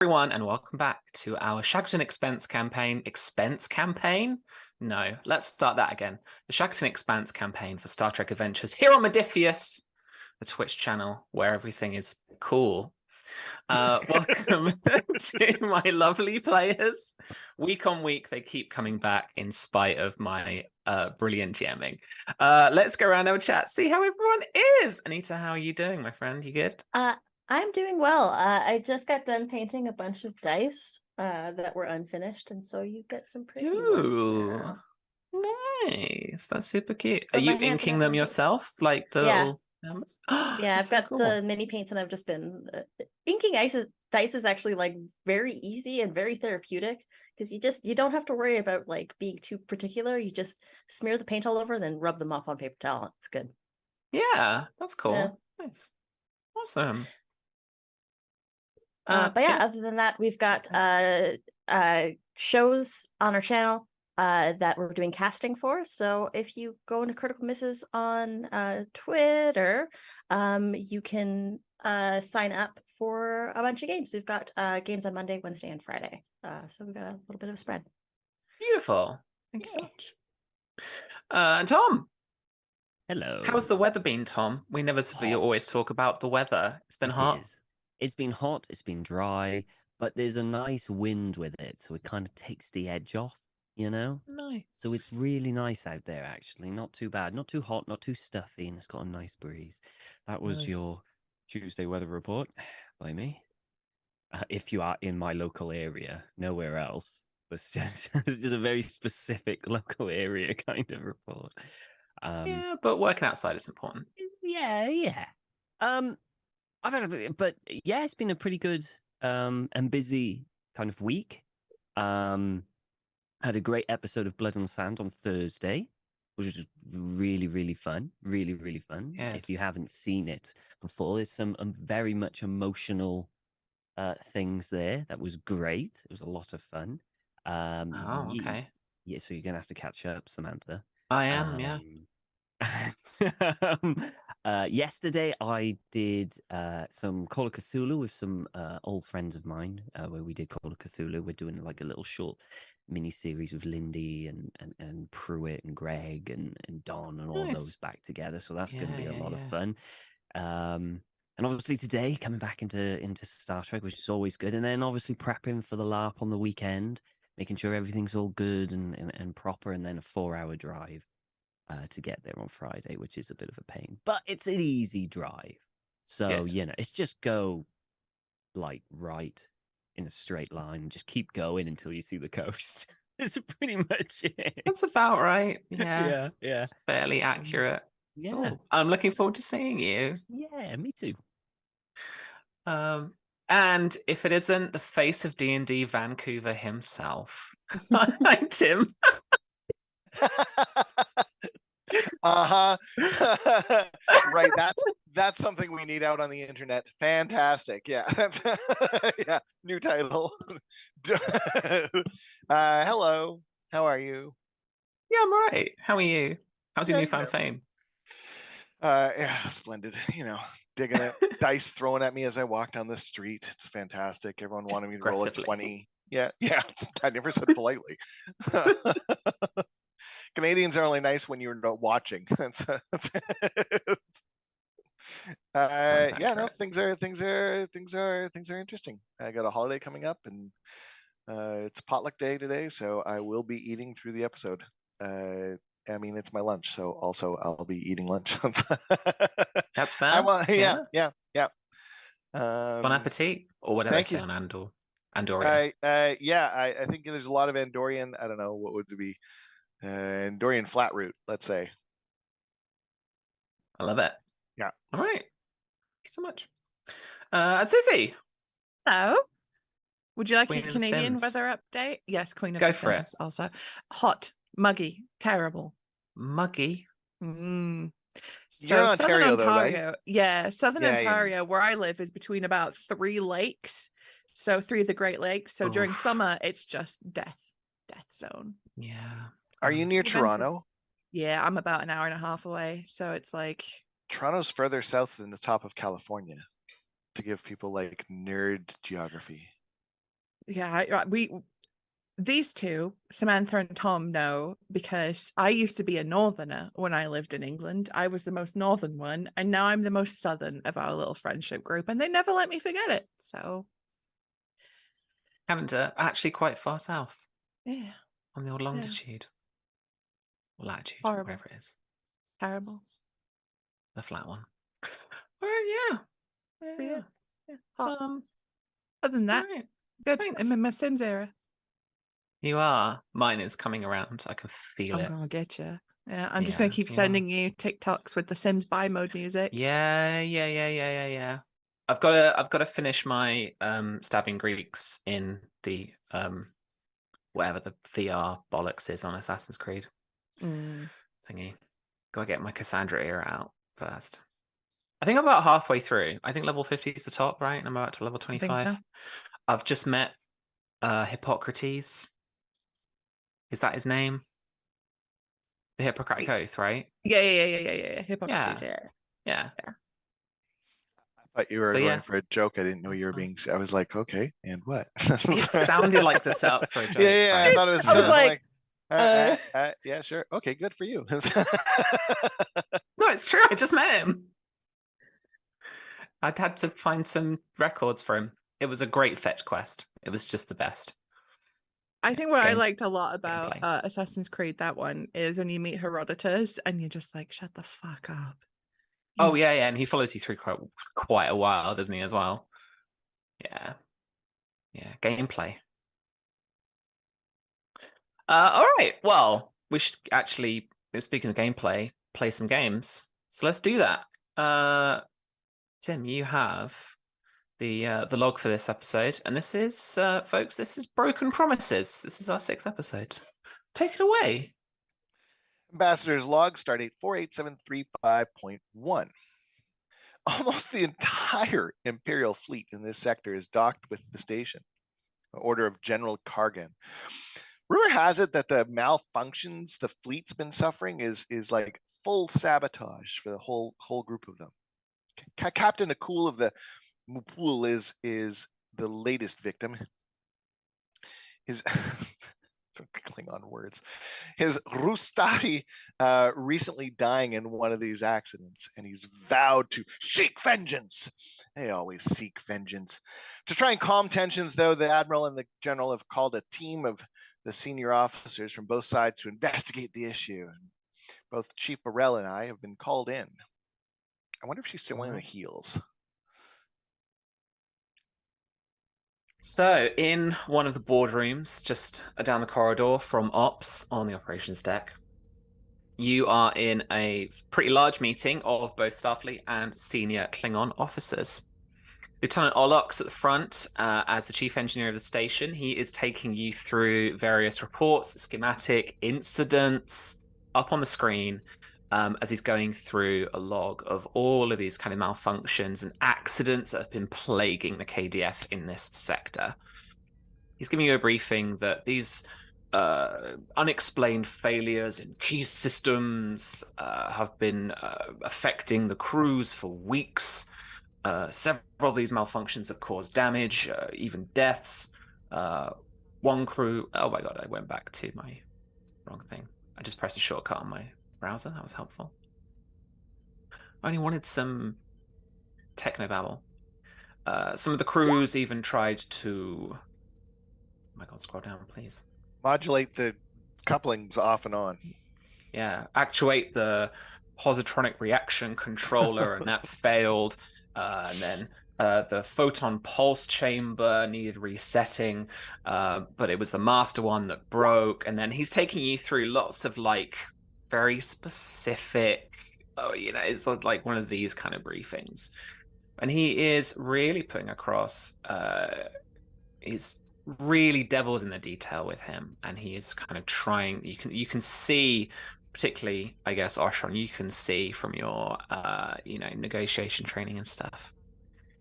Everyone, and welcome back to our Shackleton Expanse campaign. Expense campaign? No, let's start that again. The Shackleton Expanse campaign for Star Trek Adventures here on Modiphius, the Twitch channel where everything is cool. Welcome to my lovely players. Week on week, they keep coming back in spite of my brilliant jamming. Let's go around our chat, see how everyone is. Anita, how are you doing, my friend? You good? I'm doing well. I just got done painting a bunch of dice that were unfinished, and so you get some pretty ones now. Nice. That's super cute. Are But my you hands are inking them definitely yourself, like the yeah, little numbers? yeah. That's I've so got cool. the mini paints, and I've just been inking dice is actually like very easy and very therapeutic because you don't have to worry about like being too particular. You just smear the paint all over, then rub them off on paper towel. It's good. Yeah, that's cool. Yeah. Nice. Awesome. But yeah, other than that, we've got shows on our channel that we're doing casting for. So if you go into Critical Misses on Twitter, you can sign up for a bunch of games. We've got games on Monday, Wednesday, and Friday. So we've got a little bit of a spread. Beautiful. Thank you so much. And Tom, Hello. how's the weather been, Tom? We never always talk about the weather. It's been hot. It's been hot, it's been dry, but there's a nice wind with it, so it kind of takes the edge off, you know? Nice. So it's really nice out there, actually. Not too bad. Not too hot, not too stuffy, and it's got a nice breeze. That was your Tuesday weather report by me. If you are in my local area, nowhere else. It's just a very specific local area kind of report. Yeah, but working outside is important. Yeah. But yeah, it's been a pretty good and busy kind of week. Had a great episode of Blood on Sand on Thursday, which was really, really fun. Really, really fun. Yeah. If you haven't seen it before, there's some very much emotional things there. That was great. It was a lot of fun. Okay. Yeah, so you're gonna have to catch up, Samantha. I am, yeah. Yesterday I did some Call of Cthulhu with some old friends of mine, where we did Call of Cthulhu. We're doing like a little short mini series with Lindy and Pruitt and Greg and Don and all those back together. So that's going to be a lot of fun. And obviously today coming back into Star Trek, which is always good. And then obviously prepping for the LARP on the weekend, making sure everything's all good and proper, and then a 4-hour drive to get there on Friday, which is a bit of a pain, but it's an easy drive. So, it's just go like right in a straight line and just keep going until you see the coast. That's pretty much it. That's about right. Yeah. It's fairly accurate. Yeah. Cool. I'm looking forward to seeing you. Yeah, me too. And if it isn't the face of D&D Vancouver himself, I'm Tim. Right, that's something we need out on the internet. Fantastic. Yeah. Yeah, new title. Hello, how are you? Yeah, I'm all right. How are you? How's your newfound fame? Yeah, splendid. Digging it. Dice thrown at me as I walk down the street. It's fantastic. Everyone wanted me to roll a 20. Yeah. I never said politely. Canadians are only nice when you're not watching. No, things are interesting. I got a holiday coming up, and it's potluck day today, so I will be eating through the episode. I mean, it's my lunch, so also I'll be eating lunch. That's fair. Yeah. Bon appetit, or whatever they say on Andoria. I think there's a lot of Andorian. I don't know what would it be. Andorian flat root, let's say. I love it. Yeah. All right. Thank you so much. Susie. Hello. Would you like Queen a Canadian weather update? Yes, Queen of the Sims also. Hot, muggy, terrible. Muggy? So you're in Ontario, though, right? Yeah, Southern Ontario, where I live, is between about 3 lakes. So 3 of the Great Lakes. So during summer, it's just death zone. Yeah. Are you near Toronto? Yeah, I'm about an hour and a half away. So it's like... Toronto's further south than the top of California, to give people like nerd geography. Yeah, these two, Samantha and Tom, know because I used to be a northerner when I lived in England. I was the most northern one, and now I'm the most southern of our little friendship group, and they never let me forget it. So, Canada, actually quite far south yeah, on the old longitude. Or latitude, Horrible. whatever it is. terrible. The flat one. Well, yeah. But Yeah. yeah. Hot. Um, Other than that, right. good. Thanks. I'm in my Sims era. You are. Mine is coming around. I can feel I'm it. gonna get you. Yeah, I'm just gonna Yeah, keep you are. sending you TikToks with the Sims buy mode music. Yeah. I've got to finish my stabbing Greeks in the whatever the VR bollocks is on Assassin's Creed thingy. Gotta get my Cassandra era out first. I think I'm about halfway through. I think level 50 is the top, right? And I'm about to level 25. I think so. I've just met Hippocrates. Is that his name? The Hippocratic Oath, right? Yeah. Hippocrates. Yeah. Yeah. I thought you were So, going yeah. for a joke. I didn't know That's you were fine. being. I was like, okay, and what? It sounded like the setup for a joke. Yeah. I right? thought it was. I was like, yeah, sure. Okay, good for you. No, it's true. I just met him. I'd had to find some records for him. It was a great fetch quest. It was just the best. I think what I Game- liked a lot about gameplay. Assassin's Creed, that one, is when you meet Herodotus and you're just like, shut the fuck up. Oh yeah, and he follows you through quite a while, doesn't he, as well? Yeah. Gameplay. All right. Well, we should actually, speaking of gameplay, play some games. So let's do that. Tim, you have the log for this episode, and this is, folks, this is Broken Promises. This is our 6th episode. Take it away. Ambassador's log, stardate 48735.1. Almost the entire Imperial fleet in this sector is docked with the station. Order of General Kargan. Rumor has it that the malfunctions the fleet's been suffering is like full sabotage for the whole group of them. Captain Akul of the Mupul is the latest victim. His Klingon words. His Rustati recently dying in one of these accidents, and he's vowed to seek vengeance. They always seek vengeance. To try and calm tensions, though, the Admiral and the General have called a team of the senior officers from both sides to investigate the issue. And both Chief B'Rel and I have been called in. I wonder if she's still wearing the heels. So, in one of the boardrooms, just down the corridor from Ops on the operations deck, you are in a pretty large meeting of both Starfleet and senior Klingon officers. Lieutenant Olok's at the front as the chief engineer of the station. He is taking you through various reports, schematic, incidents up on the screen as he's going through a log of all of these kind of malfunctions and accidents that have been plaguing the KDF in this sector. He's giving you a briefing that these unexplained failures in key systems have been affecting the crews for weeks. Several of these malfunctions have caused damage, even deaths. One crew... Oh my god, I went back to my wrong thing. I just pressed a shortcut on my browser. That was helpful. I only wanted some technobabble. Some of the crews even tried to... Oh my god, scroll down, please. Modulate the couplings off and on. Yeah, actuate the positronic reaction controller, and that failed. And then the photon pulse chamber needed resetting, but it was the master one that broke. And then he's taking you through lots of like very specific, it's like one of these kind of briefings. And he is really putting across his really devil's in the detail with him, and he is kind of trying. You can see, particularly, I guess, Oshron, you can see from your negotiation training and stuff.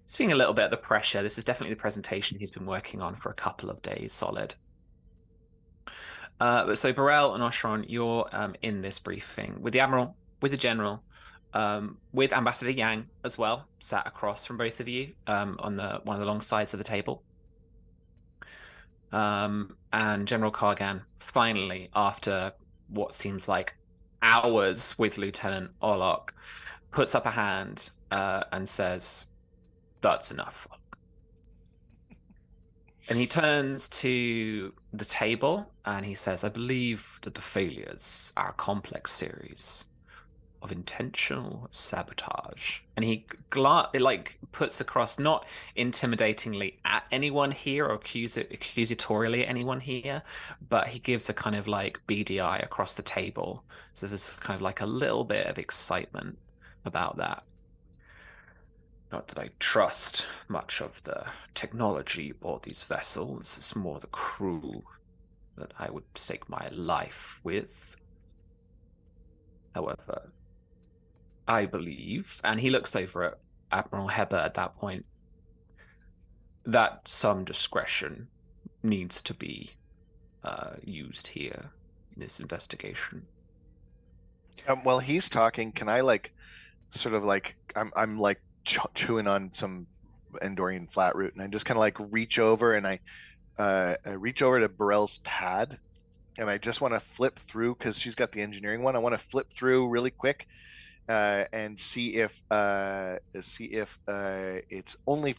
He's feeling a little bit of the pressure. This is definitely the presentation he's been working on for a couple of days solid. So B'Rel and Oshron, you're in this briefing with the Admiral, with the General, with Ambassador Yang as well, sat across from both of you on one of the long sides of the table. And General Kargan finally, after what seems like hours with Lieutenant Orlok, puts up a hand and says, "That's enough." And he turns to the table and he says, "I believe that the failures are a complex series of intentional sabotage." And he puts across, not intimidatingly at anyone here or accusatorially at anyone here, but he gives a kind of like beady eye across the table. So there's kind of like a little bit of excitement about that. Not that I trust much of the technology aboard these vessels. It's more the crew that I would stake my life with. However, I believe, and he looks over at Admiral Heber at that point, that some discretion needs to be used here in this investigation. While he's talking, can I I'm like chewing on some Andorian flat root, and I just kind of like reach over and I reach over to B'Rel's pad, and I just want to flip through because she's got the engineering one. I want to flip through really quick and see if it's only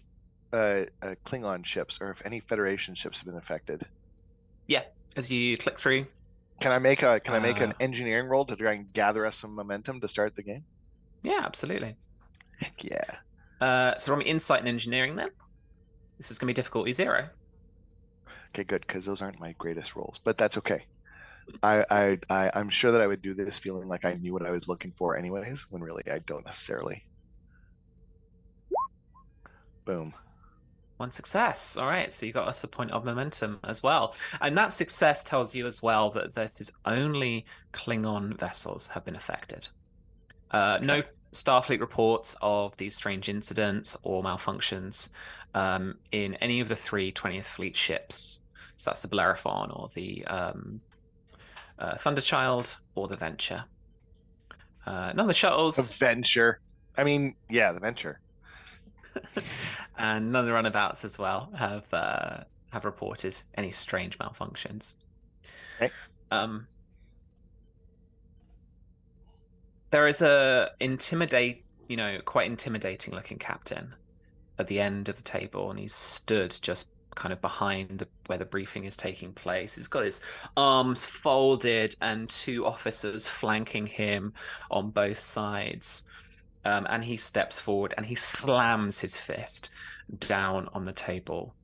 Klingon ships or if any Federation ships have been affected. Yeah, as you click through. Can I make an engineering roll to try and gather us some momentum to start the game? Yeah, absolutely. Heck yeah. So from insight and engineering then. This is going to be difficulty 0. Okay, good, because those aren't my greatest rolls, but that's okay. I'm sure that I would do this feeling like I knew what I was looking for anyways, when really I don't necessarily. Boom. 1 success. All right, so you got us a point of momentum as well. And that success tells you as well that this is only Klingon vessels have been affected. No Starfleet reports of these strange incidents or malfunctions in any of the 3 20th Fleet ships. So that's the Bellerophon or the Thunderchild or the Venture. None of the shuttles. The Venture. I mean, yeah, the Venture. And none of the runabouts as well have reported any strange malfunctions. Okay. There is a quite intimidating looking captain at the end of the table, and he's stood just kind of behind where the briefing is taking place. He's got his arms folded and 2 officers flanking him on both sides. And he steps forward and he slams his fist down on the table.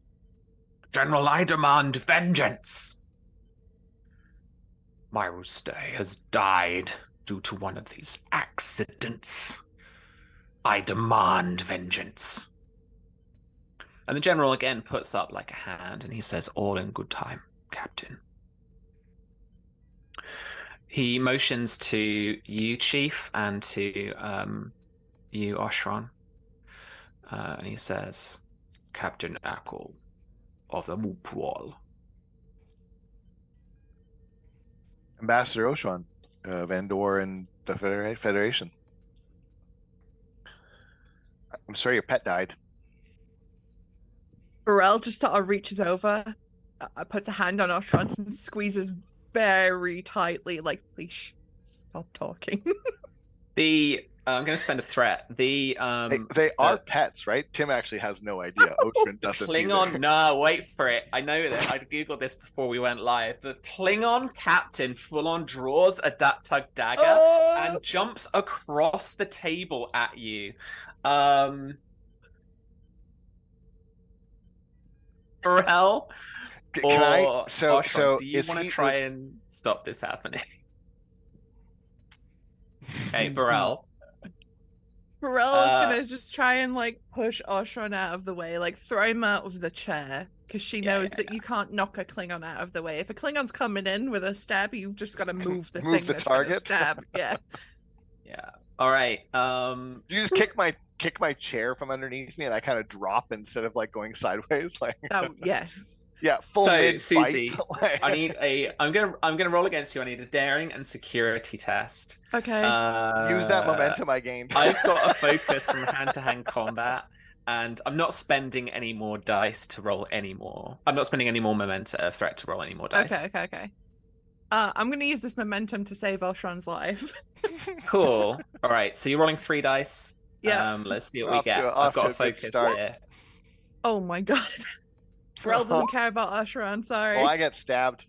"General, I demand vengeance. My Rooster has died due to one of these accidents. I demand vengeance." And the general again puts up like a hand and he says, "All in good time, Captain." He motions to you, Chief, and to you, Oshron. And he says, "Captain Ackle of the Moop Wall." Ambassador Oshron of Andor and the Federation. I'm sorry your pet died. B'Rel just sort of reaches over, puts a hand on Oshron and squeezes very tightly, like, "Please stop talking." I'm going to spend a threat. They are pets, right? Tim actually has no idea. Oshron doesn't. Klingon. No, wait for it. I know that. I googled this before we went live. The Klingon captain full on draws a Tug dagger and jumps across the table at you. B'Rel or Oshron, do you want to try and stop this happening? Hey, B'Rel. B'Rel is gonna just try and like push Oshron out of the way, like throw him out of the chair, because she knows that you can't knock a Klingon out of the way. If a Klingon's coming in with a stab, you've just got to move the thing that's target. Stab. Yeah. Yeah. All right. You just kick my chair from underneath me, and I kind of drop instead of like going sideways. Like. Oh yes. Yeah, full so Susie, I need I'm gonna roll against you. I need a daring and security test. Okay. Use that momentum I gained. I've got a focus from hand-to-hand combat, And I'm not spending any more dice to roll any more. I'm not spending any more memento threat to roll any more dice. Okay. I'm going to use this momentum to save Oshron's life. Cool. All right, so you're rolling 3 dice. Yeah. Let's see what We're we off to get. a- I've off got to to a good focus start. here. Oh my god. B'Rel doesn't care about Oshron, sorry. Oh, I get stabbed.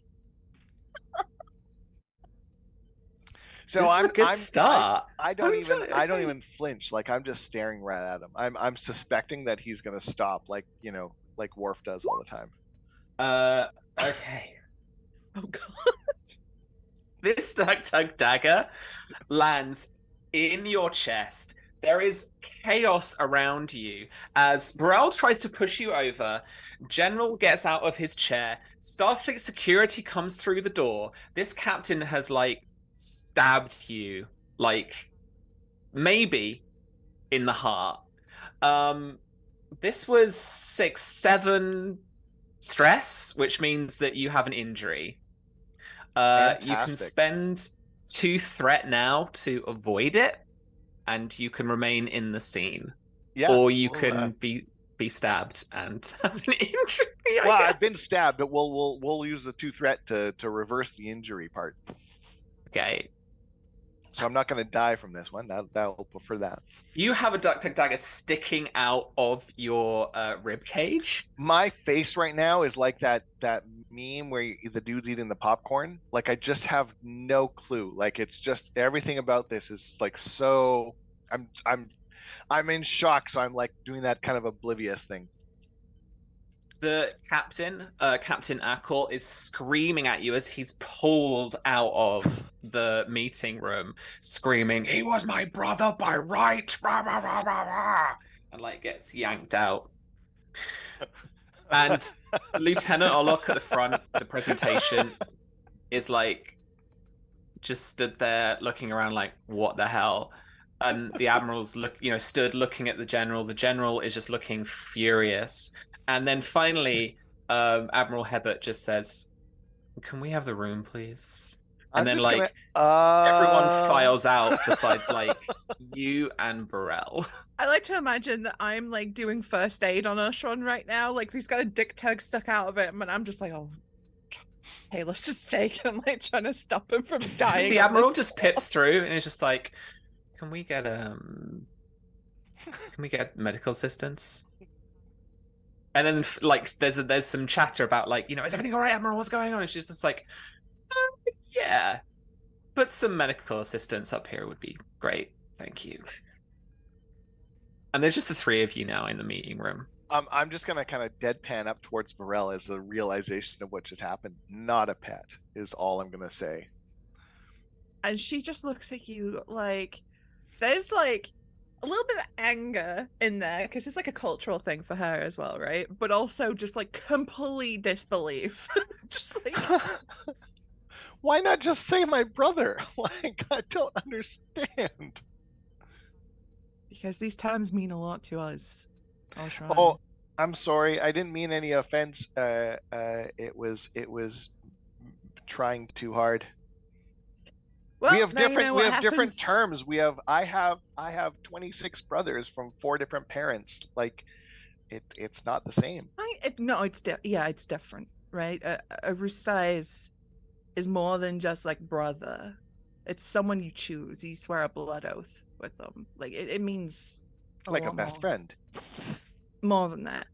So This is a good I start. I don't I'm even enjoying it, I don't okay. even flinch. Like I'm just staring right at him. I'm suspecting that he's gonna stop, like like Worf does all the time. Okay. Oh god. This tug dagger lands in your chest. There is chaos around you as B'Rel tries to push you over. General gets out of his chair. Starfleet security comes through the door. This captain has like stabbed you, like maybe in the heart. This was 6-7 stress, which means that you have an injury. You can Fantastic. spend 2 threat now to avoid it, and you can remain in the scene. Yeah. Or you we'll, can be stabbed and have an injury. well, I I've been guess. stabbed, but we'll use the 2 threat to reverse the injury part. Okay. So I'm not gonna die from this one. That'll prefer that. You have a duck dagger sticking out of your rib cage. My face right now is like that meme where the dude's eating the popcorn. Like I just have no clue. Like it's just everything about this is like so. I'm in shock. So I'm like doing that kind of oblivious thing. The captain, Captain Ackle, is screaming at you as he's pulled out of the meeting room, screaming, "He was my brother by right!" Rah, rah, rah, rah, rah, and like gets yanked out. And Lieutenant Orlok at the front of the presentation is like just stood there looking around like, what the hell? And the admiral's stood looking at the general. The general is just looking furious. And then finally, Admiral Hebert just says, "Can we have the room, please?" And I'm then just like everyone files out besides like you and B'Rel. I like to imagine that I'm like doing first aid on Oshron right now. Like he's got a dick tug stuck out of him, and I'm just like, oh, Taylor's sake. I'm like trying to stop him from dying. The on admiral this just floor. pips through and is just like, can we get medical assistance? And then like there's some chatter about like, is everything all right, Admiral? What's going on? And she's just like, yeah, but some medical assistance up here would be great. Thank you. And there's just the 3 of you now in the meeting room. I'm just gonna kind of deadpan up towards B'Rel as the realization of what just happened. Not a pet is all I'm gonna say. And she just looks at you like there's like a little bit of anger in there because it's like a cultural thing for her as well, right? But also just like complete disbelief. Just like Why not just say my brother? Like I don't understand. because these terms mean a lot to us. Oshron. Oh, I'm sorry. I didn't mean any offense. It was trying too hard. Well, we have now you different know we what have different happens. terms. I have 26 brothers from 4 different parents. Like it's not the same. It's different, right? A Rustai is more than just like brother. It's someone you choose. You swear a blood oath with them. Like it means Like a lot best more. friend. More than that.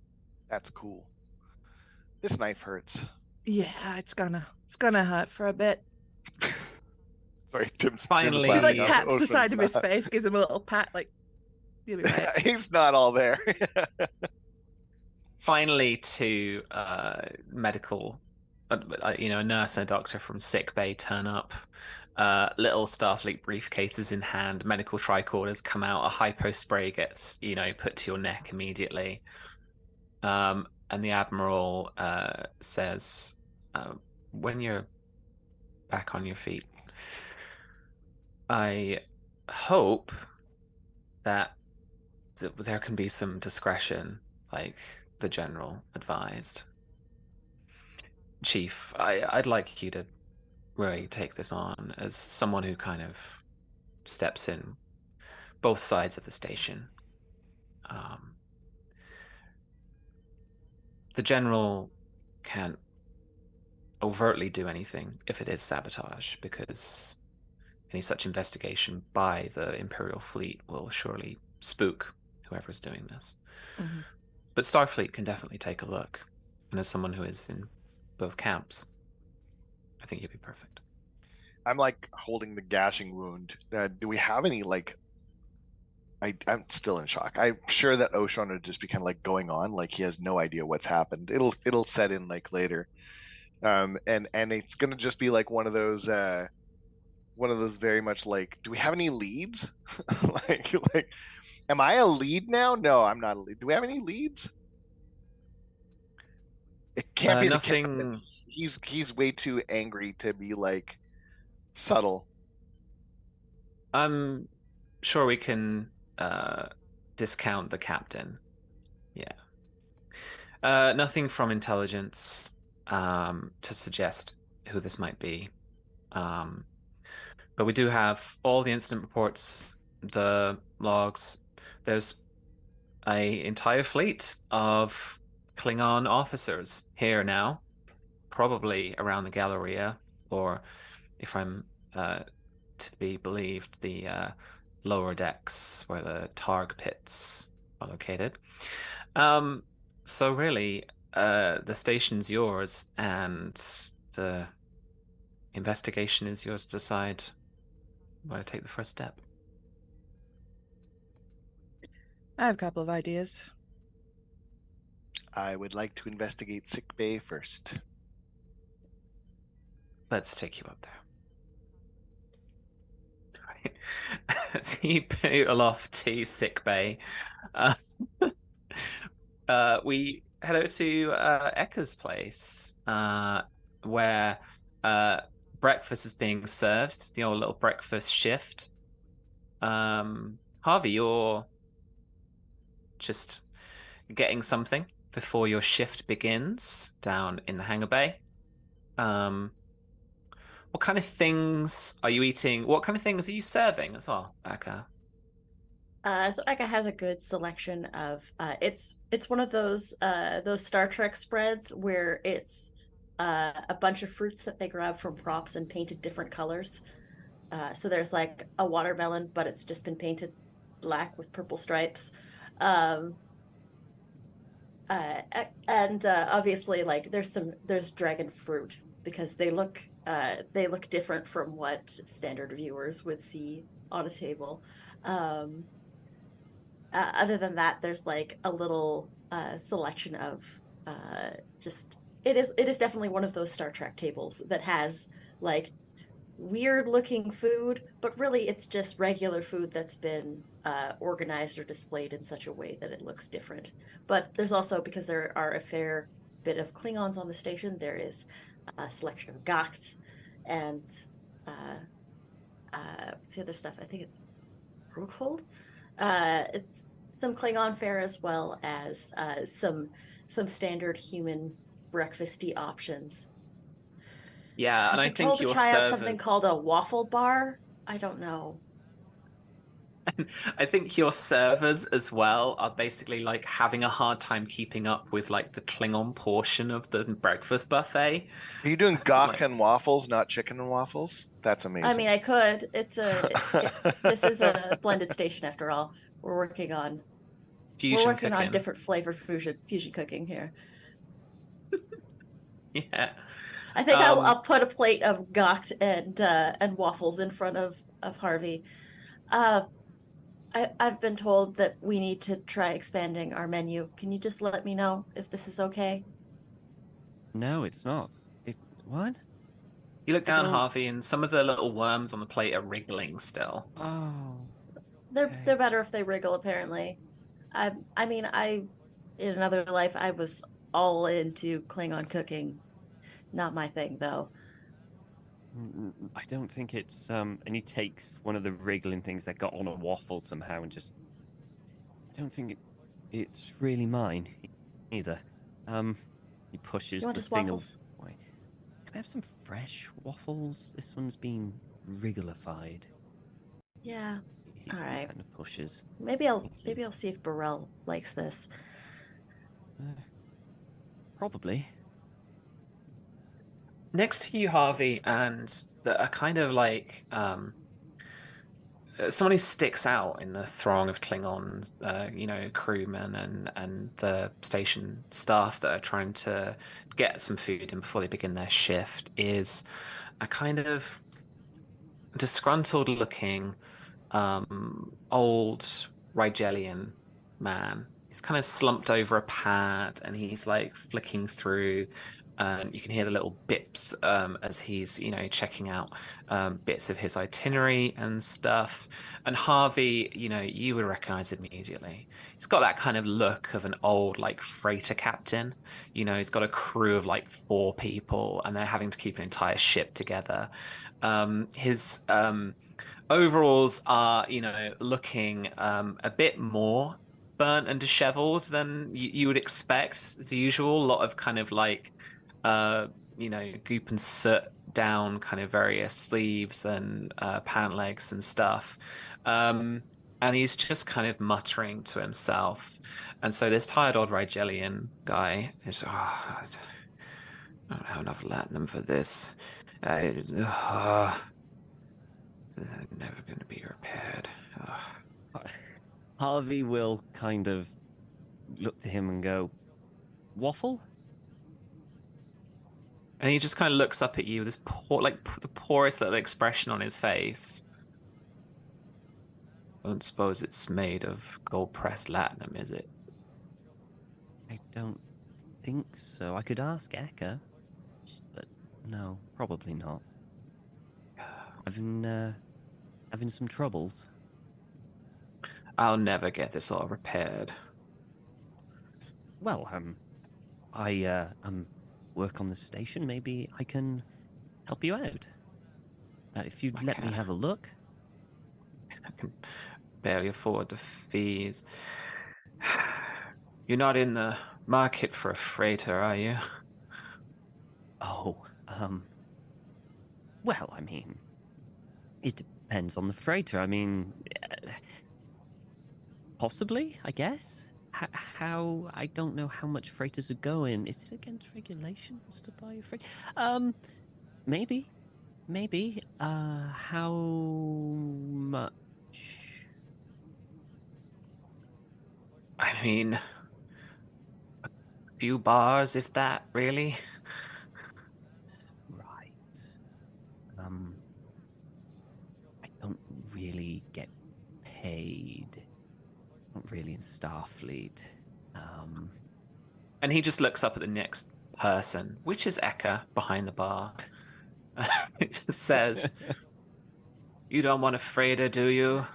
That's cool. This knife hurts. Yeah, it's gonna hurt for a bit. Sorry, Tim's Finally- She laughing like out. taps the Ocean's side of his not. face, gives him a little pat, like you'll be right. He's not all there. Finally, to medical, a nurse and a doctor from sick bay turn up. Little Starfleet briefcases in hand, medical tricorders come out. A hypo spray gets put to your neck immediately. And the admiral says, "When you're back on your feet, I hope that there can be some discretion, like the general advised. Chief, I'd like you to really take this on as someone who kind of steps in both sides of the station. the general can't overtly do anything if it is sabotage, because any such investigation by the Imperial fleet will surely spook whoever's doing this. Mhm. But Starfleet can definitely take a look. And as someone who is in both camps, I think you'd be perfect. I'm like holding the gashing wound. Do we have any like? I'm still in shock. I'm sure that Oshron would just be kind of like going on, like he has no idea what's happened. It'll set in like later, and it's gonna just be like one of those very much like, do we have any leads? like, am I a lead now? No, I'm not a lead. Do we have any leads? It can't be the captain. Nothing. He's way too angry to be like subtle. I'm sure we can discount the captain. Yeah. Nothing from intelligence to suggest who this might be. But we do have all the incident reports, the logs. There's a entire fleet of Klingon officers here now, probably around the Galleria, or if I'm to be believed, the lower decks where the Targ pits are located. So really, the station's yours, and the investigation is yours to decide where to take the first step. I have a couple of ideas. I would like to investigate sick bay first. Let's take you up there. So you poodle off to sick bay. We head over to Eka's place, where breakfast is being served. The old little breakfast shift. Harvey, you're just getting something before your shift begins down in the hangar bay. What kind of things are you eating? What kind of things are you serving as well, Eka? So Eka has a good selection of it's one of those Star Trek spreads where it's a bunch of fruits that they grab from props and painted different colors. So there's like a watermelon, but it's just been painted black with purple stripes. And obviously like there's dragon fruit because they look different from what standard viewers would see on a table. Other than that, there's like a little selection of just it is definitely one of those Star Trek tables that has like weird looking food, but really it's just regular food that's been organized or displayed in such a way that it looks different. But there's also, because there are a fair bit of Klingons on the station, there is a selection of Gacht and what's the other stuff? I think it's Ruchhold. It's some Klingon fare as well as some standard human breakfasty options. Yeah, and I I've been think told to your try out servers. something called a waffle bar. I don't know. I think your servers as well are basically like having a hard time keeping up with like the Klingon portion of the breakfast buffet. Are you doing gok Like- and waffles, not chicken and waffles? That's amazing. I mean, I could. This is a blended station after all. We're working on Fusion on cooking. different flavored fusion cooking here. Yeah. I think I'll put a plate of gok and waffles in front of Harvey. I've been told that we need to try expanding our menu. Can you just let me know if this is okay? No, it's not. What? You look down, don't- Harvey, and some of the little worms on the plate are wriggling still. Oh. They're better if they wriggle, apparently. I mean, in another life I was all into Klingon cooking. Not my thing though. I don't think it's and he takes one of the wriggling things that got on a waffle somehow and just I don't think it's really mine either. He pushes Do you want the just thing waffles? away. Can I have some fresh waffles? This one's been wrigglified. Yeah. He All right. kind of pushes. Maybe I'll Thank you. see if B'Rel likes this. Probably. Next to you, Harvey, and a kind of like someone who sticks out in the throng of Klingons, crewmen and the station staff that are trying to get some food in before they begin their shift, is a kind of disgruntled looking old Rigelian man. He's kind of slumped over a pad and he's like flicking through. You can hear the little bips as he's, checking out bits of his itinerary and stuff. And Harvey, you would recognize him immediately. He's got that kind of look of an old, like, freighter captain. He's got a crew of like 4 people and they're having to keep an entire ship together. His overalls are, looking a bit more burnt and disheveled than you would expect, as usual. A lot of kind of like, goop and soot down kind of various sleeves and pant legs and stuff. And he's just kind of muttering to himself. And so this tired old Rigelian guy is, I don't have enough latinum for this. Never going to be repaired. Harvey will kind of look to him and go, "Waffle?" And he just kind of looks up at you with this the poorest little expression on his face. I don't suppose it's made of gold pressed latinum, is it? I don't think so. I could ask Eka, but no, probably not. Having some troubles. I'll never get this all repaired. Well, I work on the station. Maybe I can help you out. If you'd let me have a look. I can barely afford the fees. You're not in the market for a freighter, are you? Oh, well, I mean, it depends on the freighter. I mean, possibly, I guess. How I don't know how much freighters are going. Is it against regulations to buy a freighter? Maybe. How much? I mean, a few bars, if that, really. Right. I don't really get paid. Not really in Starfleet. And he just looks up at the next person, which is Eka behind the bar. It just says, "You don't want a freighter, do you?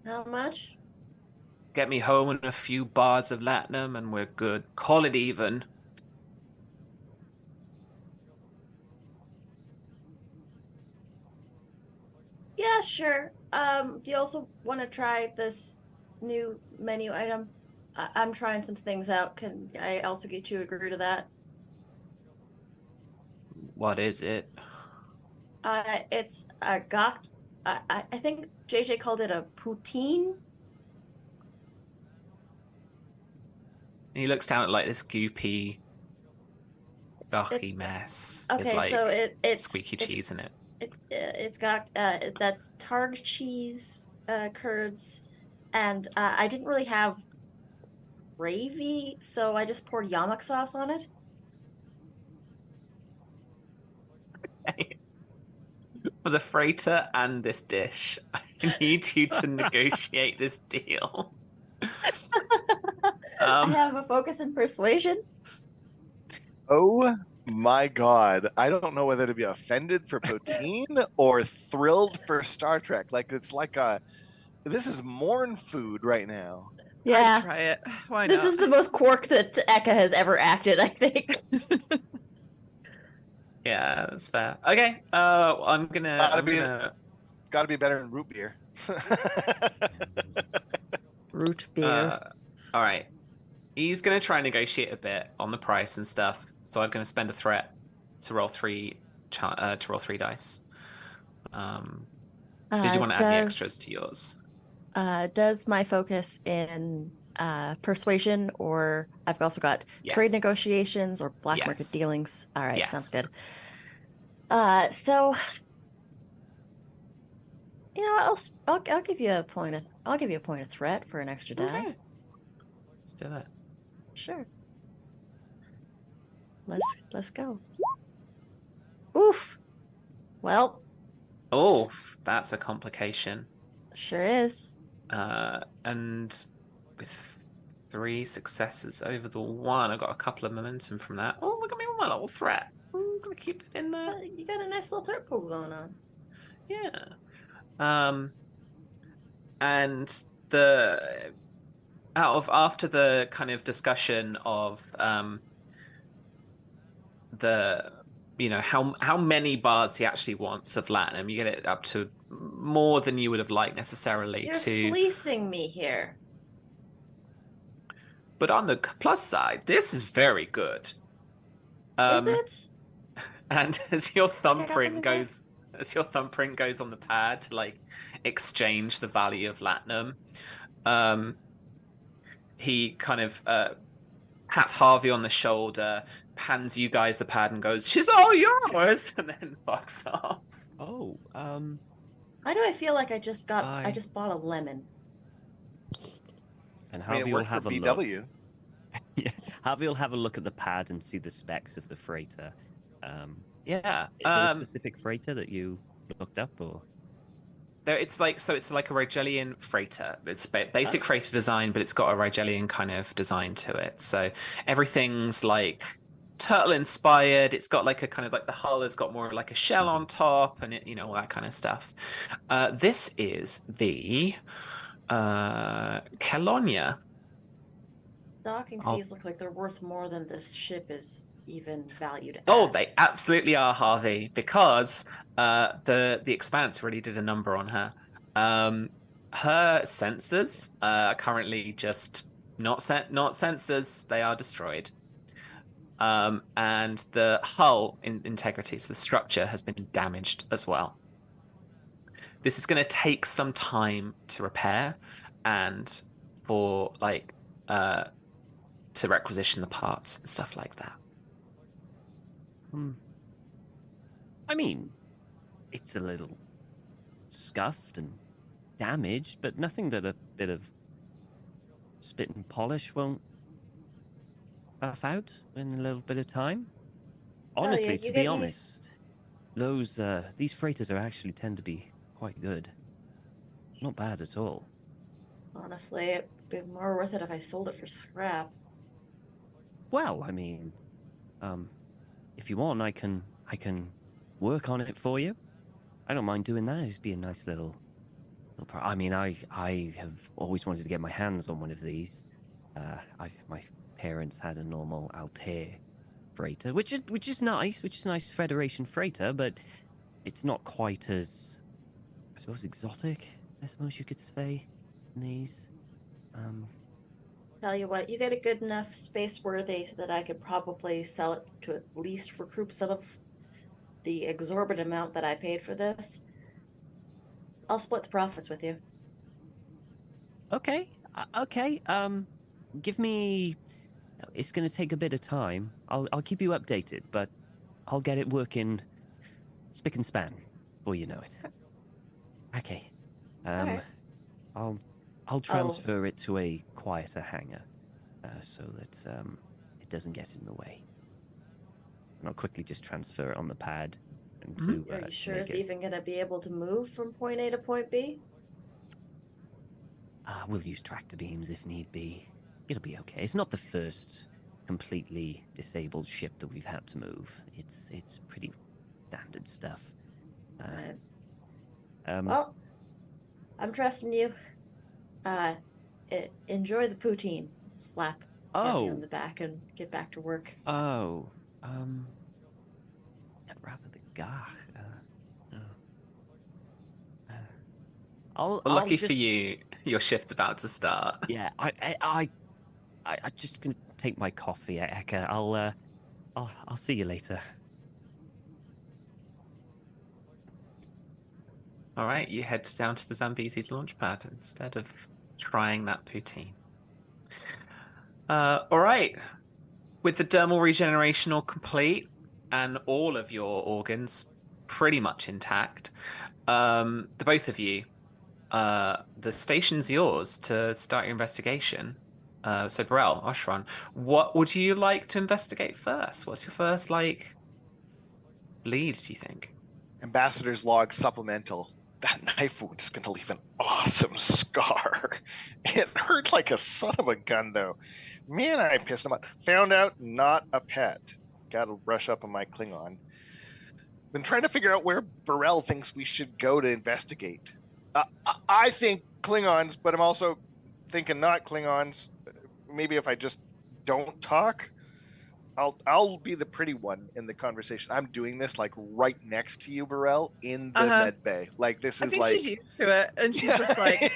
How much? Get me home in a few bars of latinum and we're good. Call it even." Yeah, sure. Do you also want to try this new menu item? I'm trying some things out. Can I also get you to agree to that? What is it? It's a gok. I think JJ called it a poutine. And he looks down at like this goopy, gothy It's mess okay. with like So it's squeaky cheese in it. It's got that's targ cheese, curds, and I didn't really have gravy, so I just poured yamak sauce on it. For the freighter and this dish, I need you to negotiate this deal. I have a focus in persuasion. Oh my God. I don't know whether to be offended for poutine or thrilled for Star Trek. Like, it's like this is morn food right now. I'd Yeah, try it. Why this not? is the most Quark that Eka has ever acted, I think. Yeah, that's fair. Okay, I'm gonna. Gotta be better than root beer. Root beer. All right. He's gonna try and negotiate a bit on the price and stuff. So I'm gonna spend a threat to roll 3 dice. Did you want to add any extras to yours? Does my focus in persuasion, or I've also got trade Yes. negotiations or black market Yes. dealings. All right, sounds Yes. good. So I'll give you a point of threat for an extra die. Okay. Let's do it. Sure. Let's go. Oof. Well, Oh, that's a complication. sure is. And with 3 successes over the 1, I got a couple of momentum from that. Oh, look at me with my little threat. I'm gonna keep it in there. You got a nice little threat pool going on. Yeah. And after the kind of discussion of the how many bars he actually wants of Latinum, you get it up to more than you would have liked necessarily You're to. fleecing me here. But on the plus side, this is very good. Is it? And as your I got something thumbprint there? goes on the pad to like exchange the value of Latinum, he kind of pats Harvey on the shoulder, hands you guys the pad, and goes, "She's all yours," and then fucks off. Oh, Why do I feel like I just Bye. bought a lemon? and I mean, it Harvey will worked for have a look. BW. Yeah, Harvey will have a look at the pad and see the specs of the freighter. Yeah. Is there a specific freighter that you looked up, or? It's like a Rigelian freighter. It's basic Oh. freighter design, but it's got a Rigelian kind of design to it. So everything's like turtle inspired. It's got like a kind of like the hull has got more like a shell on top, and all that kind of stuff. This is the Calonia. Docking Oh. fees look like they're worth more than this ship is even valued at. Oh, they absolutely are, Harvey, because the Expanse really did a number on her. Her sensors are currently just not sensors; they are destroyed. And the hull integrity, so the structure, has been damaged as well. This is going to take some time to repair, and for to requisition the parts and stuff like that. I mean, it's a little scuffed and damaged, but nothing that a bit of spit and polish won't buff out in a little bit of time. Honestly, you to be get me- honest, these freighters tend to be quite good. Not bad at all. Honestly, it'd be more worth it if I sold it for scrap. Well, I mean, if you want, I can work on it for you. I don't mind doing that. It'd be a nice little I mean, I have always wanted to get my hands on one of these. My parents had a normal Altair freighter, which is nice, Federation freighter, but it's not quite as, I suppose, exotic, I suppose you could say, in these. Tell you what, you get a good enough space worthy that I could probably sell it to at least recoup some of the exorbitant amount that I paid for this. I'll split the profits with you. Okay. Give me. It's going to take a bit of time. I'll keep you updated, but I'll get it working spick and span before you know it. Okay. Alright. I'll transfer it to a quieter hangar, so that it doesn't get in the way. And I'll quickly just transfer it on the pad. And Are you sure it's even going to be able to move from point A to point B? We'll use tractor beams if need be. It'll be okay. It's not the first completely disabled ship that we've had to move. It's pretty standard stuff. Well, I'm trusting you. Enjoy the poutine. Slap Harvey on the back and get back to work. Oh, rather the gah. Lucky for you, your shift's about to start. Yeah, I just gonna take my coffee, Eka. I'll see you later. All right, you head down to the Zambezi's launch pad instead of trying that poutine. All right. With the dermal regeneration all complete and all of your organs pretty much intact, the both of you, the station's yours to start your investigation. So B'Rel, Oshron, what would you like to investigate first? What's your first lead, do you think? Ambassador's log supplemental. That knife wound is going to leave an awesome scar. It hurt like a son of a gun, though. Man, I pissed him off. Found out not a pet. Got to brush up on my Klingon. Been trying to figure out where B'Rel thinks we should go to investigate. I think Klingons, but I'm also thinking not Klingons. Maybe if I just don't talk, I'll be the pretty one in the conversation. I'm doing this like right next to you, B'Rel, in the med bay. Like this I is think like she's used to it, and she's just like,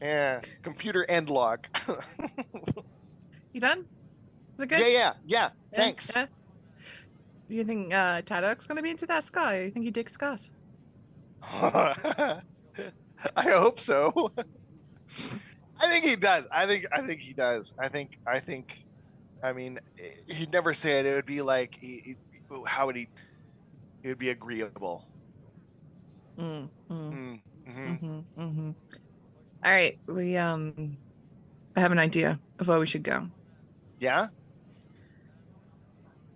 yeah, computer end log. "You done? Is it good? Yeah. Thanks. Yeah? Do you think Tadok's gonna be into that scar? Or you think he digs scars? I hope so. I think he does. I think he does. I mean, he'd never say it. It would be like, how would he? It would be agreeable. All right, we I have an idea of where we should go. Yeah.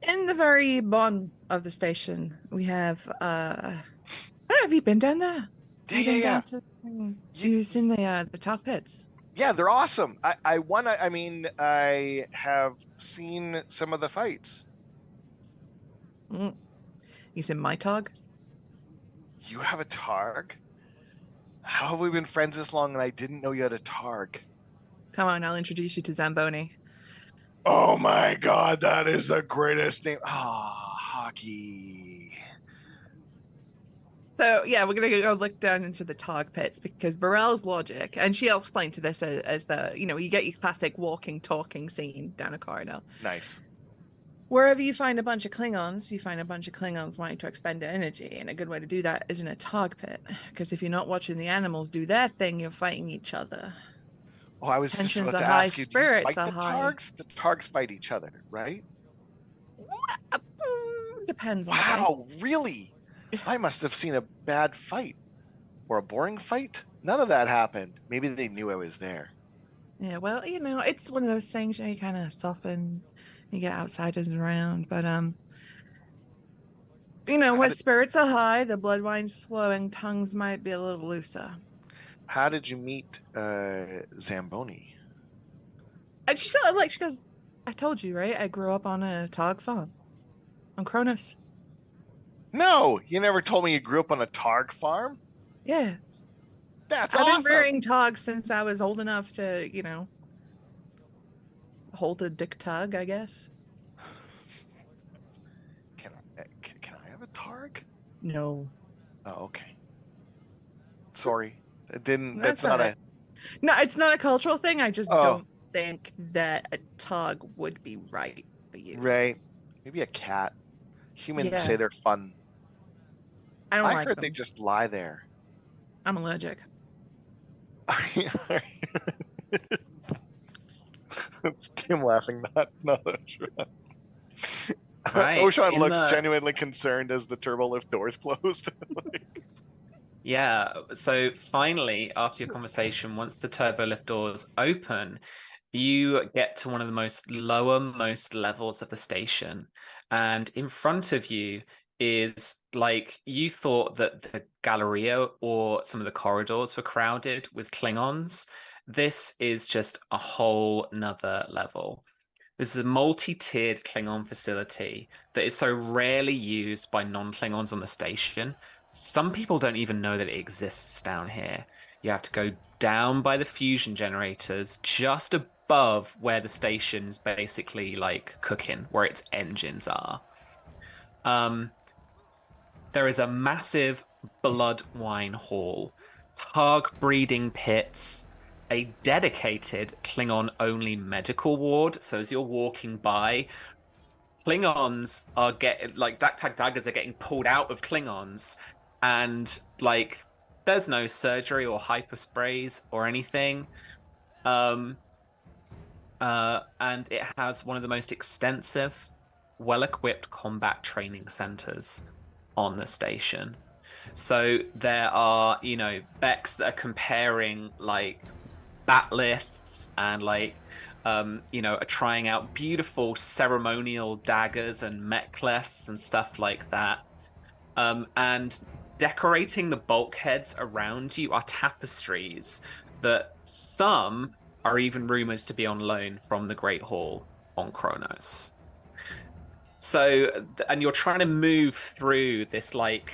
In the very bottom of the station, we have I don't know, have you been down there? Yeah. You've seen the top pits. Yeah, they're awesome. I mean, I have seen some of the fights. You seen my Tog? You have a Targ? How have we been friends this long and I didn't know you had a Targ? Come on, I'll introduce you to Zamboni. Oh my god, that is the greatest name. Hockey. So yeah, we're gonna go look down into the Tog pits because B'Rel's logic, and she'll explain to this as the, you get your classic walking, talking scene down a corridor. Nice. Wherever you find a bunch of Klingons, you find a bunch of Klingons wanting to expend energy, and a good way to do that is in a Tog pit. Because if you're not watching the animals do their thing, you're fighting each other. Oh, I was just Tensions about are to high, ask you, do you spirits fight are the high. Targs? The Targs fight each other, right? Depends on the Wow, really? I must have seen a bad fight. Or a boring fight? None of that happened. Maybe they knew I was there. Yeah, well, it's one of those things, you kind of soften, you get outsiders around, but where spirits are high, the blood wine's flowing, tongues might be a little looser. How did you meet Zamboni? And she goes, I told you, right? I grew up on a Tog farm on Kronos. No, you never told me you grew up on a Targ farm? Yeah. That's I've awesome. been rearing Togs since I was old enough to, hold a dick tug, I guess. Can I have a Targ? No. Oh, okay. Sorry. It didn't. That's That's not alright. No, it's not a cultural thing. I just Oh. don't think that a Tog would be right for you. right. Maybe a cat. Humans Yeah. say they're fun. I don't I like heard them. they just lie there. I'm allergic. It's Tim laughing, not Oshron. Right, Oshron in looks the- genuinely concerned as the turbo lift doors closed. Yeah, so finally, after your conversation, once the turbo lift doors open, you get to one of the lowermost levels of the station. And in front of you is you thought that the Galleria or some of the corridors were crowded with Klingons. This is just a whole nother level. This is a multi-tiered Klingon facility that is so rarely used by non-Klingons on the station. Some people don't even know that it exists down here. You have to go down by the fusion generators just above where the station's basically cooking, where its engines are. There is a massive blood wine hall, Targ breeding pits, a dedicated Klingon-only medical ward. So as you're walking by, Klingons are getting Daktag daggers are getting pulled out of Klingons, and there's no surgery or hyper sprays or anything. And it has one of the most extensive, well-equipped combat training centers on the station. So there are, Becks that are comparing like batliths and are trying out beautiful ceremonial daggers and mek'leths and stuff like that. And decorating the bulkheads around you are tapestries that some are even rumored to be on loan from the Great Hall on Kronos. So, and you're trying to move through this like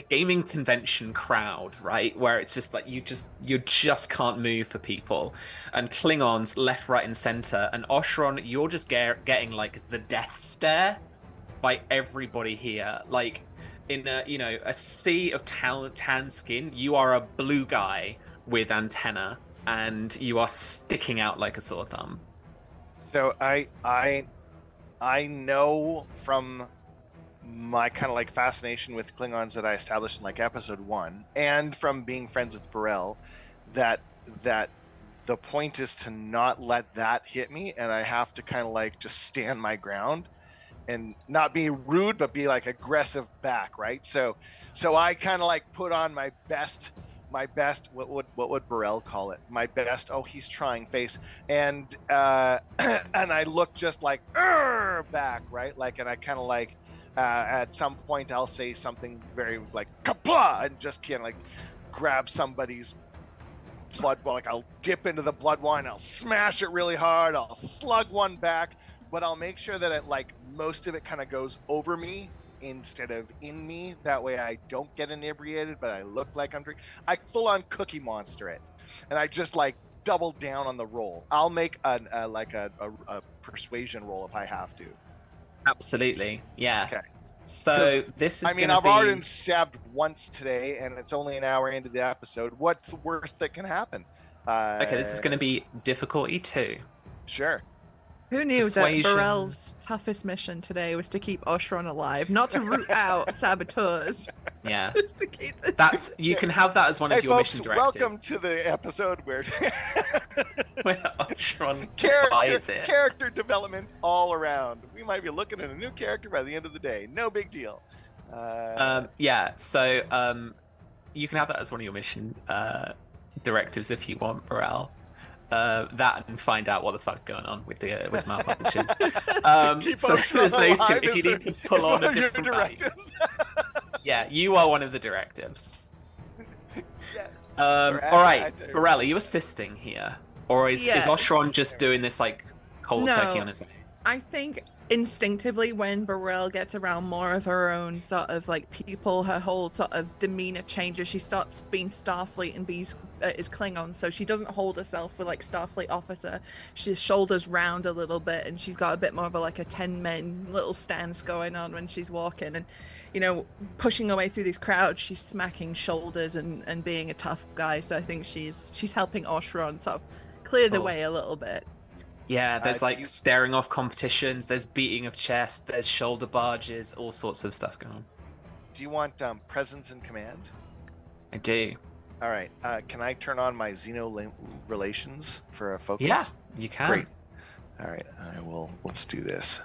gaming convention crowd, right? Where it's just like you just can't move for people, and Klingons left, right, and center, and Oshron, you're just getting like the death stare by everybody here. Like in a sea of tan skin, you are a blue guy with antenna, and you are sticking out like a sore thumb. So I know from my kind of like fascination with Klingons that I established in like episode 1, and from being friends with B'Rel, that the point is to not let that hit me, and I have to kind of like just stand my ground and not be rude, but be like aggressive back, right? So I kind of like put on my best, what would B'Rel call it? My best, oh, he's trying face. And and I look just like back, right? Like, and I kind of like at some point I'll say something very like kapla, and just kind of like grab somebody's blood, like I'll dip into the blood wine, I'll smash it really hard, I'll slug one back, but I'll make sure that it like most of it kind of goes over me instead of in me. That way I don't get inebriated, but I look like I'm drinking. I full on Cookie Monster it, and I just like double down on the roll. I'll make a persuasion roll if I have to. Absolutely, yeah. Okay. So this is. I mean, I've already stabbed once today, and it's only an hour into the episode. What's the worst that can happen? Okay, this is going to be difficulty 2. Sure. Who knew Persuasion. that B'Rel's toughest mission today was to keep Oshron alive, not to root out saboteurs? Yeah. Just to keep You can have that as one of your folks, mission directives. welcome to the episode where Oshron character development all around. We might be looking at a new character by the end of the day. No big deal. Yeah. So you can have that as one of your mission directives if you want, B'Rel. That and find out what the fuck's going on with malfunctions. So there's those two. If you need to pull on a different directives. Yeah, you are one of the directives. Yes. All right, B'Rel, are you assisting here, or is Oshron just doing this like cold turkey on his own? I think instinctively when B'Rel gets around more of her own sort of like people, her whole sort of demeanor changes. She stops being Starfleet and is Klingon, so she doesn't hold herself with like Starfleet officer. She's shoulders round a little bit, and she's got a bit more of a 10-men little stance going on when she's walking, and pushing her way through these crowds. She's smacking shoulders and being a tough guy. So I think she's helping Oshron sort of clear the way a little bit. Yeah, there's staring off competitions, there's beating of chest, there's shoulder barges, all sorts of stuff going on. Do you want presence and command? I do. All right. Can I turn on my Xeno relations for a focus? Yeah, you can. Great. All right. Let's do this.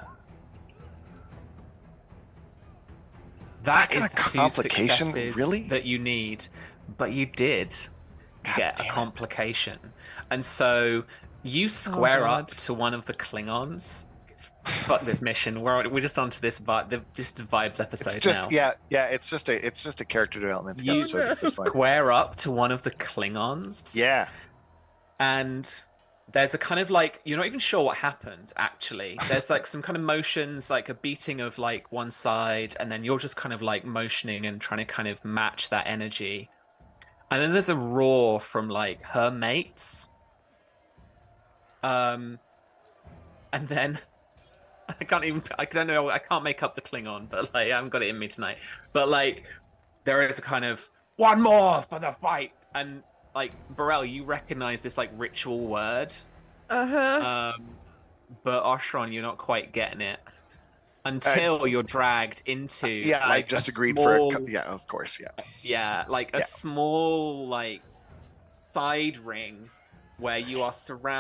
That is a complication, really? That you need, but you did get a complication. And so you square up to one of the Klingons. Fuck this mission. We're just onto this vibes episode now. Yeah. It's just a character development episode. You square up to one of the Klingons. Yeah. And there's a kind of you're not even sure what happened. Actually, there's some kind of motions, like a beating of one side, and then you're just kind of motioning and trying to kind of match that energy. And then there's a roar from her mates. And then I can't make up the Klingon, but I haven't got it in me tonight. But there is a kind of one more for the fight, and B'Rel, you recognize this ritual word. But Oshron, you're not quite getting it until you're dragged into. I just agreed for. Of course, yeah. Yeah, a small side ring where you are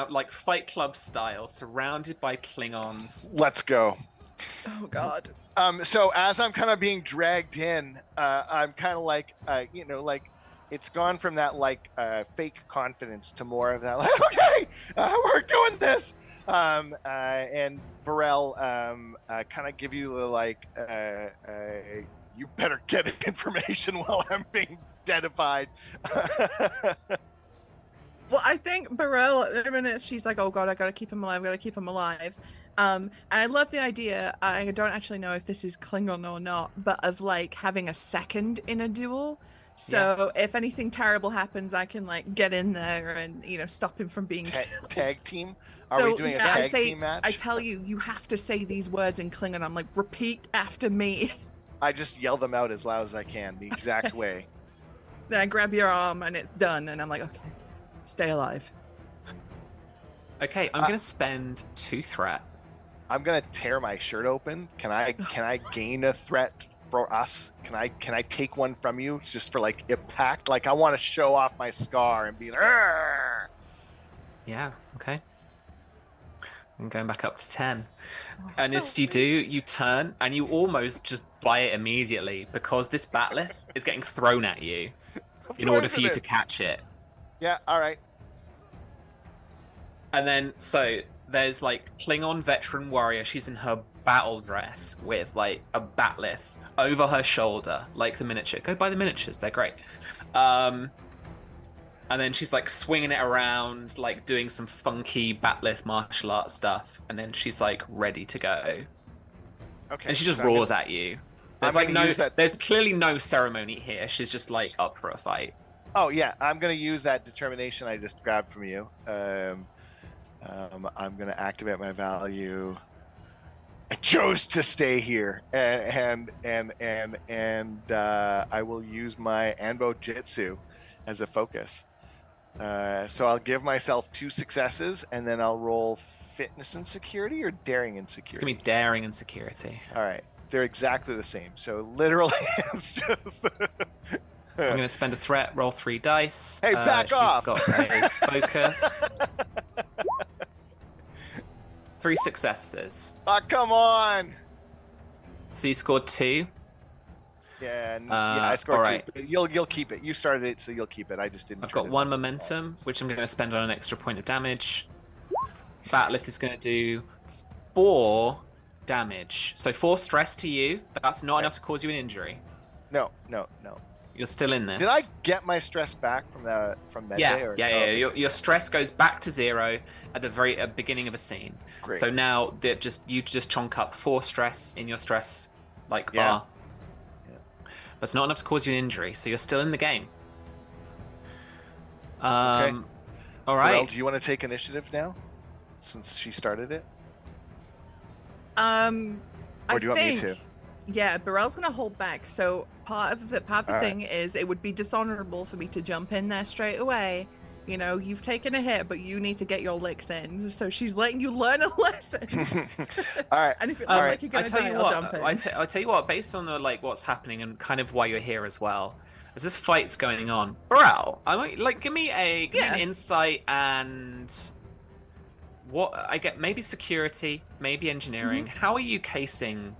like Fight Club style, surrounded by Klingons. Let's go. Oh God. So as I'm kind of being dragged in, I'm kind of like, like it's gone from that like fake confidence to more of that, like, okay, we're doing this. And B'Rel kind of give you the like, you better get information while I'm being deadified. Well, I think B'Rel, at the minute, she's like, oh God, I gotta keep him alive, and I love the idea. I don't actually know if this is Klingon or not, but of like having a second in a duel. So if anything terrible happens, I can like get in there and stop him from being killed. Tag team? Are we doing a tag team match? I tell you, you have to say these words in Klingon. I'm like, repeat after me. I just yell them out as loud as I can, the exact way. Then I grab your arm and it's done, and I'm like, okay, stay alive. Okay, I'm gonna spend 2 threat. I'm gonna tear my shirt open. Can I gain a threat for us? Can I take one from you just for like impact? Like I want to show off my scar and be like, "Arr!" Yeah. Okay. I'm going back up to 10. And as you do, you turn and you almost just buy it immediately because this battler is getting thrown at you in order for you to catch it. Yeah. All right. And then so there's like Klingon veteran warrior. She's in her battle dress with like a batleth over her shoulder, like the miniature. Go buy the miniatures; they're great. And then she's like swinging it around, like doing some funky batleth martial arts stuff. And then she's like ready to go. Okay. And she just roars at you. There's I'm gonna use that- there's clearly no ceremony here. She's just like up for a fight. Oh yeah, I'm gonna use that determination I just grabbed from you. I'm gonna activate my value. I chose to stay here, and I will use my Anbo Jitsu as a focus. So I'll give myself 2 successes, and then I'll roll fitness and security or daring and security. It's gonna be daring and security. All right, they're exactly the same. So literally, it's just. I'm going to spend a threat, roll 3 dice. Hey, back off! She's got a focus. 3 successes. Oh, come on! So you scored 2. Yeah, I scored right. 2. You'll keep it. You started it, so you'll keep it. I just didn't. I've got 1 momentum, which I'm going to spend on an extra point of damage. Batleth is going to do 4 damage. So 4 stress to you, but that's not enough to cause you an injury. No. You're still in this. Did I get my stress back from that day? Yeah. Your stress goes back to 0 at the very beginning of a scene. Great. So now you just chonk up 4 stress in your stress bar. Yeah. But it's not enough to cause you an injury, so you're still in the game. Okay. All right. Well, do you want to take initiative now, since she started it? Or do you want me to? Yeah, B'Rel's gonna hold back. So part of the All thing is it would be dishonorable for me to jump in there straight away. You've taken a hit, but you need to get your licks in. So she's letting you learn a lesson. All right. And if it looks like you're gonna die, I'll jump in. I'll tell you what, based on the what's happening and kind of why you're here as well, as this fight's going on, B'Rel, I want give me an insight and what I get, maybe security, maybe engineering. Mm-hmm. How are you casing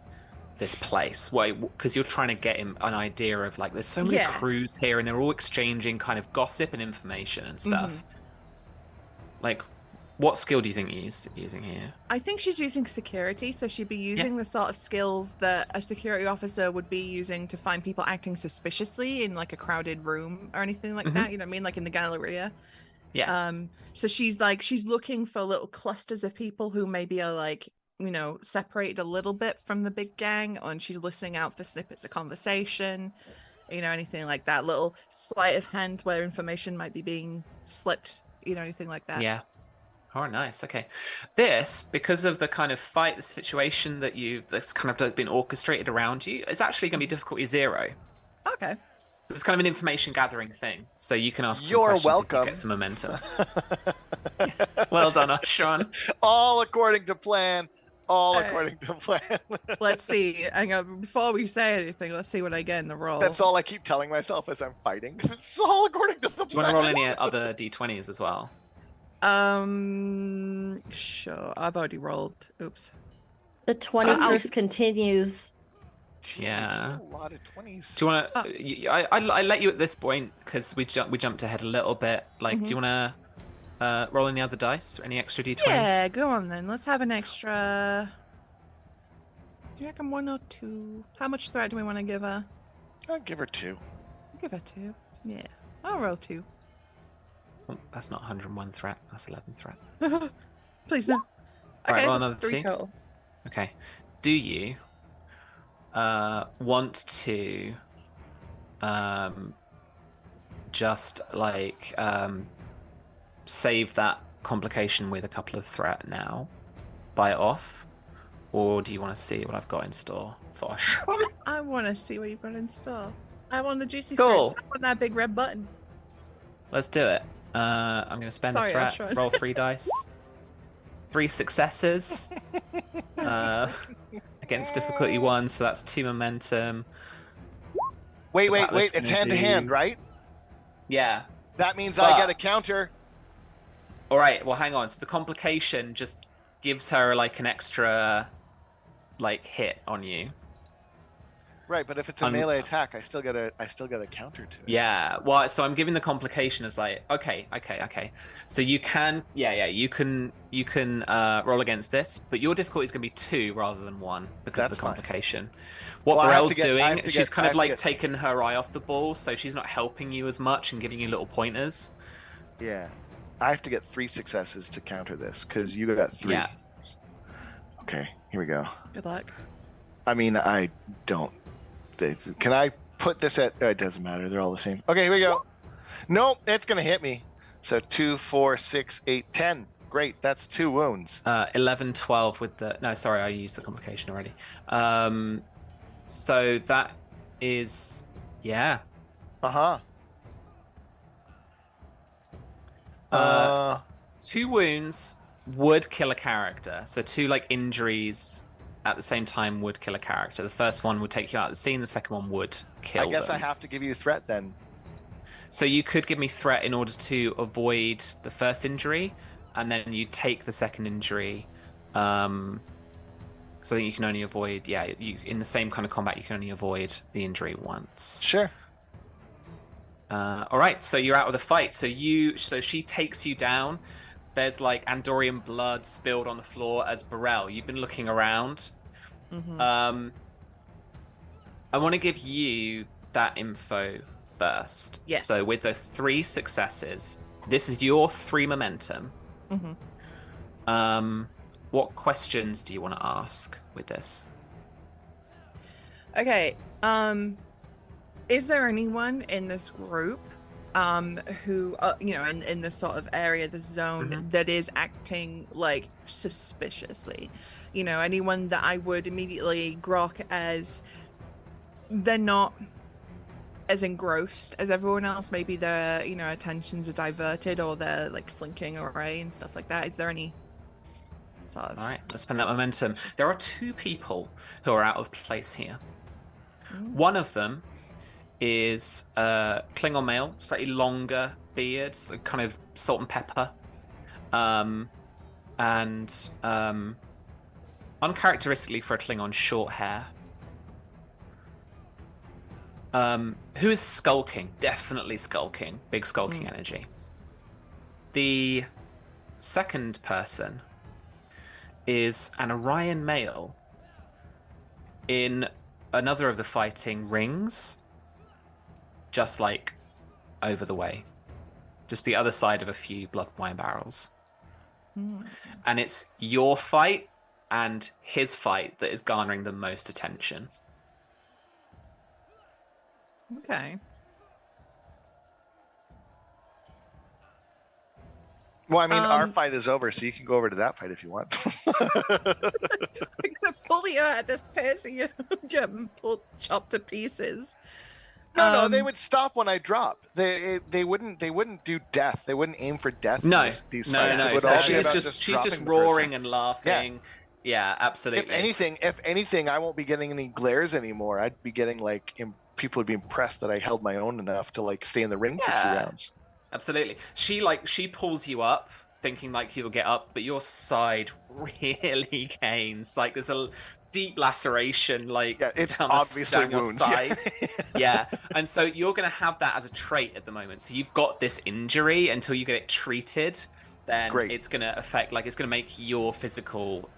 this place? Why? Because you're trying to get him an idea of like there's so many crews here and they're all exchanging kind of gossip and information and stuff. Like, what skill do you think you're using here? I think she's using security, so she'd be using the sort of skills that a security officer would be using to find people acting suspiciously in like a crowded room or anything like that. You know what I mean? Like in the Galleria. Yeah. So she's looking for little clusters of people who maybe are like, separated a little bit from the big gang, and she's listening out for snippets of conversation, anything like that, little sleight of hand where information might be being slipped, anything like that. Yeah. Oh, nice. Okay. This, because of the kind of fight, the situation that's kind of been orchestrated around you, it's actually going to be difficulty 0. Okay. So it's kind of an information gathering thing. So you can ask some You're questions welcome. if you get some momentum. Well done, Oshron. All according to plan. According to plan. Let's see. Hang on, before we say anything, let's see what I get in the roll. That's all I keep telling myself as I'm fighting. It's all according to the plan. Do you want to roll any other d20s as well? Sure. I've already rolled. Oops. The 21st continues. Jesus, Yeah. that's a lot of 20s. Do you want to? I let you at this point because we jumped ahead a little bit. Like, do you want to roll any other dice? Any extra d20s? Yeah, go on then. Let's have an extra. Do you reckon 1 or 2? How much threat do we want to give her? I'll give her 2. Give her 2. Yeah, I'll roll 2. Oh, that's not 101 threat. That's 11 threat. Please no. Right, Okay, roll that's another 3 2. total. Okay. Do you want to just like save that complication with a couple of threat now, buy it off, or do you want to see what I've got in store for Oshron? I want to see what you've got in store. I want the juicy Cool. fruits. I want that big red button. Let's do it. I'm going to spend Sorry, a threat, Oshron. roll 3 dice. 3 successes against difficulty 1, so that's 2 momentum. Wait, What that's it's gonna hand to hand, do- right? Yeah. That means But- I get a counter. All right. Well, hang on. So the complication just gives her like an extra like hit on you. Right, but if it's a melee attack, I still get a counter to it. Yeah. Well, so I'm giving the complication as like, okay. So you can, you can roll against this, but your difficulty is going to be 2 rather than 1 because of That's the fine. complication. What Well, I have B'Rel's to get- I doing, have to she's get- kind I of have to like get- taken her eye off the ball, so she's not helping you as much and giving you little pointers. Yeah. I have to get 3 successes to counter this because you got 3. Yeah. Okay, here we go. Good luck. I mean, I don't. Can I put this at? It doesn't matter. They're all the same. Okay, here we go. Nope, it's gonna hit me. So 2, 4, 6, 8, 10. Great, that's 2 wounds. 11, 12 with the... No, sorry, I used the complication already. So that is... Yeah. Uh-huh. 2 wounds would kill a character. So 2 like injuries at the same time would kill a character. The first one would take you out of the scene. The second one would kill I guess them. I have to give you threat then. So you could give me threat in order to avoid the first injury, and then you take the second injury. So I think you can only avoid, you in the same kind of combat, you can only avoid the injury once. Sure. All right, so you're out of the fight. So she takes you down. There's like Andorian blood spilled on the floor as B'Rel. You've been looking around. Mm-hmm. I want to give you that info first. Yes. So with the 3 successes, this is your 3 momentum. Mm-hmm. What questions do you want to ask with this? Okay. Is there anyone in this group who in this sort of area, this zone, that is acting like suspiciously? Anyone that I would immediately grok as they're not as engrossed as everyone else. Maybe their attentions are diverted, or they're like slinking away and stuff like that. Is there any sort of... All right, let's spend that momentum. There are 2 people who are out of place here. One of them is Klingon male, slightly longer beard, so kind of salt and pepper, and uncharacteristically for a Klingon, short hair. Who is skulking? Definitely skulking. Big skulking energy. The second person is an Orion male in another of the fighting rings, just like over the way, just the other side of a few blood wine barrels. And it's your fight and his fight that is garnering the most attention. Okay. Well, I mean, our fight is over, so you can go over to that fight if you want. I'm gonna pull you at this pace and you're getting chopped to pieces. No, they would stop when I drop. They wouldn't do death. They wouldn't aim for death. No, in these no. fights. It would So all be she's about just dropping the roaring person. and laughing. Yeah, absolutely. If anything, I won't be getting any glares anymore. I'd be getting like people would be impressed that I held my own enough to like stay in the ring for 2 rounds. Absolutely. She pulls you up. thinking like you'll get up, but your side really gains. Like there's a deep laceration, like it's down obviously your wounds. side. Yeah, and so you're going to have that as a trait at the moment. So you've got this injury until you get it treated. Then Great. it's going to affect, like it's going to make your physical,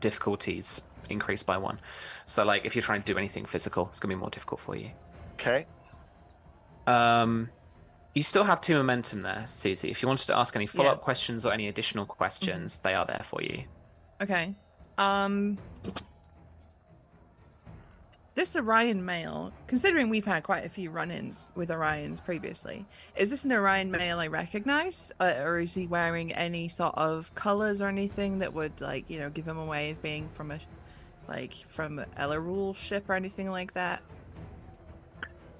difficulties increase by 1. So like if you're trying to do anything physical, it's going to be more difficult for you. Okay. You still have 2 momentum there, Susie. If you wanted to ask any follow-up questions or any additional questions, they are there for you. Okay. This Orion male, considering we've had quite a few run-ins with Orions previously, is this an Orion male I recognize, or is he wearing any sort of colors or anything that would, like, you know, give him away as being from a, like, from Ellerul ship or anything like that?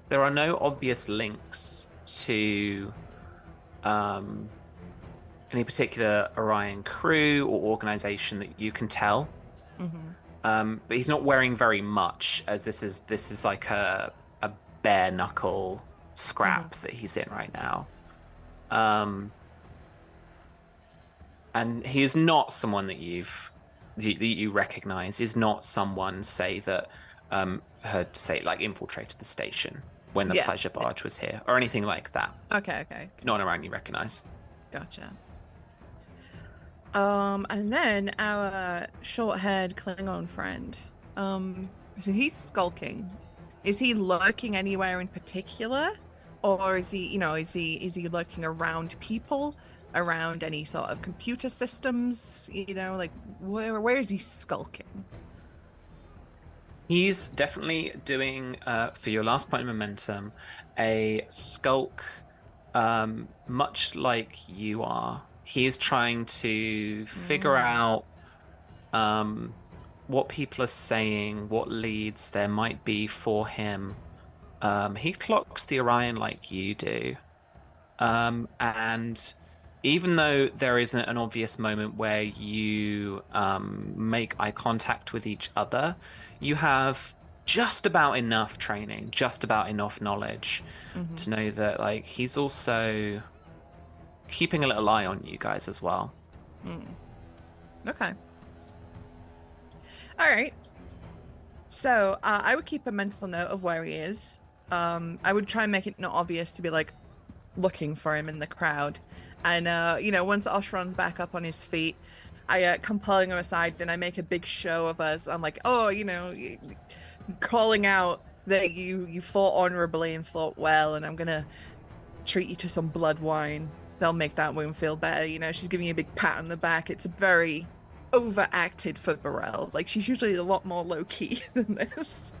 There are no obvious links to any particular Orion crew or organization that you can tell. But he's not wearing very much, as this is like a bare knuckle scrap that he's in right now. And he is not someone that you recognize. Is not someone, say, that had, say, like infiltrated the station when the pleasure barge was here or anything like that. Okay. Not around you recognize. Gotcha. And then our short-haired Klingon friend, so he's skulking. Is he lurking anywhere in particular, or is he, you know, is he lurking around people, around any sort of computer systems? You know, like where is he skulking? He's definitely doing, for your last point of momentum, a skulk, much like you are. He is trying to figure out what people are saying, what leads there might be for him. He clocks the Orion like you do. And even though there isn't an obvious moment where you make eye contact with each other, you have just about enough training, just about enough knowledge to know that, like, he's also keeping a little eye on you guys as well. Okay. All right. So I would keep a mental note of where he is. I would try and make it not obvious to be like looking for him in the crowd. And you know, once Oshron's back up on his feet, I come pulling him aside. Then I make a big show of us. I'm like, oh, you know, calling out that you fought honorably and fought well, and I'm gonna treat you to some blood wine. They'll make that wound feel better. You know, she's giving you a big pat on the back. It's very overacted for B'Rel. Like, she's usually a lot more low key than this.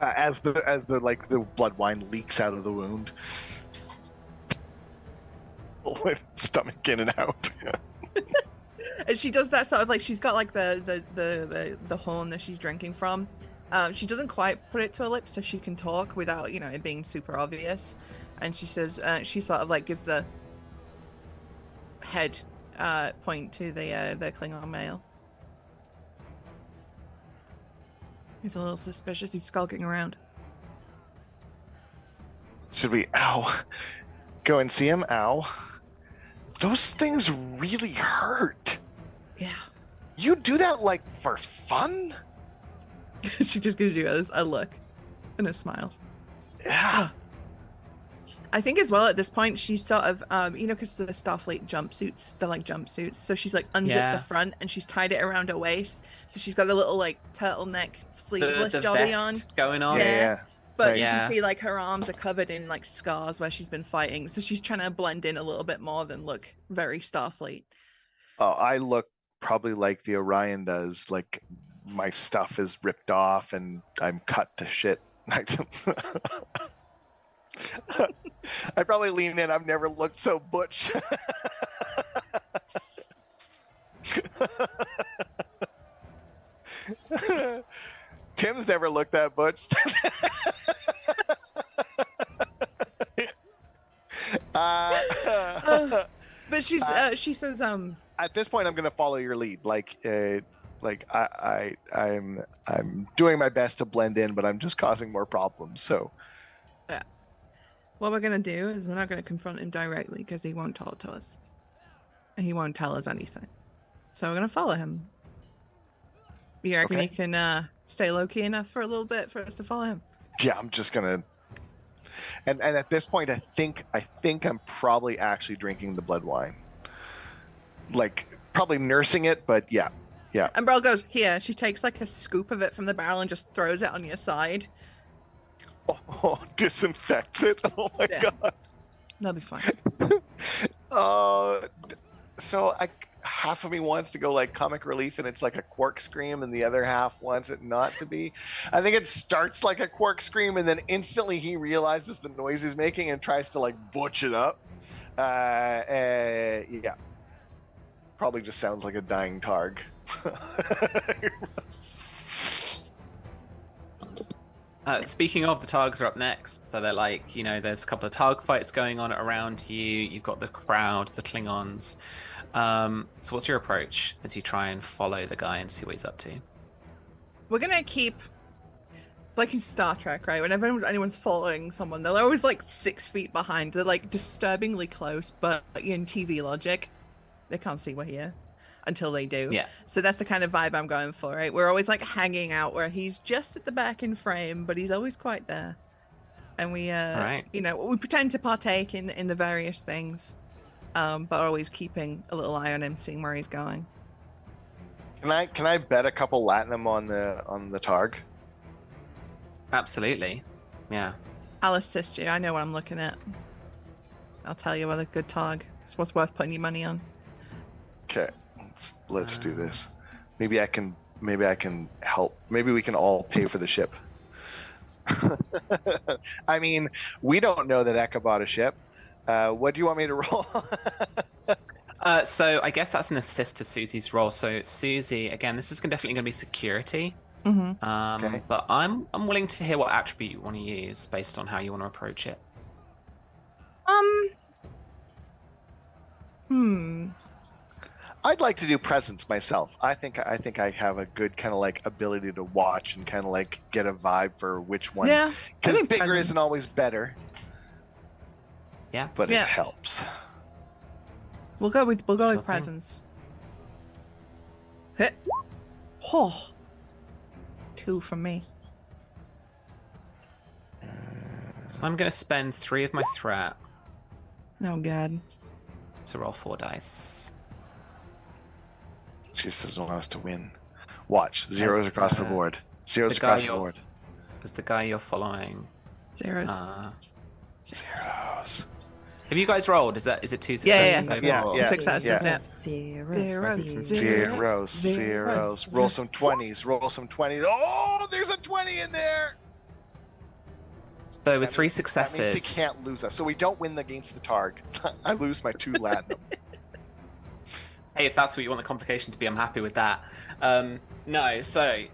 As the blood wine leaks out of the wound, with stomach in and out. And she does that sort of like, she's got like the horn that she's drinking from. She doesn't quite put it to her lips so she can talk without, you know, it being super obvious. And she says, she sort of like gives the head point to the Klingon male. He's a little suspicious. He's skulking around. Should we, go and see him? Those things really hurt. Yeah. You do that like for fun? She just gives you a look and a smile. Yeah. I think as well at this point she's sort of you know, because the Starfleet jumpsuits, they're like jumpsuits, so she's like unzipped the front and she's tied it around her waist, so she's got a little like turtleneck sleeveless the jobby vest on going on. Yeah. But Nice. you can see like her arms are covered in like scars where she's been fighting, so she's trying to blend in a little bit more than look very Starfleet. Oh, I look probably like the Orion does. Like, my stuff is ripped off and I'm cut to shit. I probably lean in. I've never looked so butch. Tim's never looked that butch. But she's she says at this point I'm gonna follow your lead. I'm doing my best to blend in, but I'm just causing more problems. So What we're gonna do is we're not gonna confront him directly because he won't talk to us. And he won't tell us anything. So we're gonna follow him. You reckon Okay. you can stay low key enough for a little bit for us to follow him? Yeah, I'm just gonna. And at this point, I think I'm probably actually drinking the blood wine. Like probably nursing it, but yeah. And B'Rel goes, here. She takes like a scoop of it from the barrel and just throws it on your side. Oh, disinfects it. Oh my Yeah. god. That'll be fine. So half of me wants to go like comic relief and it's like a quark scream, and the other half wants it not to be. I think it starts like a quark scream, and then instantly he realizes the noise he's making and tries to like butch it up. Yeah, probably just sounds like a dying targ. Speaking of, the Targs are up next. So they're like, there's a couple of Targ fights going on around you. You've got the crowd, the Klingons. So what's your approach as you try and follow the guy and see what he's up to? We're gonna keep, like in Star Trek, right? Whenever anyone's following someone, they're always like 6 feet behind. They're like disturbingly close, but in TV logic, they can't see we're here until they do. Yeah. So that's the kind of vibe I'm going for, right? We're always like hanging out where he's just at the back in frame, but he's always quite there. And we, right. we pretend to partake in the various things, but always keeping a little eye on him, seeing where he's going. Can I bet a couple latinum on the targ? Absolutely. Yeah. I'll assist you. I know what I'm looking at. I'll tell you what a good targ. It's what's worth putting your money on. Okay, let's do this. Maybe I can help. Maybe we can all pay for the ship. I mean, we don't know that Eka bought a ship. What do you want me to roll? So I guess that's an assist to Susie's role. So Susie, again, this is definitely going to be security. Mm-hmm. Okay. But I'm willing to hear what attribute you want to use based on how you want to approach it. I'd like to do presence myself. I think I have a good kind of like ability to watch and kind of like get a vibe for which one. Yeah. Because bigger presence isn't always better. Yeah. But Yeah. it helps. We'll go with Sure thing. presence. Hit. Oh. 2 from me. So I'm going to spend 3 of my threat Oh god. to roll 4 dice. She just doesn't want us to win. Watch. Zeros As across the the- board. Zeros the guy across the you're- board. As the guy you're following. Zeros. Zeros. Have you guys rolled? Is it 2 Yeah, successes? yeah. overall? Yeah. Successes, yeah. yeah. Zeros. Roll some 20s. Roll some 20s. Oh, there's a 20 in there. So with That 3 means- successes. That means he can't lose us. So we don't win against the targ. I lose my 2 latinum. Hey, if that's what you want the complication to be, I'm happy with that. No, so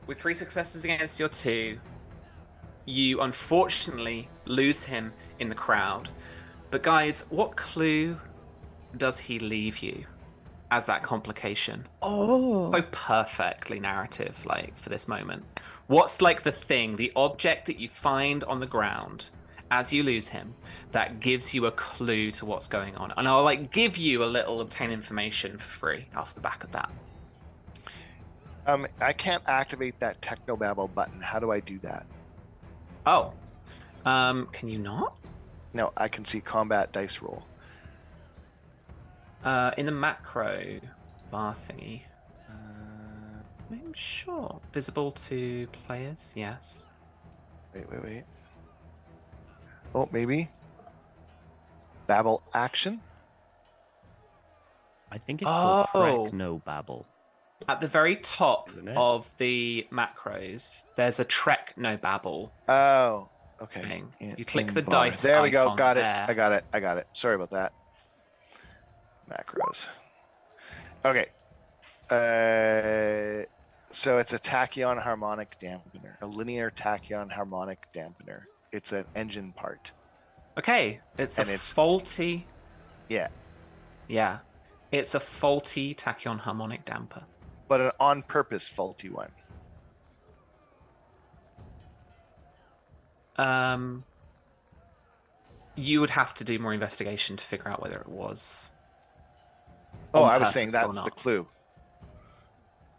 with 3 successes against your 2, you unfortunately lose him in the crowd. But guys, what clue does he leave you as that complication? Oh. So perfectly narrative, like, for this moment. What's like the thing, the object that you find on the ground as you lose him that gives you a clue to what's going on? And I'll like give you a little obtain information for free off the back of that. I can't activate that technobabble button. How do I do that? Oh, can you not? No, I can see combat dice roll. In the macro bar thingy. Uh, I'm sure. Visible to players, yes. wait. Oh, maybe. Babble action. I think it's called Oh. Trek Babble. At the very top Isn't it? of the macros, there's a Trek no babble Oh, okay. thing. In- You click in the bar. dice There we go. icon Got it. there. I got it. Sorry about that. Macros. Okay. So it's a tachyon harmonic dampener, a linear tachyon harmonic dampener. It's an engine part. Okay, it's And a it's- faulty. Yeah, Yeah, it's a faulty tachyon harmonic damper. but an on-purpose faulty one. You would have to do more investigation to figure out whether it was Oh, on I was saying purpose or that's the not. clue.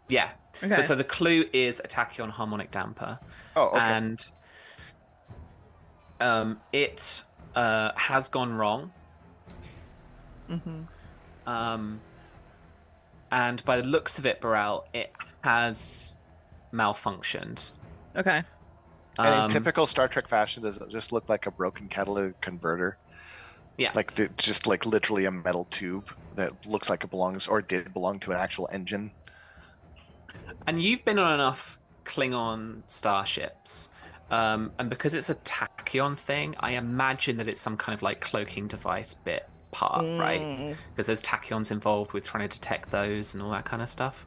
Yeah. Okay. But so the clue is a tachyon harmonic damper. Oh, okay. And it has gone wrong. Mm-hmm. And by the looks of it, B'Rel, it has malfunctioned. Okay. And in Um, typical Star Trek fashion, does it just look like a broken catalytic converter? Yeah. Like just like literally a metal tube that looks like it belongs or did belong to an actual engine. And you've been on enough Klingon starships. And because it's a tachyon thing, I imagine that it's some kind of like cloaking device bit part, right? Because there's tachyons involved with trying to detect those and all that kind of stuff.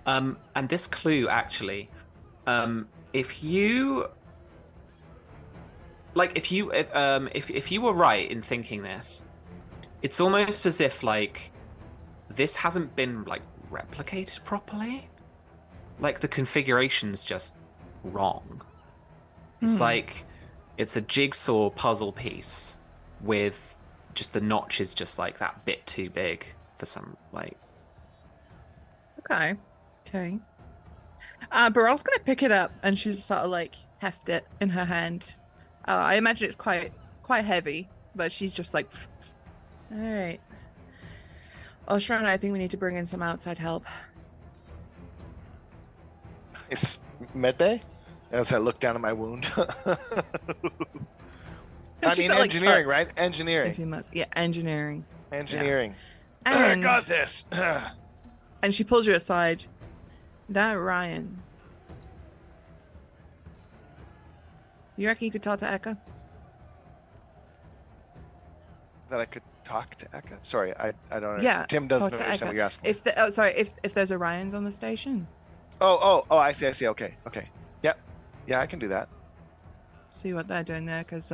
And this clue actually, if you like, if you were right in thinking this, it's almost as if like this hasn't been like replicated properly. Like the configuration's just wrong. It's like it's a jigsaw puzzle piece with just the notches just like that bit too big for some like. Okay. Okay. Burrell's gonna pick it up and she's sort of like heft it in her hand. I imagine it's quite heavy, but she's just like, all right. Oshron, I think we need to bring in some outside help. Is medbay? As I look down at my wound. I She's mean, got, like, engineering, tucks, right? If Engineering. you must. Yeah, engineering. Engineering. And, I got this. and she pulls you aside. That Ryan. You reckon you could talk to Eka? That I could talk to Eka? Sorry, I don't. Yeah, Tim doesn't talk to understand Eka. what you're asking. If there's Orions on the station, Oh, I see. Okay. Yep. Yeah, I can do that. see what they're doing there, because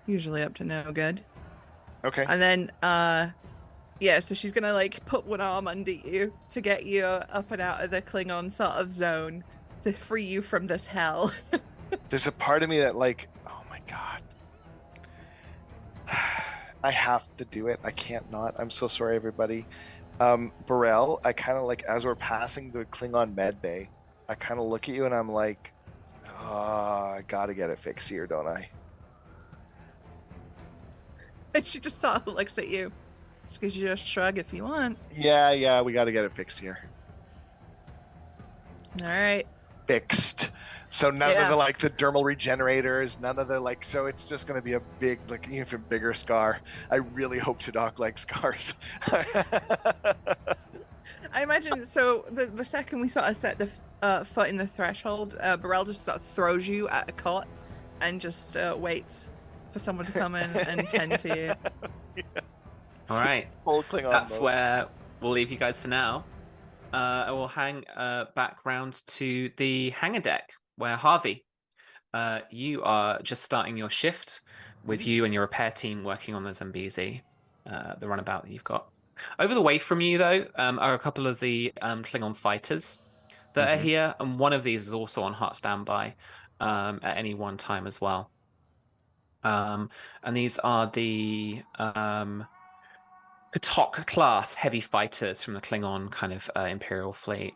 usually up to no good. Okay. And then yeah, so she's gonna like put one arm under you to get you up and out of the Klingon sort of zone to free you from this hell. There's a part of me that like, oh my god. I have to do it. I can't not. I'm so sorry, everybody. B'Rel, I kind of like, as we're passing the Klingon med bay, I kind of look at you and I'm like, I gotta get it fixed here, don't I? And she just sort of looks at you. Just gives you a shrug if you want. Yeah, we gotta get it fixed here. All right. Fixed. So none of the like the dermal regenerators, none of the like, so it's just gonna be a big, like even bigger scar. I really hope Sadok likes scars. I imagine, so the second we sort of set the foot in the threshold, B'Rel just sort of throws you at a cot and just waits for someone to come in and tend to you. Yeah. All right. Full Klingon That's mode. where we'll leave you guys for now. I will hang back round to the hangar deck where Harvey, you are just starting your shift with you and your repair team working on the Zambezi, the runabout that you've got. Over the way from you, though, are a couple of the Klingon fighters that are here, and one of these is also on hot standby at any one time as well. And these are the Katok class heavy fighters from the Klingon kind of Imperial fleet.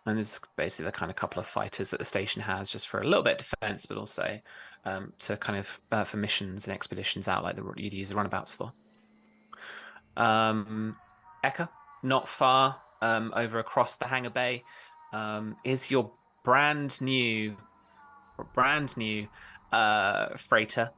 And this is basically the kind of couple of fighters that the station has just for a little bit of defense, but also to kind of for missions and expeditions out like you'd use the runabouts for. Eka, not far over across the hangar bay, is your brand new freighter.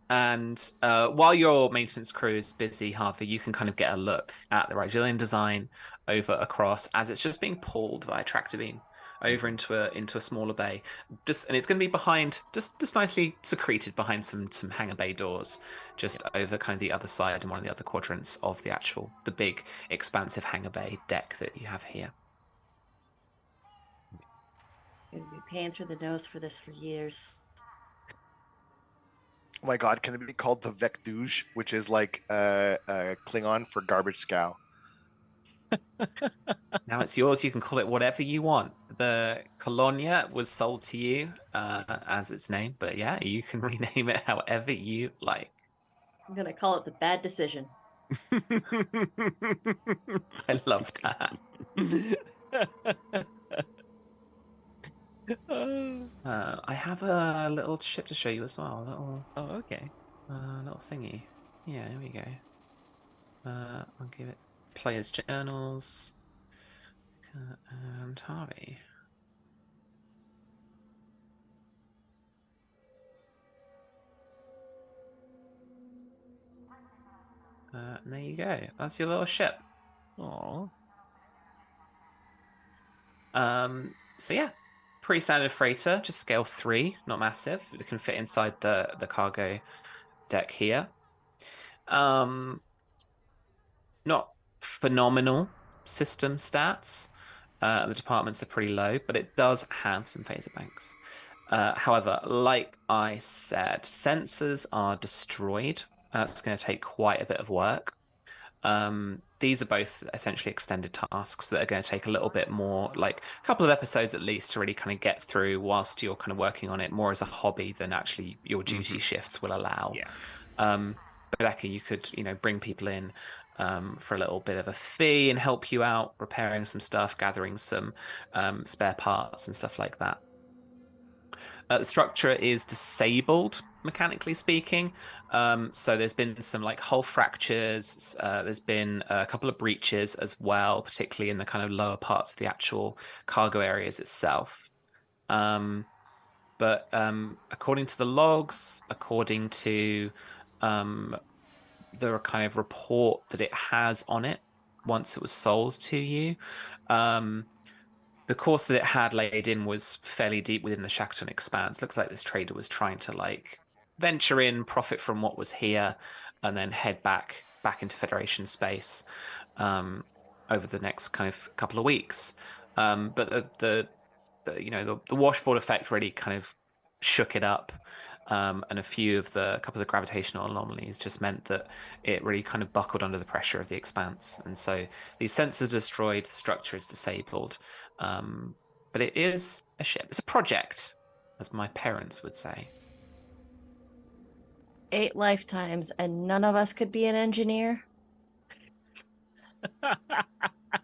And while your maintenance crew is busy, Harvey, you can kind of get a look at the Rigelian design over across as it's just being pulled by a tractor beam over into a smaller bay. And it's going to be behind, just nicely secreted behind some hangar bay doors, just over kind of the other side and one of the other quadrants of the big expansive hangar bay deck that you have here. Gonna be paying through the nose for this for years. Oh my god, can it be called the Vecduge, which is like Klingon for garbage scow? Now it's yours. You can call it whatever you want. The Colonia was sold to you as its name, but yeah, you can rename it however you like. I'm gonna call it the bad decision. I love that. I have a little ship to show you as well. A little, Oh, okay. little thingy. Yeah, here we go. I'll give it players' journals and Harvey. And there you go. That's your little ship. Oh, So yeah, pretty standard freighter, just scale 3, not massive. It can fit inside the cargo deck here. Not phenomenal system stats. The departments are pretty low, but it does have some phaser banks. However, like I said, sensors are destroyed. That's going to take quite a bit of work. These are both essentially extended tasks that are going to take a little bit more, like a couple of episodes at least, to really kind of get through whilst you're kind of working on it more as a hobby than actually your duty shifts will allow. yeah. But Eka, you could, bring people in for a little bit of a fee and help you out repairing some stuff, gathering some spare parts and stuff like that. The structure is disabled, mechanically speaking. So there's been some like hull fractures. There's been a couple of breaches as well, particularly in the kind of lower parts of the actual cargo areas itself. But according to the logs, according to the kind of report that it has on it once it was sold to you, the course that it had laid in was fairly deep within the Shackleton Expanse. Looks like this trader was trying to like venture in, profit from what was here, and then head back into Federation space over the next kind of couple of weeks. But the washboard effect really kind of shook it up. And a couple of the gravitational anomalies just meant that it really kind of buckled under the pressure of the expanse. And so these sensors are destroyed, the structure is disabled. But it is a ship. It's a project, as my parents would say. 8 lifetimes, and none of us could be an engineer.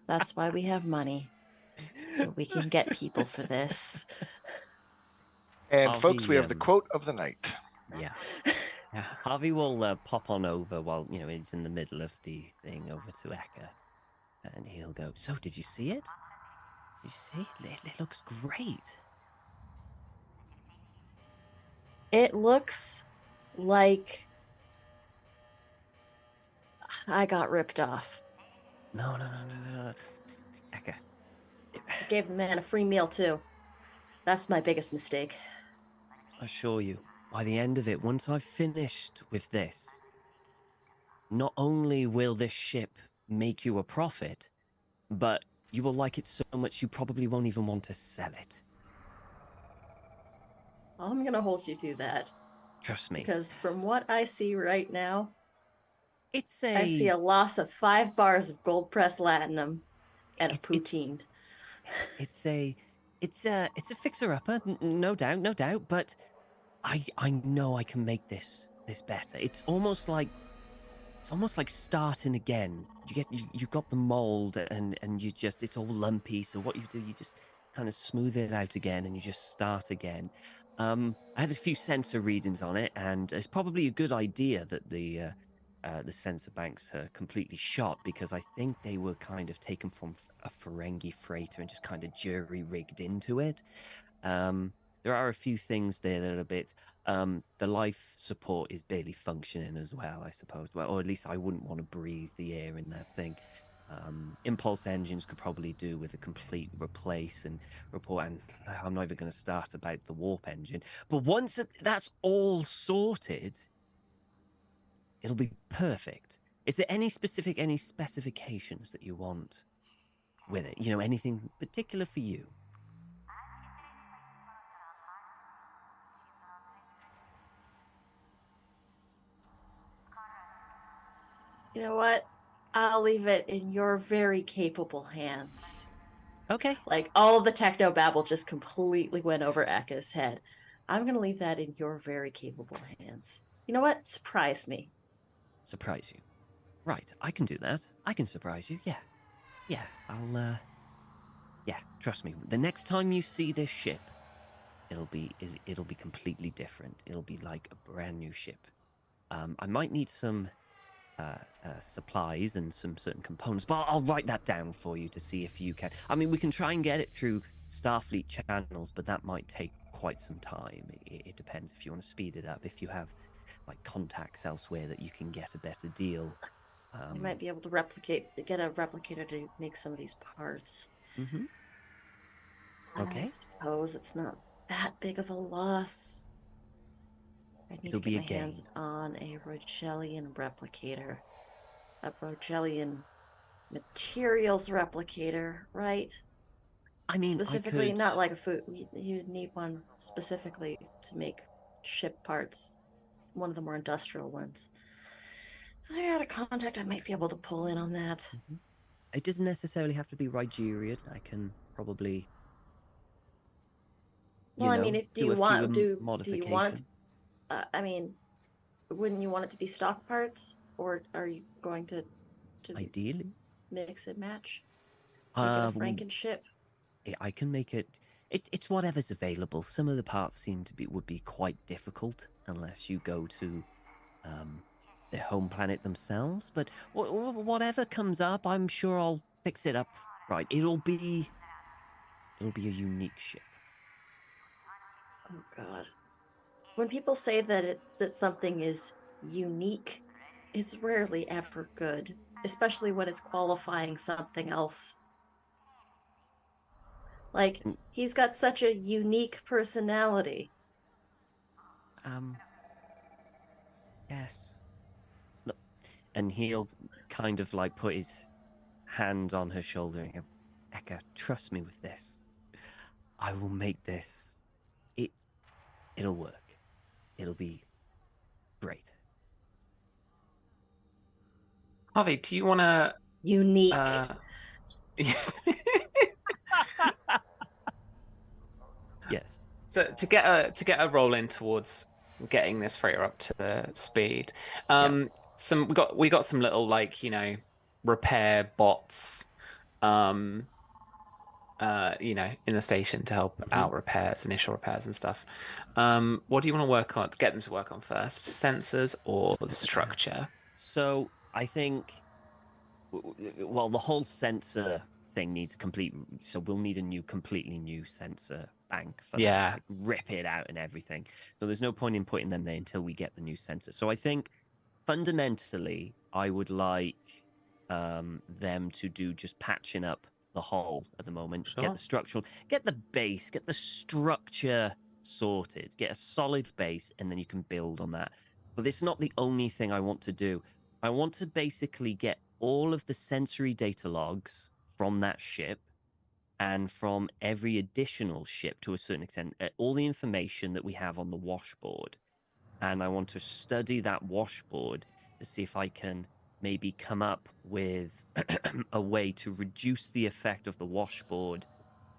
That's why we have money, so we can get people for this. And Harvey, folks, we have the quote of the night. Yeah. Yeah. Harvey will pop on over while he's in the middle of the thing over to Eka, and he'll go. So, did you see it? Did you see it? It looks great. It looks like I got ripped off. No. Eka, I gave the man a free meal too. That's my biggest mistake. I assure you, by the end of it, once I've finished with this, not only will this ship make you a profit, but you will like it so much you probably won't even want to sell it. I'm gonna hold you to that. Trust me. Because from what I see right now, It's I see a loss of 5 bars of gold press latinum and a poutine. It's a fixer upper, no doubt. But I know I can make this better. It's almost like starting again. You've got the mold and you just, it's all lumpy. So what you do, you just kind of smooth it out again and you just start again. I had a few sensor readings on it, and it's probably a good idea that the sensor banks are completely shot, because I think they were kind of taken from a Ferengi freighter and just kind of jury rigged into it. There are a few things there that are a bit. The life support is barely functioning as well, I suppose. Well, or at least I wouldn't want to breathe the air in that thing. Impulse engines could probably do with a complete replace and report. And I'm not even going to start about the warp engine. But once that's all sorted, it'll be perfect. Is there any specifications that you want with it? Anything particular for you? You know what? I'll leave it in your very capable hands. Okay. Like, all of the techno babble just completely went over Eka's head. I'm going to leave that in your very capable hands. You know what? Surprise me. Surprise you. Right, I can do that. I can surprise you. Yeah. Yeah, yeah, trust me. The next time you see this ship, it'll be completely different. It'll be like a brand new ship. I might need some supplies and some certain components, but I'll write that down for you to see if you can. I mean, we can try and get it through Starfleet channels, but that might take quite some time. It depends if you want to speed it up. If you have like contacts elsewhere that you can get a better deal. You might be able to get a replicator to make some of these parts. Mm-hmm. Okay. I suppose it's not that big of a loss. I need It'll to get be my a gain. hands on a Rogellian replicator. A Rogellian materials replicator, right? I mean, Specifically, I could... not like a food. You need one specifically to make ship parts. One of the more industrial ones. I got a contact I might be able to pull in on that. Mhm. It doesn't necessarily have to be Rigerian. I can probably, Well, I mean, if do a few do you want it? modifications. I mean, wouldn't you want it to be stock parts, or are you going to Ideally, mix and match? Make it a Frankenship. I can make it. It's whatever's available. Some of the parts would be quite difficult unless you go to their home planet themselves. But whatever comes up, I'm sure I'll fix it up. Right, it'll be a unique ship. Oh God. When people say that something is unique, it's rarely ever good, especially when it's qualifying something else. Like, And, he's got such a unique personality. Yes. Look, and he'll kind of like put his hand on her shoulder and go, Eka, trust me with this. I will make this. It'll work. It'll be great. Harvey, do you want to? Unique. Yes. So to get a roll in towards getting this freighter up to speed, we got some little repair bots, in the station to help out repairs, initial repairs and stuff. What do you want to work on? Get them to work on first, sensors or the structure? So I think, well, the whole sensor thing needs a complete. So we'll need a completely new sensor bank for that. Like, rip it out and everything. So there's no point in putting them there until we get the new sensor. So I think fundamentally, I would like them to do just patching up the hull at the moment. Sure. Get the structural, get the base, get the structure sorted, get a solid base, and then you can build on that. But this is not the only thing I want to do. I want to basically get all of the sensory data logs from that ship and from every additional ship to a certain extent, all the information that we have on the washboard. And I want to study that washboard to see if I can maybe come up with a way to reduce the effect of the washboard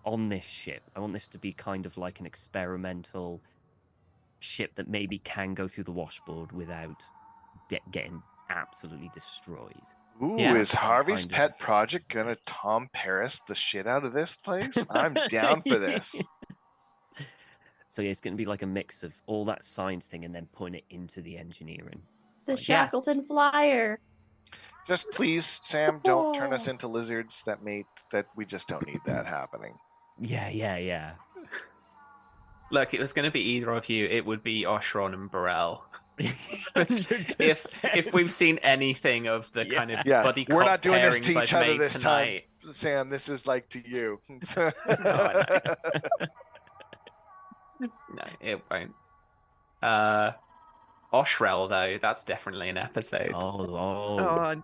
on this ship. I want this to be kind of like an experimental ship that maybe can go through the washboard without getting absolutely destroyed. Ooh, Yeah. is Harvey's Kind of. pet project gonna Tom Paris the shit out of this place? I'm down for this. So yeah, it's going to be like a mix of all that science thing and then putting it into the engineering. The side. Shackleton flyer. Just please, Sam, don't turn us into lizards that we just don't need that happening. Yeah. Look, it was going to be either of you. It would be Oshron and B'Rel. if we've seen anything of the kind of buddy cop we're not doing this pairings to each I've other made this tonight. time, Sam. This is like to you. I know. No, it won't. Oshrel though, that's definitely an episode. Oh,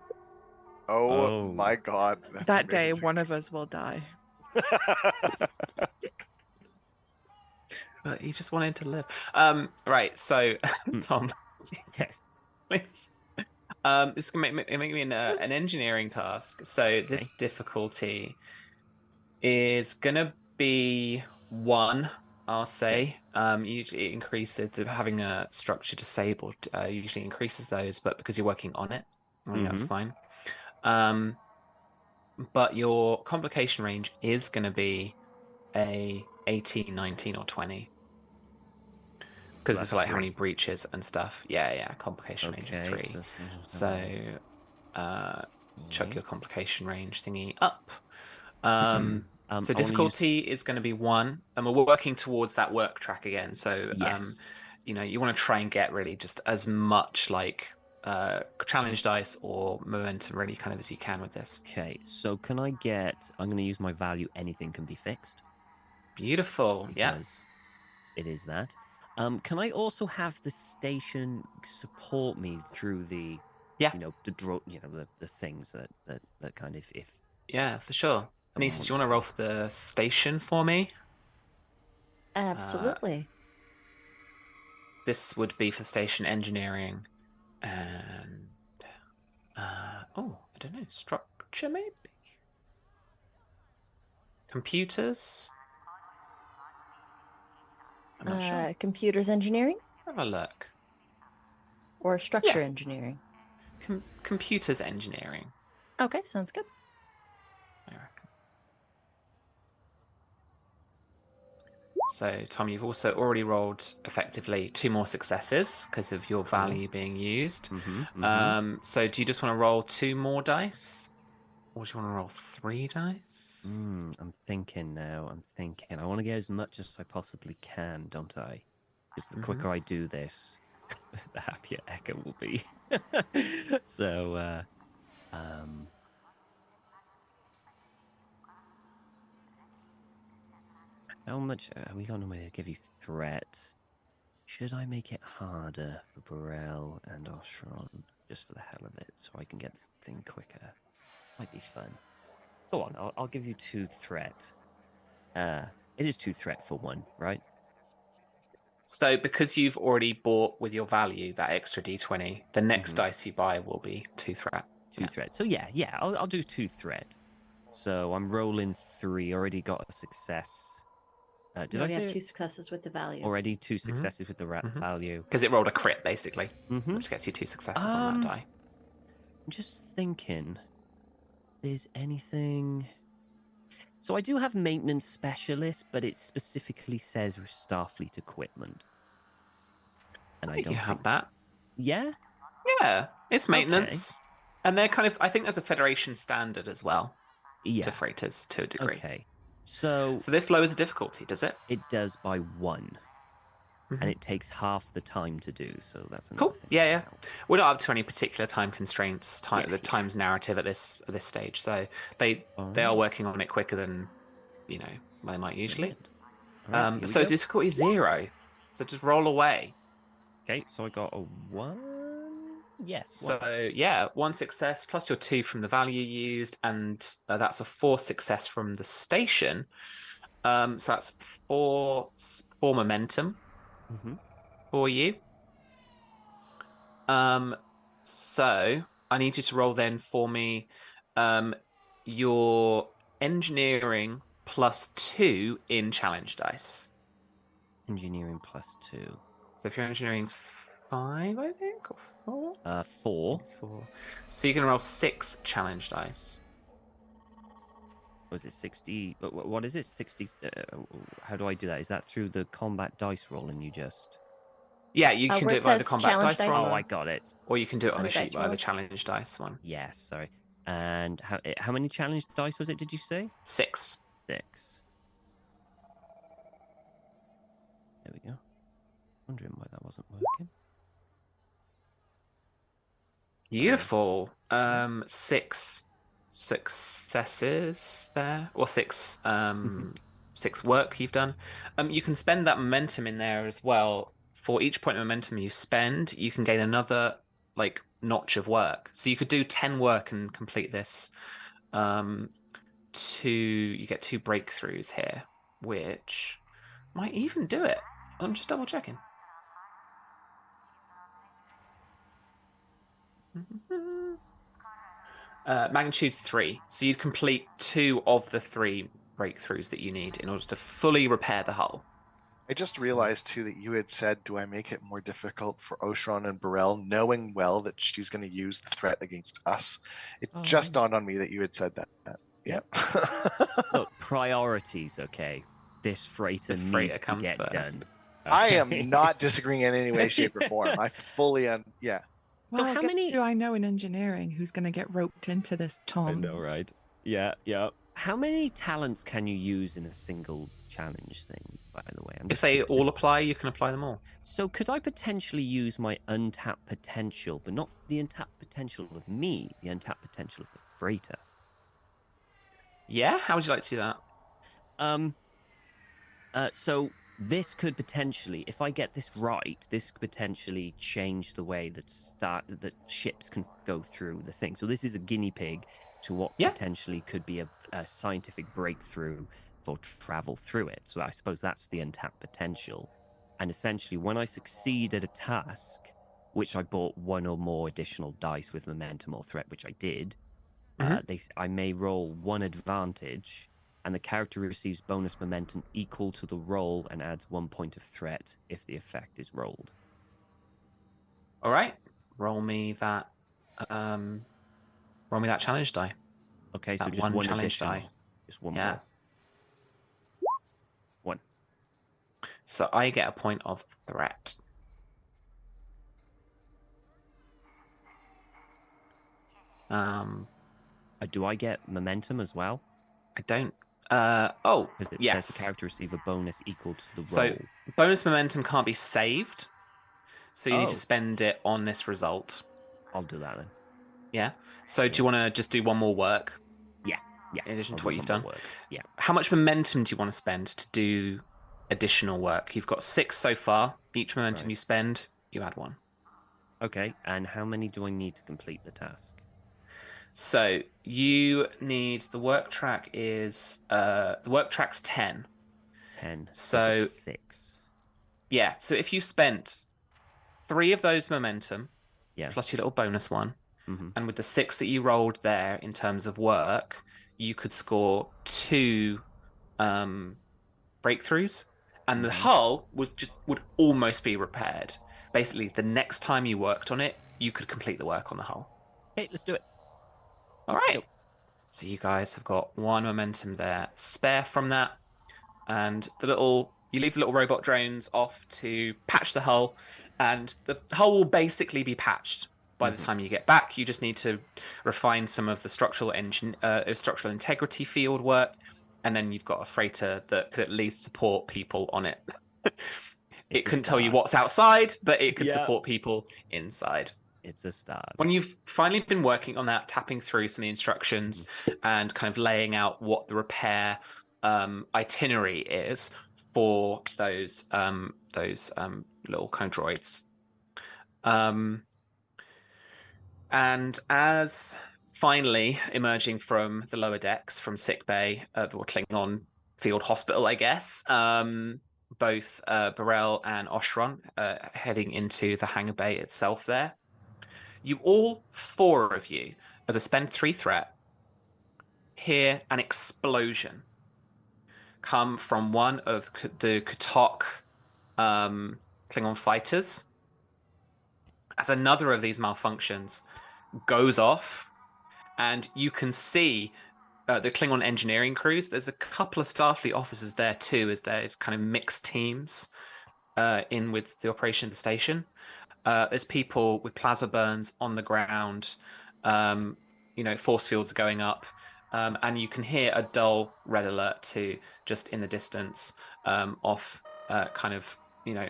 My God, that's that day amazing. one of us will die. But he just wanted to live. Right, so Tom, Yes. please. This is gonna make me an engineering task. So this difficulty is gonna be 1, I'll say. Usually it increases having a structure disabled. Usually increases those, but because you're working on it, I think that's fine. But your complication range is going to be a 18, 19, or 20. Because of like how many breaches and stuff. Yeah. Complication range of 3. So chuck your complication range thingy up. So difficulty is going to be 1, and we're working towards that work track again. So you know, you want to try and get really just as much like challenge dice or momentum really kind of as you can with this. Okay, so can I get? I'm going to use my value. Anything can be fixed. Beautiful. Yeah. It is that. Can I also have the station support me through the, you know, the things that kind of if. Yeah, for sure. Anissa, do you want to roll for the station for me? Absolutely. This would be for station engineering and I don't know, structure maybe? Computers? I'm not sure. Computers engineering Have a look. or structure engineering? Computers engineering. Okay, sounds good. I reckon. So, Tom, you've also already rolled effectively 2 more successes because of your value being used. So, do you just want to roll 2 more dice? Or do you want to roll 3 dice? I'm thinking now. I want to get as much as I possibly can, don't I? Because the quicker I do this, the happier Eka will be. So, how much are we going to give you threat? Should I make it harder for B'Rel and Oshron just for the hell of it, so I can get this thing quicker? Might be fun. Go on, I'll give you 2 threat. It is 2 threat for 1, right? So because you've already bought with your value that extra d20, the next dice you buy will be 2 threat. 2 threat. So yeah, I'll do 2 threat. So I'm rolling 3. Already got a success. Did I have 2 successes with the value? Already 2 successes with the value. Because it rolled a crit, basically, which gets you 2 successes on that die. I'm just thinking, there's anything... So I do have maintenance specialist, but it specifically says Starfleet equipment. And I don't have that. Yeah? Yeah, it's maintenance. Okay. And they're kind of, I think there's a Federation standard as well to freighters to a degree. Okay. So this lowers the difficulty, does it? It does by 1. And it takes half the time to do, so that's another cool. thing. Yeah. We're not up to any particular time constraints, the time's narrative at this stage. So they are working on it quicker than, you know, they might usually. Right, so difficulty 0. So just roll away. Okay, so I got a 1. Yes. 1. So 1 success plus your 2 from the value used, and that's a 4 success from the station. So that's 4 momentum for you. So I need you to roll then for me your engineering plus 2 in challenge dice. Engineering plus 2. So if your engineering's 5, I think, or 4? 4. 4. So you can roll 6 challenge dice. Was it 60? What is it? 60? How do I do that? Is that through the combat dice roll and you just... Yeah, you can do it by the combat dice roll. Oh, I got it. Or you can do it on the sheet by the challenge dice one. Yes, sorry. And how many challenge dice was it, did you say? 6. 6. There we go. Wondering why that wasn't working. Beautiful. 6 successes there, or 6 6 work you've done. You can spend that momentum in there as well. For each point of momentum you spend, you can gain another like notch of work. So you could do 10 work and complete this. You get 2 breakthroughs here, which might even do it. I'm just double checking. Magnitude's 3. So you'd complete 2 of the 3 breakthroughs that you need in order to fully repair the hull. I just realized too that you had said, do I make it more difficult for Oshron and B'Rel, knowing well that she's going to use the threat against us? It just dawned on me that you had said that. Yeah. Look, priorities, okay? This freighter The freighter needs to comes get first. done. I okay? am not disagreeing in any way, shape, or form. I fully, yeah. Well, how guess many- who I know in engineering who's going to get roped into this, Tom? I know, right? Yeah, yeah. How many talents can you use in a single challenge thing, by the way? I'm If just they curious. all apply, you can apply them all. So could I potentially use my untapped potential, but not the untapped potential of me, the untapped potential of the freighter? Yeah? How would you like to do that? So this could potentially, if I get this right, this could potentially change the way that ships can go through the thing. So this is a guinea pig to what Yeah. potentially could be a scientific breakthrough for travel through it. So I suppose that's the untapped potential. And essentially, when I succeed at a task, which I bought 1 or more additional dice with momentum or threat, which I did, I may roll 1 advantage, and the character receives bonus momentum equal to the roll and adds 1 point of threat if the effect is rolled. All right. Roll me that challenge die. Okay, so That just one one challenge additional. die. Just one Yeah. more. 1. So I get a point of threat. Do I get momentum as well? I don't. Oh, Because it yes. says the character receive a bonus equal to the roll. So bonus momentum can't be saved. So you need to Oh. spend it on this result. I'll do that then. Yeah. So do you want to just do one more work? Yeah. In addition I'll to do what you've one done. more work. Yeah. How much momentum do you want to spend to do additional work? You've got 6 so far. Each momentum Right. you spend, you add 1. Okay, and how many do I need to complete the task? So you need the work track is the work track's 10. 10. So 6. yeah, so if you spent 3 of those momentum, Yeah. plus your little bonus 1, Mm-hmm. and with the 6 that you rolled there in terms of work, you could score 2 breakthroughs, and the hull would almost be repaired. Basically, the next time you worked on it, you could complete the work on the hull. Okay, let's do it. All right. Yep. So you guys have got 1 momentum there spare from that, and you leave the little robot drones off to patch the hull, and the hull will basically be patched by the time you get back. You just need to refine some of the structural integrity field work, and then you've got a freighter that could at least support people on it. It couldn't tell you what's outside, but it could support people inside. It's a start. When you've finally been working on that, tapping through some of the instructions and kind of laying out what the repair itinerary is for those little kind of droids. And as finally emerging from the lower decks, from sick bay, or Klingon field hospital, I guess, both B'Rel and Oshron heading into the hangar bay itself there. You all 4 of you, as a spend 3 threat, hear an explosion come from one of the Kutok Klingon fighters, as another of these malfunctions goes off, and you can see the Klingon engineering crews. There's a couple of Starfleet officers there too, as they're kind of mixed teams in with the operation of the station. There's people with plasma burns on the ground. Force fields going up, and you can hear a dull red alert too, just in the distance, off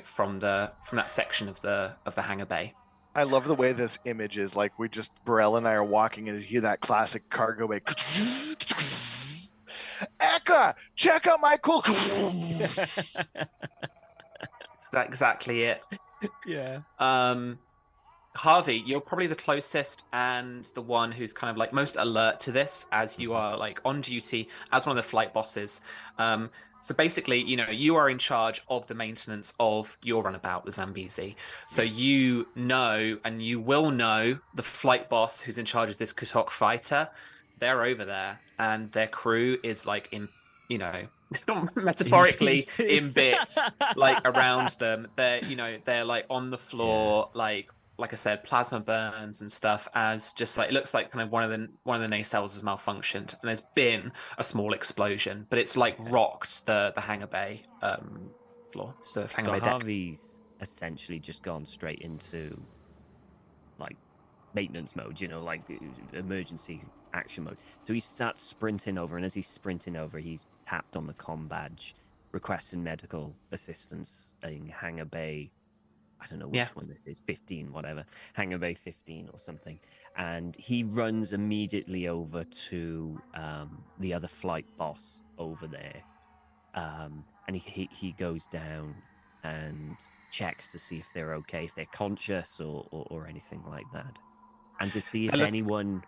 from that section of the hangar bay. I love the way this image is. Like B'Rel and I are walking, and you hear that classic cargo way. Eka, check out my cool. It's exactly it. Yeah. Harvey, you're probably the closest and the one who's kind of like most alert to this, as you are like on duty as one of the flight bosses. So basically, you are in charge of the maintenance of your runabout, the Zambezi. So you know, and you will know, the flight boss who's in charge of this Kutok fighter. They're over there, and their crew is like in, metaphorically in bits, like around them. They're like on the floor, like I said, plasma burns and stuff, as just like it looks like kind of one of the nacelles has malfunctioned, and there's been a small explosion, but it's like rocked the hangar bay floor. The hangar bay deck. Harvey's essentially just gone straight into like maintenance mode, like emergency action mode. So he starts sprinting over, and as he's sprinting over, he's tapped on the comm badge, requesting medical assistance in hangar bay. I don't know which one this is, 15, whatever, hangar bay 15 or something. And he runs immediately over to the other flight boss over there. And he goes down and checks to see if they're okay, if they're conscious or anything like that. And to see if anyone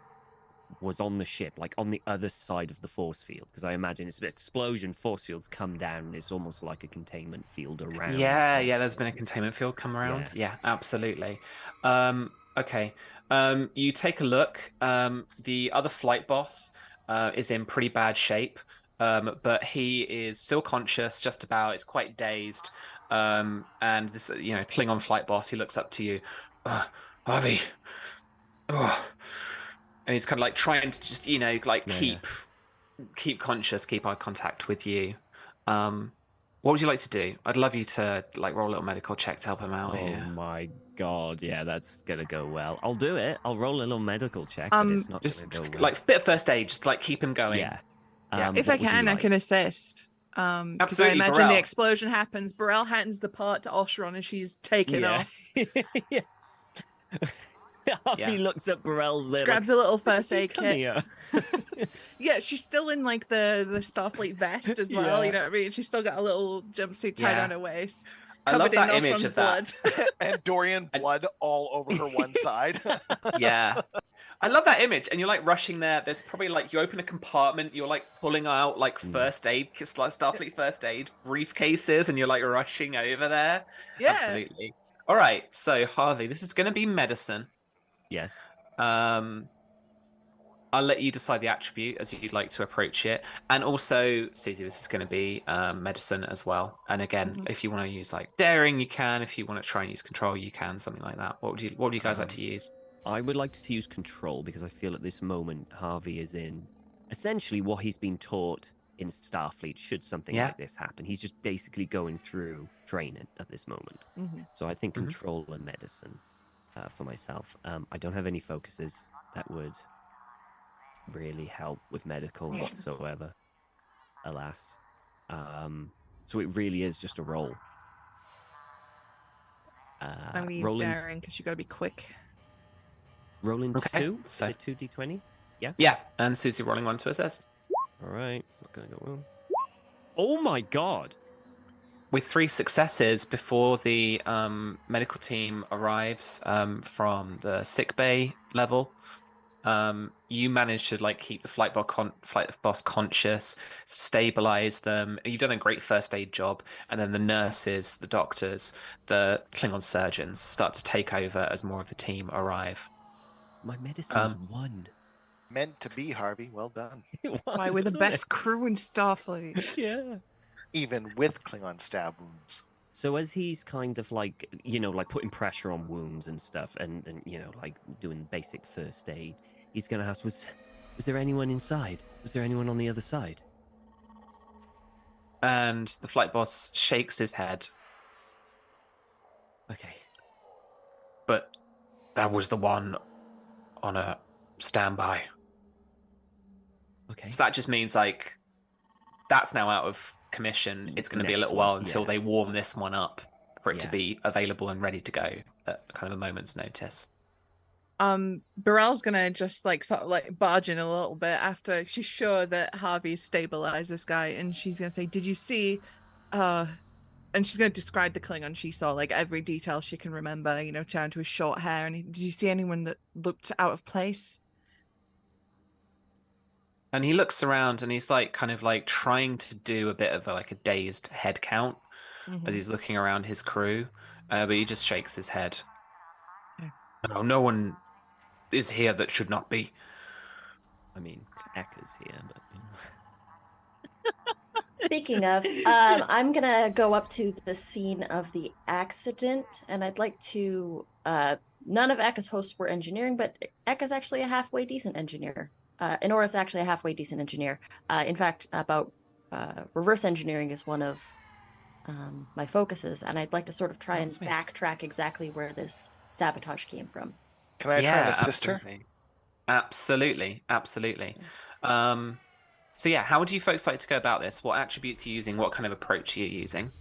was on the ship, like on the other side of the force field, because I imagine it's an explosion, force fields come down, and it's almost like a containment field around. Yeah, there's been a containment field come around. Yeah, absolutely. Okay. You take a look. The other flight boss is in pretty bad shape, but he is still conscious, just about. It's quite dazed. And this, Klingon flight boss, he looks up to you. Harvey. Oh. And he's kind of like trying to just, keep conscious, keep eye contact with you. What would you like to do? I'd love you to roll a little medical check to help him out here. Oh my god, yeah, that's gonna go well. I'll do it. I'll roll a little medical check, but it's not gonna go well. Like a bit of first aid, just like keep him going. Yeah. If I can, I can assist. Because I imagine the explosion happens. B'Rel hands the part to Oshron and she's taken off. He looks at B'Rel's there. Grabs a little first aid kit. Yeah, she's still in like the Starfleet vest as well. You know what I mean? She's still got a little jumpsuit tied on her waist. I love that image of blood. And Dorian blood all over her one side. Yeah. I love that image. And you're like rushing there. There's probably like you open a compartment, you're like pulling out like first aid, like Starfleet first aid briefcases, and you're like rushing over there. Yeah. Absolutely. All right. So Harvey, this is gonna be medicine. Yes. I'll let you decide the attribute as you'd like to approach it. And also, Susie, this is going to be medicine as well. And again, if you want to use like daring, you can. If you want to try and use control, you can. Something like that. What would you guys like to use? I would like to use control because I feel at this moment Harvey is in essentially what he's been taught in Starfleet should something like this happen. He's just basically going through training at this moment. So I think control and medicine. For myself, I don't have any focuses that would really help with medical whatsoever, alas. So it really is just a roll. I'm gonna use daring because you gotta be quick. Rolling 2, so 2d20. Yeah, and Susie rolling 1 to assist. All right, it's not gonna go well. Oh my god! With 3 successes before the medical team arrives from the sick bay level, you manage to keep the flight boss conscious, stabilize them. You've done a great first aid job, and then the nurses, the doctors, the Klingon surgeons start to take over as more of the team arrive. My medicine's 1. Meant to be, Harvey. Well done. That's why we're the best crew in Starfleet. Yeah. Even with Klingon stab wounds. So as he's kind of putting pressure on wounds and stuff, and doing basic first aid, he's gonna ask, was there anyone inside? Was there anyone on the other side? And the flight boss shakes his head. Okay. But that was the one on a standby. Okay. So that just means that's now out of commission. It's going to be a little while until they warm this one up for it to be available and ready to go at kind of a moment's notice. B'Rel's gonna just barge in a little bit after she's sure that Harvey's stabilized this guy, and she's gonna say, did you see and she's gonna describe the Klingon she saw, every detail she can remember, down to his short hair, and did you see anyone that looked out of place? And he looks around and he's like kind of like trying to do a bit of a dazed head count as he's looking around his crew, but he just shakes his head. Okay. No, no one is here that should not be. I mean, Eka's here, but Speaking of, I'm gonna go up to the scene of the accident, and I'd like to. None of Eka's hosts were engineering, but Eka's actually a halfway decent engineer. Enora's actually a halfway decent engineer. In fact, about reverse engineering is one of my focuses, and I'd like to sort of try and sweet. backtrack exactly where this sabotage came from. Can I try and assist her? Absolutely, absolutely. So yeah, how would you folks like to go about this? What attributes are you using? What kind of approach are you using?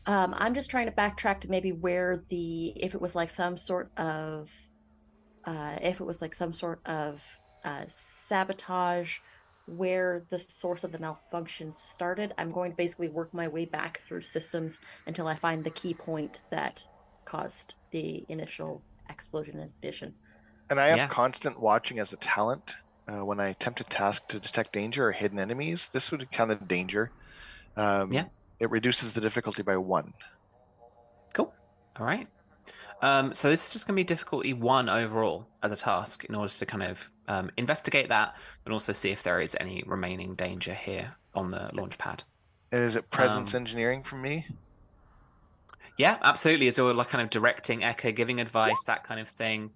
I'm just trying to backtrack to maybe where if it was like some sort of sabotage, where the source of the malfunction started. I'm going to basically work my way back through systems until I find the key point that caused the initial explosion and ignition. And I have Yeah. constant watching as a talent. When I attempt a task to detect danger or hidden enemies, this would count as danger. Yeah. It reduces the difficulty by 1. Cool. All right. So this is just going to be difficulty 1 overall as a task in order to kind of investigate that and also see if there is any remaining danger here on the launch pad. And is it presence engineering from me? Yeah, absolutely. It's all like kind of directing Eka, giving advice, that kind of thing.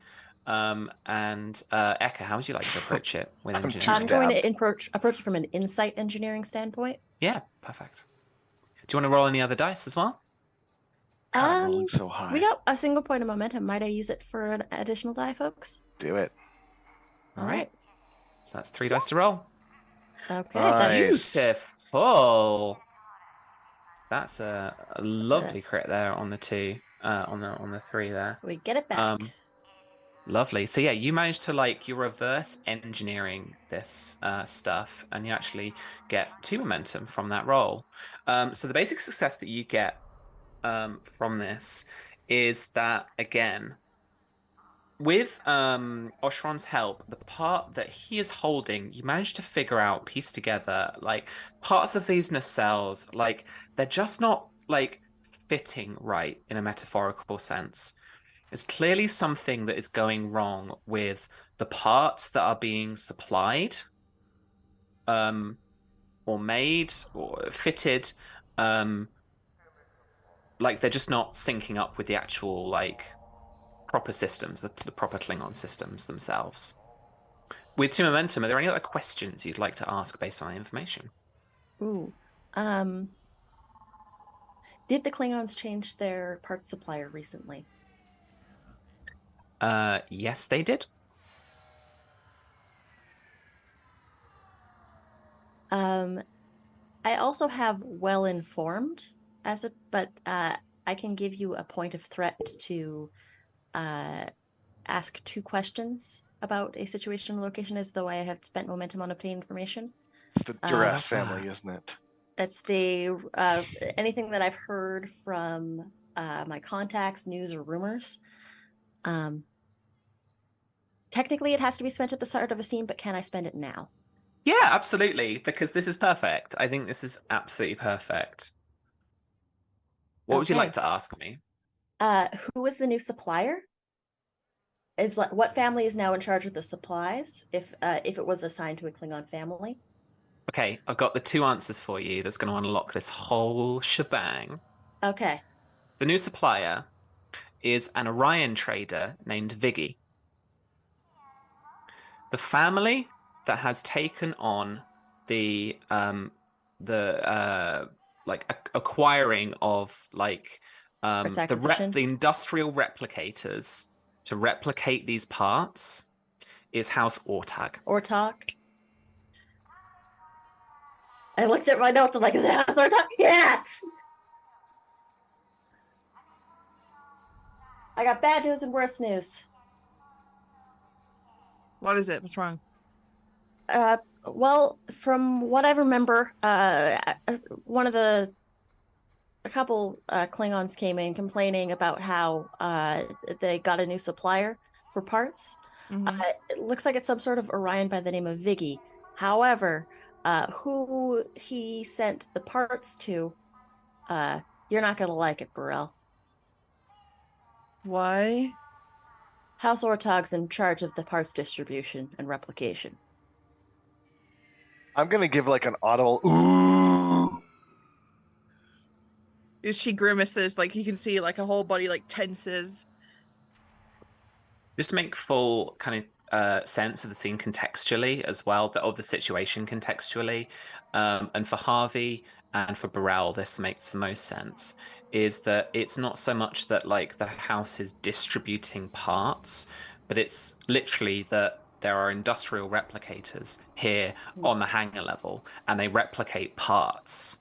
And Eka, how would you like to approach it with I'm engineering? I'm going to approach it from an insight engineering standpoint. Yeah, perfect. Do you want to roll any other dice as well? God, I'm rolling so high. We got a single point of momentum. Might I use it for an additional die, folks? Do it. All right. So that's 3 dice to roll. Okay. Nice. Beautiful. That's a lovely crit there on the 2, on the 3 there. We get it back. Lovely. So yeah, you managed to you reverse engineering this stuff, and you actually get 2 momentum from that roll. So the basic success that you get from this is that, again, with Oshron's help, the part that he is holding, you manage to figure out, piece together, parts of these nacelles, they're just not fitting right in a metaphorical sense. There's clearly something that is going wrong with the parts that are being supplied, or made or fitted. They're just not syncing up with the actual proper systems, the proper Klingon systems themselves. With 2 momentum, are there any other questions you'd like to ask based on the information? Ooh. Did the Klingons change their parts supplier recently? Yes, they did. I also have well-informed but I can give you a point of threat to ask 2 questions about a situation or location as though I have spent momentum on obtaining information. It's the Duras family, isn't it? It's the anything that I've heard from my contacts, news, or rumors. Technically, it has to be spent at the start of a scene, but can I spend it now? Yeah, absolutely, because this is perfect. I think this is absolutely perfect. What would you like to ask me? Who is the new supplier? What family is now in charge of the supplies? If it was assigned to a Klingon family. Okay, I've got the 2 answers for you. That's going to unlock this whole shebang. Okay. The new supplier is an Orion trader named Viggy. The family that has taken on the acquiring of the industrial replicators to replicate these parts is House Ortag. Ortag. I looked at my notes. I'm like, is it House Ortag? Yes. I got bad news and worse news. What is it? What's wrong? Well, from what I remember, a couple Klingons came in complaining about how they got a new supplier for parts. Mhm. It looks like it's some sort of Orion by the name of Viggy. However, who he sent the parts to, you're not gonna like it, B'Rel. Why? House Ortog's in charge of the parts distribution and replication. I'm gonna give like an audible ooh. She grimaces, like you can see like a whole body like tenses. Just to make full kind of sense of the scene contextually as well, of the situation contextually, and for Harvey and for B'Rel, this makes the most sense. Is that it's not so much that like the house is distributing parts, but it's literally that there are industrial replicators here on the hangar level, and they replicate parts.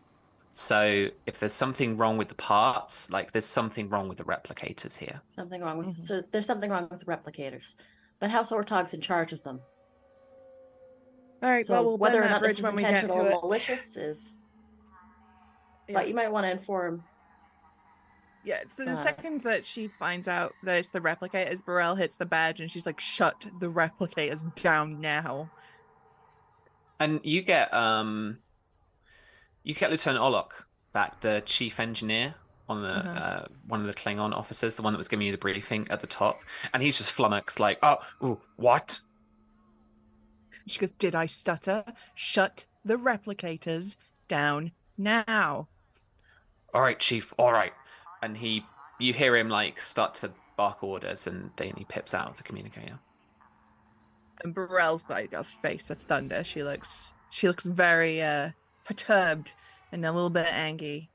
So if there's something wrong with the parts, like there's something wrong with the replicators here. Something wrong with Mhm. so there's something wrong with replicators, but House Ortog's in charge of them. All right, So well, we'll whether burn or that not this bridge is when we get intentional to or it. malicious is, Yeah. but you might want to inform. Yeah, so the Uh, second that she finds out that it's the replicators, B'Rel hits the badge and she's like, shut the replicators down now. And you get Lieutenant Olok back, the chief engineer on the one of the Klingon officers, the one that was giving you the briefing at the top, and he's just flummoxed, like, "Oh, ooh, what?" She goes, did I stutter? Shut the replicators down now. All right, chief. All right, and you hear him like start to bark orders, and then he pips out of the communicator. And B'Rel's like a face of thunder. She looks very perturbed and a little bit angry.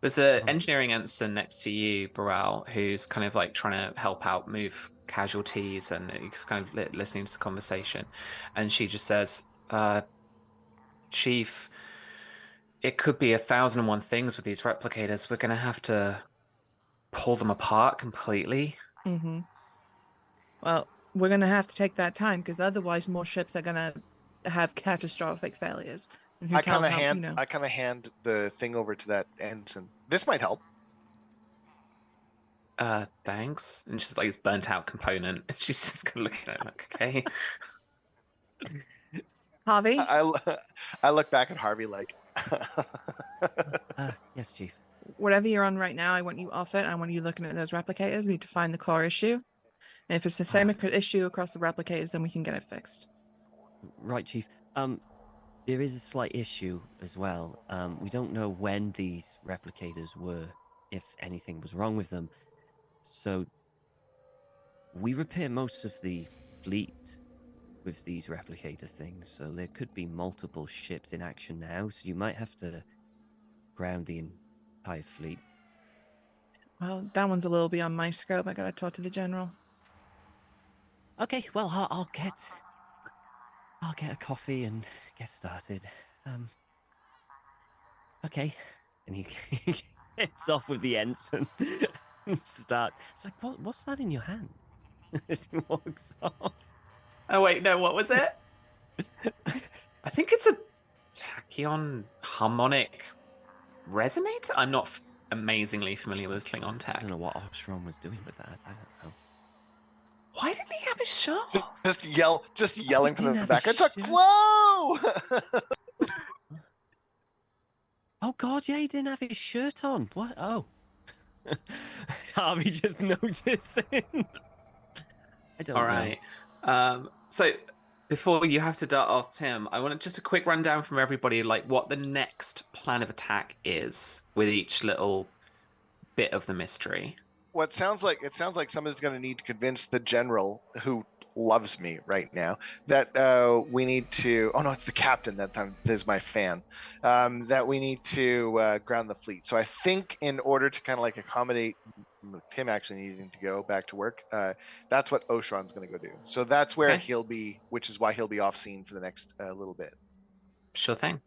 There's an engineering ensign next to you, B'Rel, who's kind of like trying to help out move casualties, and he's kind of listening to the conversation. And she just says, Chief, it could be 1,001 things with these replicators. We're going to have to pull them apart completely. Mm-hmm. Well, we're gonna have to take that time because otherwise more ships are gonna have catastrophic failures. And who I tells kind of how, hand the thing over to that ensign. This might help. Thanks. And she's like this burnt out component. And she's just kind of looking at it like, okay. Harvey? I look back at Harvey like Yes, Chief. Whatever you're on right now, I want you off it. I want you looking at those replicators. We need to find the core issue. And if it's the same issue across the replicators, then we can get it fixed. Right, Chief. There is a slight issue as well. We don't know when these replicators were, if anything was wrong with them. So we repair most of the fleet with these replicator things, so there could be multiple ships in action now, so you might have to ground the entire fleet. Well, that one's a little beyond my scope. I gotta talk to the general. Okay, well, I'll get a coffee and get started. Okay. And he gets off with the ensign and start. It's like, what's that in your hand? As he walks off. Oh, wait, no, what was it? I think it's a tachyon harmonic resonator. I'm not amazingly familiar with Klingon I tech. don't know what Oshron was doing with that. I don't know. Why didn't he have his shirt off? just yelling from didn't the have back. his It's a shirt. glow. Oh God, yeah, he didn't have his shirt on. What? Oh, Harvey just noticing. I don't know. All right. So before you have to dart off, Tim, I want just a quick rundown from everybody, like what the next plan of attack is with each little bit of the mystery. It sounds like somebody's going to need to convince the general, who loves me right now, that we need to. Oh no, it's the captain that time. This is my fan. That we need to ground the fleet. So I think in order to kind of like accommodate Tim actually needing to go back to work, that's what Oshron's going to go do. So that's where Okay. he'll be, which is why he'll be off scene for the next little bit. Sure thing.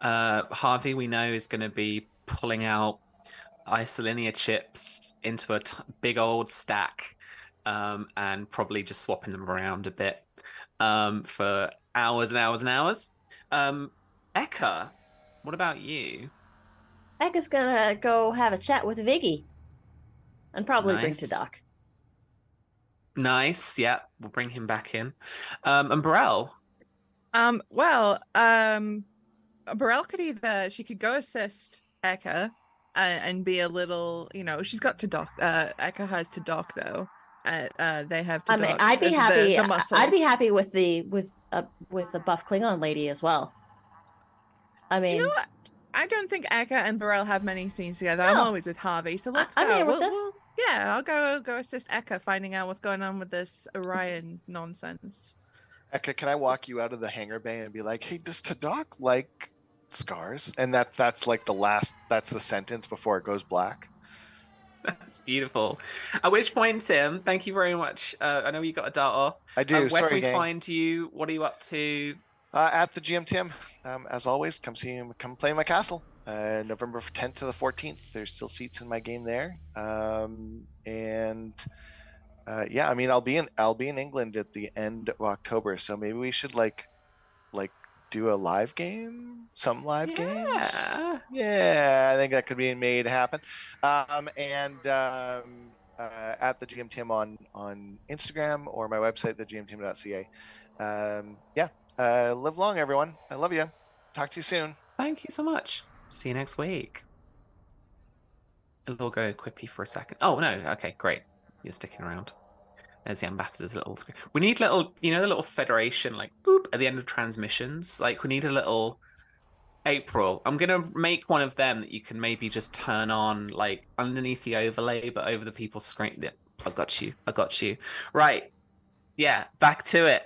Harvey, we know, is going to be pulling out isolinear chips into a big old stack, and probably just swapping them around a bit for hours and hours and hours. Eka, what about you? Eka's gonna go have a chat with Viggy and probably bring to Nice. Doc. Nice. Yeah, we'll bring him back in. And B'Rel. B'Rel could she could go assist Eka and be a little, she's got to dock. Eka has to dock though. They have to dock. I'd be as happy. The muscle. I'd be happy with the buff Klingon lady as well. I Do you know mean, what? I don't think Eka and B'Rel have many scenes together. I'm No. always with Harvey, so let's I'm go. here with this. Yeah, I'll go assist Eka finding out what's going on with this Orion nonsense. Eka, can I walk you out of the hangar bay and be like, hey, does Tadok like scars? And that's like that's the sentence before it goes black. That's beautiful. At which point, Tim, thank you very much. I know you got a dart off. I do. Where Sorry, can we gang. find you? What are you up to? At the GM Tim, as always, come play in my castle. November 10th to the 14th. There's still seats in my game there. Yeah, I mean, I'll be in England at the end of October, so maybe we should like do a live game, some live games. Yeah, I think that could be made happen. At the GM Tim on Instagram or my website, thegmtim.ca. Live long, everyone. I love you. Talk to you soon. Thank you so much. See you next week. It'll go quippy for a second. Oh, no. Okay, great. You're sticking around. There's the ambassador's little screen. We need little, the little Federation, like, boop, at the end of transmissions. Like, we need a little April. I'm going to make one of them that you can maybe just turn on, like, underneath the overlay, but over the people's screen. Yeah, I got you. Right. Yeah, back to it.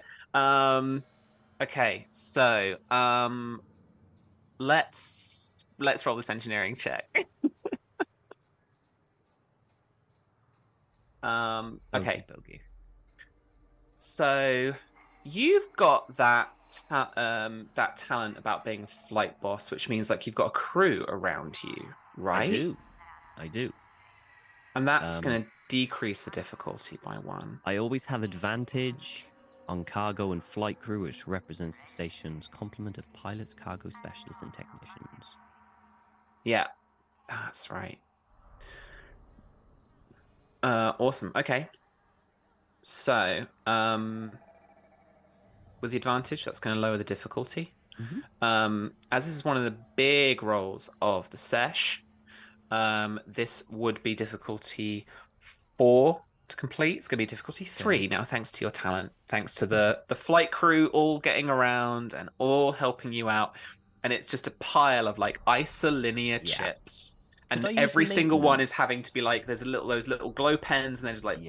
Okay, so, let's roll this engineering check. Okay. Bogey. So you've got that talent about being a flight boss, which means like you've got a crew around you, right? I do. And that's going to decrease the difficulty by 1. I always have advantage on cargo and flight crew, which represents the station's complement of pilots, cargo specialists, and technicians. Yeah, that's right. Awesome. Okay. So, with the advantage, that's going to lower the difficulty. Mm-hmm. As this is one of the big roles of the sesh, this would be difficulty 4 to complete. It's going to be difficulty 3 now, thanks to your talent, thanks to the flight crew all getting around and all helping you out, and it's just a pile of like isolinear chips. And every single one is having to be like, there's those little glow pens, and they're just like,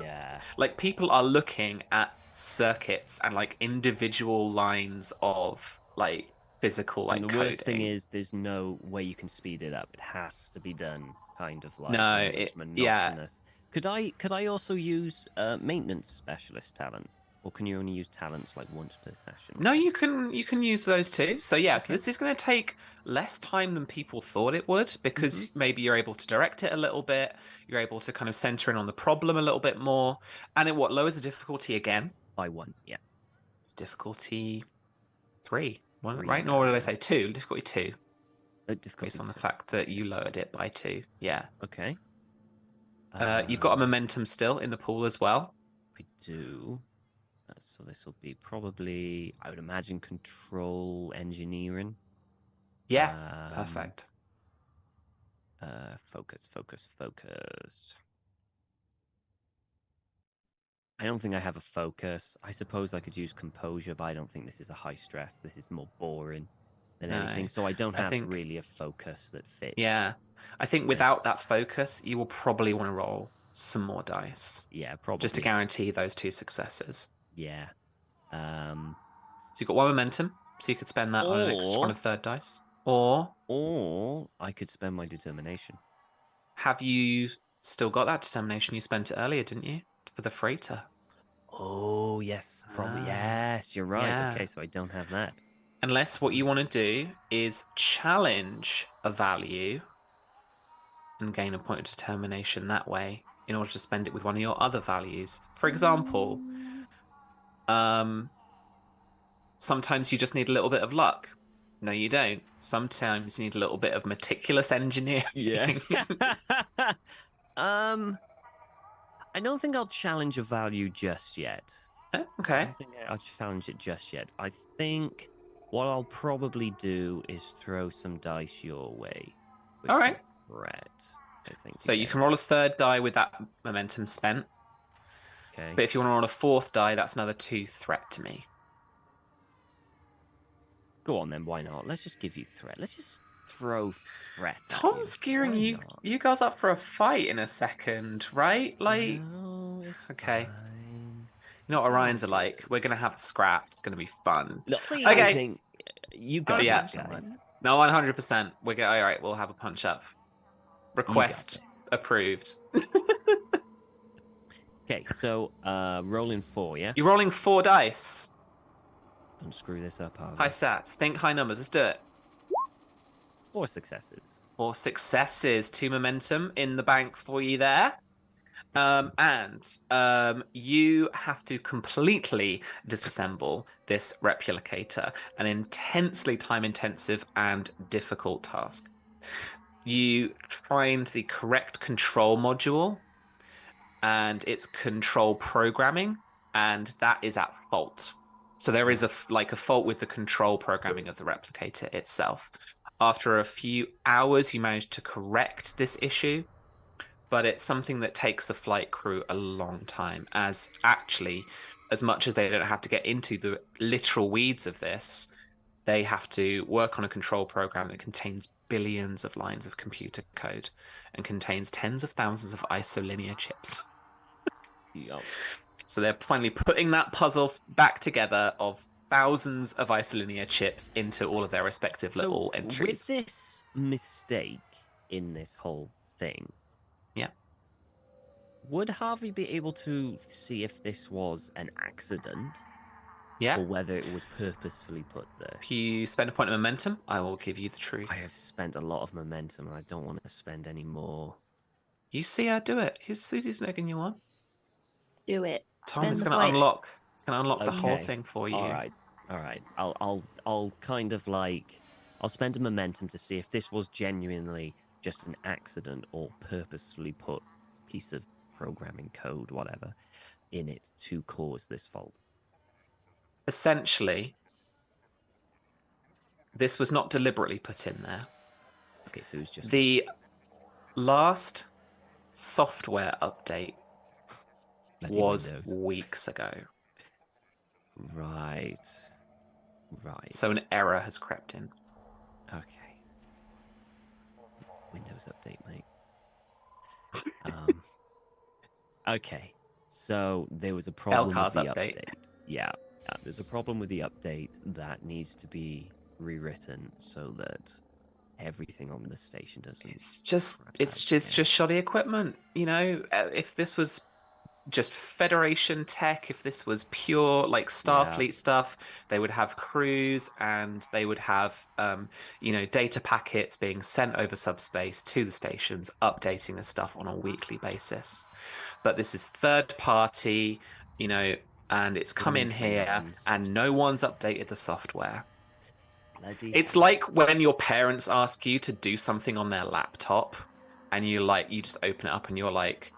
like people are looking at circuits and like individual lines of like physical like and the coding. worst thing is there's no way you can speed it up. It has to be done kind of like it's monotonous. Could I also use maintenance specialist talent? Or can you only use talents like once per session? No, you can use those too. So yeah, so this is going to take less time than people thought it would, because maybe you're able to direct it a little bit. You're able to kind of center in on the problem a little bit more, and it lowers the difficulty again by 1. Yeah, it's difficulty 3. 1, 3 right? now, Or did I say 2? Difficulty 2. Difficulty based on 2. the fact that you lowered it by 2. Yeah. Okay. You've got a momentum still in the pool as well. I do. So this will be probably, I would imagine, control engineering. Yeah, perfect. Focus. I don't think I have a focus. I suppose I could use composure, but I don't think this is a high stress. This is more boring than anything. So I don't have really a focus that fits. Yeah. I think without that focus, you will probably want to roll some more dice. Yeah, probably. Just to guarantee those 2 successes. Yeah. So you've got 1 momentum, so you could spend that on a third dice. Or I could spend my determination. Have you still got that determination? You spent it earlier, didn't you? For the freighter. Oh, yes. Probably. Yes, you're right. Yeah. Okay, so I don't have that. Unless what you want to do is challenge a value and gain a point of determination that way in order to spend it with one of your other values. For example, sometimes you just need a little bit of luck. No, you don't. Sometimes you need a little bit of meticulous engineering. Yeah. I don't think I'll challenge a value just yet. I Okay. don't think I'll challenge it just yet. I think what I'll probably do is throw some dice your way. With All some right. threat, I think. So you again. can roll a third die with that momentum spent. Okay. But if you want to roll a fourth die, that's another 2 threat to me. Go on then, why not? Let's just give you threat. Let's just throw threat at Tom's you. gearing Why you not? you guys up for a fight in a second, right? Like, No, it's okay. fine. You know what It's all Orions are like. good. We're gonna have a scrap. It's gonna be fun. Look, Please. I Okay. think you I got wanna Yeah. this, punch guys. someone. No, 100%. We're going. All right. We'll have a punch up. You got Request this. approved. Okay, so rolling 4, yeah? You're rolling 4 dice. Don't screw this up, Harvey. High stats. Think high numbers. Let's do it. 4 successes. 4 successes. 2 momentum in the bank for you there. And you have to completely disassemble this replicator, an intensely time-intensive and difficult task. You find the correct control module and its control programming, and that is at fault. So there is a fault with the control programming of the replicator itself. After a few hours, you manage to correct this issue, but it's something that takes the flight crew a long time, as actually, as much as they don't have to get into the literal weeds of this, they have to work on a control program that contains billions of lines of computer code and contains tens of thousands of isolinear chips. Yup. So they're finally putting that puzzle back together of thousands of isolinear chips into all of their respective little entries. With this mistake in this whole thing, Yeah. would Harvey be able to see if this was an accident? Yeah. Or whether it was purposefully put there? If you spend a point of momentum, I will give you the truth. I have spent a lot of momentum and I don't want to spend any more. You see her do it. Who's Susie's egging you on? Do it. Tom Spend is the going to point. unlock. It's going to unlock the whole Okay. thing for you. All right. I'll kind of like I'll spend a momentum to see if this was genuinely just an accident or purposefully put piece of programming code, whatever, in it to cause this fault. Essentially, this was not deliberately put in there. Okay, so it was just The last software update bloody was Windows. weeks ago. Right. So an error has crept in. Okay. Windows update, mate. Okay. So there was a problem with Elcar's the update. update. Yeah. There's a problem with the update that needs to be rewritten so that everything on the station doesn't. It's just crap it's out just again. shoddy equipment. You know, if this was just Federation tech, if this was pure like Starfleet stuff, they would have crews and they would have data packets being sent over subspace to the stations, updating the stuff on a weekly basis. But this is third party, and it's come in here Unexplained. and no one's updated the software. Bloody It's hell. like when your parents ask you to do something on their laptop and you just open it up and you're like,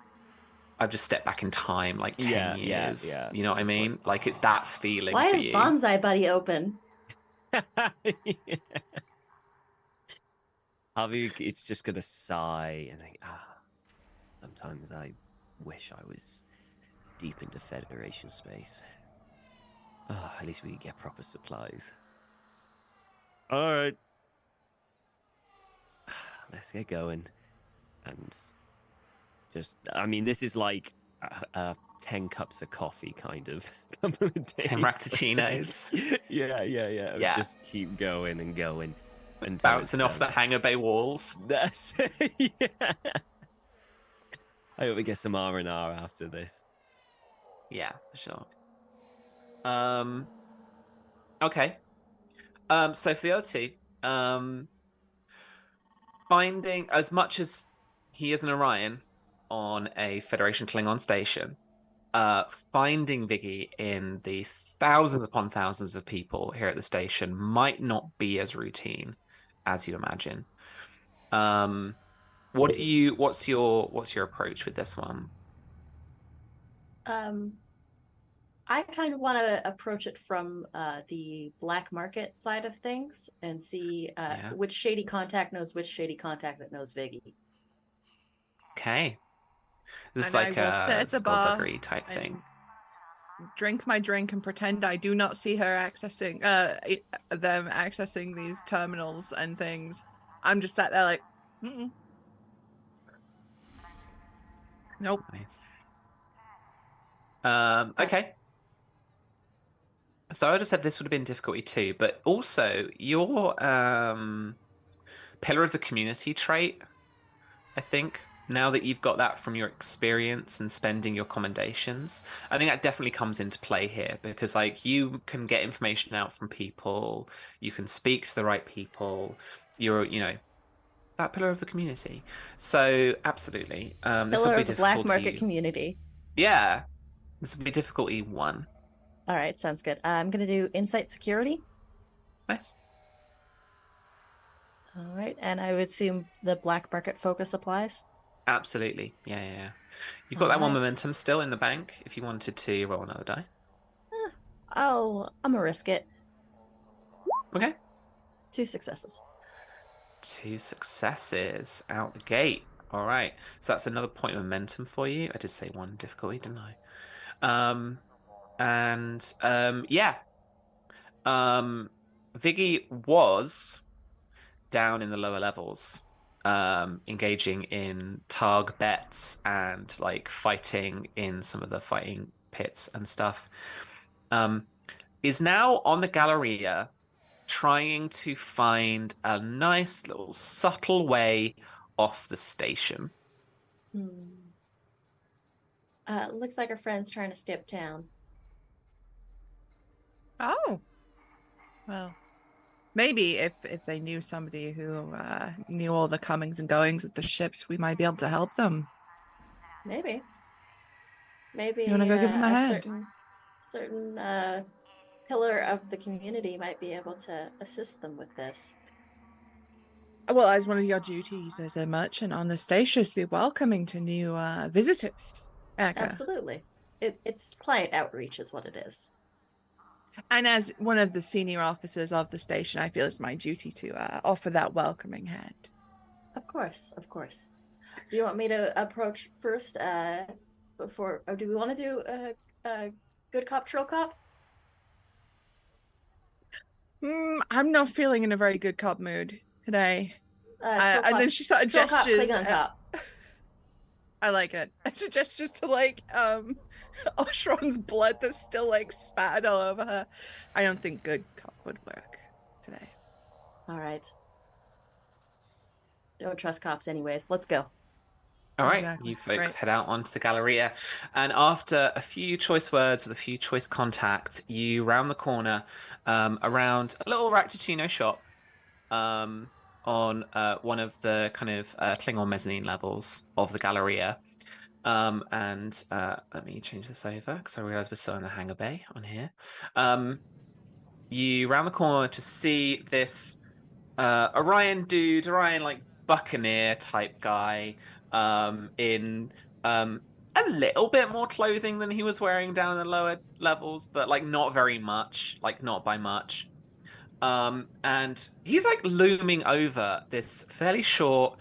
I've just stepped back in time like 10 years. Yeah. You know what I Just like, mean? Like it's that feeling Why for is you. Bonsai Buddy open? Harvey, it's just gonna sigh and think, sometimes I wish I was deep into Federation space. At least we could get proper supplies. All right, let's get going. And this is like 10 cups of coffee kind of couple of days. 10 Rappuccinos. Yeah. Just keep going and going. Bouncing off the hangar bay walls. That's yeah. I hope we get some R&R after this. Yeah, for sure. Okay. So for the other two, finding as much as he is an Orion on a Federation Klingon station, finding Viggy in the thousands upon thousands of people here at the station might not be as routine as you imagine. What's your approach with this one? I kind of want to approach it from the black market side of things and see Yeah. which shady contact knows which shady contact that knows Viggy. Okay. This is And I like will sit a at the bar skullduggery type thing. and drink my drink and pretend I do not see her accessing them accessing these terminals and things. I'm just sat there like, mm-mm. Nope. Nice. Uh, Okay. So I would have said this would have been difficulty 2, but also your pillar of the community trait, I think, now that you've got that from your experience and spending your commendations, I think that definitely comes into play here because like you can get information out from people, you can speak to the right people, you're, that pillar of the community. So absolutely. This will Pillar be of the black market difficulty. community. Yeah. This will be difficulty 1. All right, sounds good. I'm gonna do insight security. Nice. All right, and I would assume the black market focus applies. Absolutely. Yeah. You've got All that one right. momentum still in the bank if you wanted to roll another die. I'm gonna risk it. Okay. 2 successes. 2 successes out the gate. All right. So that's another point of momentum for you. I did say 1 difficulty, didn't I? Yeah. Viggy was down in the lower levels, engaging in targ bets and like fighting in some of the fighting pits and stuff. Is now on the Galleria trying to find a nice little subtle way off the station. Looks like our friend's trying to skip town. Oh. Well, maybe if they knew somebody who knew all the comings and goings of the ships, we might be able to help them. Maybe You want to go give them a a hand? certain pillar of the community might be able to assist them with this. Well, as one of your duties as a merchant on the station is to be welcoming to new visitors, Eka. Absolutely. It's client outreach is what it is. And as one of the senior officers of the station, I feel it's my duty to offer that welcoming hand. Of course. Do you want me to approach first before, or do we want to do a good cop, troll cop? I'm not feeling in a very good cop mood today. And then she sort of troll gestures. Cop, Klingon cop. I like it. She gestures to like Oshron's blood that's still like spattered all over her. I don't think good cop would work today. All right. Don't trust cops anyways. Let's go. All right, Exactly. you folks Right. head out onto the Galleria, and after a few choice words with a few choice contacts, you round the corner around a little Ractatino shop on one of the kind of Klingon mezzanine levels of the Galleria. Let me change this over because I realize we're still in the hangar bay on here. You round the corner to see this Orion like buccaneer type guy, in a little bit more clothing than he was wearing down in the lower levels, but like not very much, like not by much. And he's like looming over this fairly short,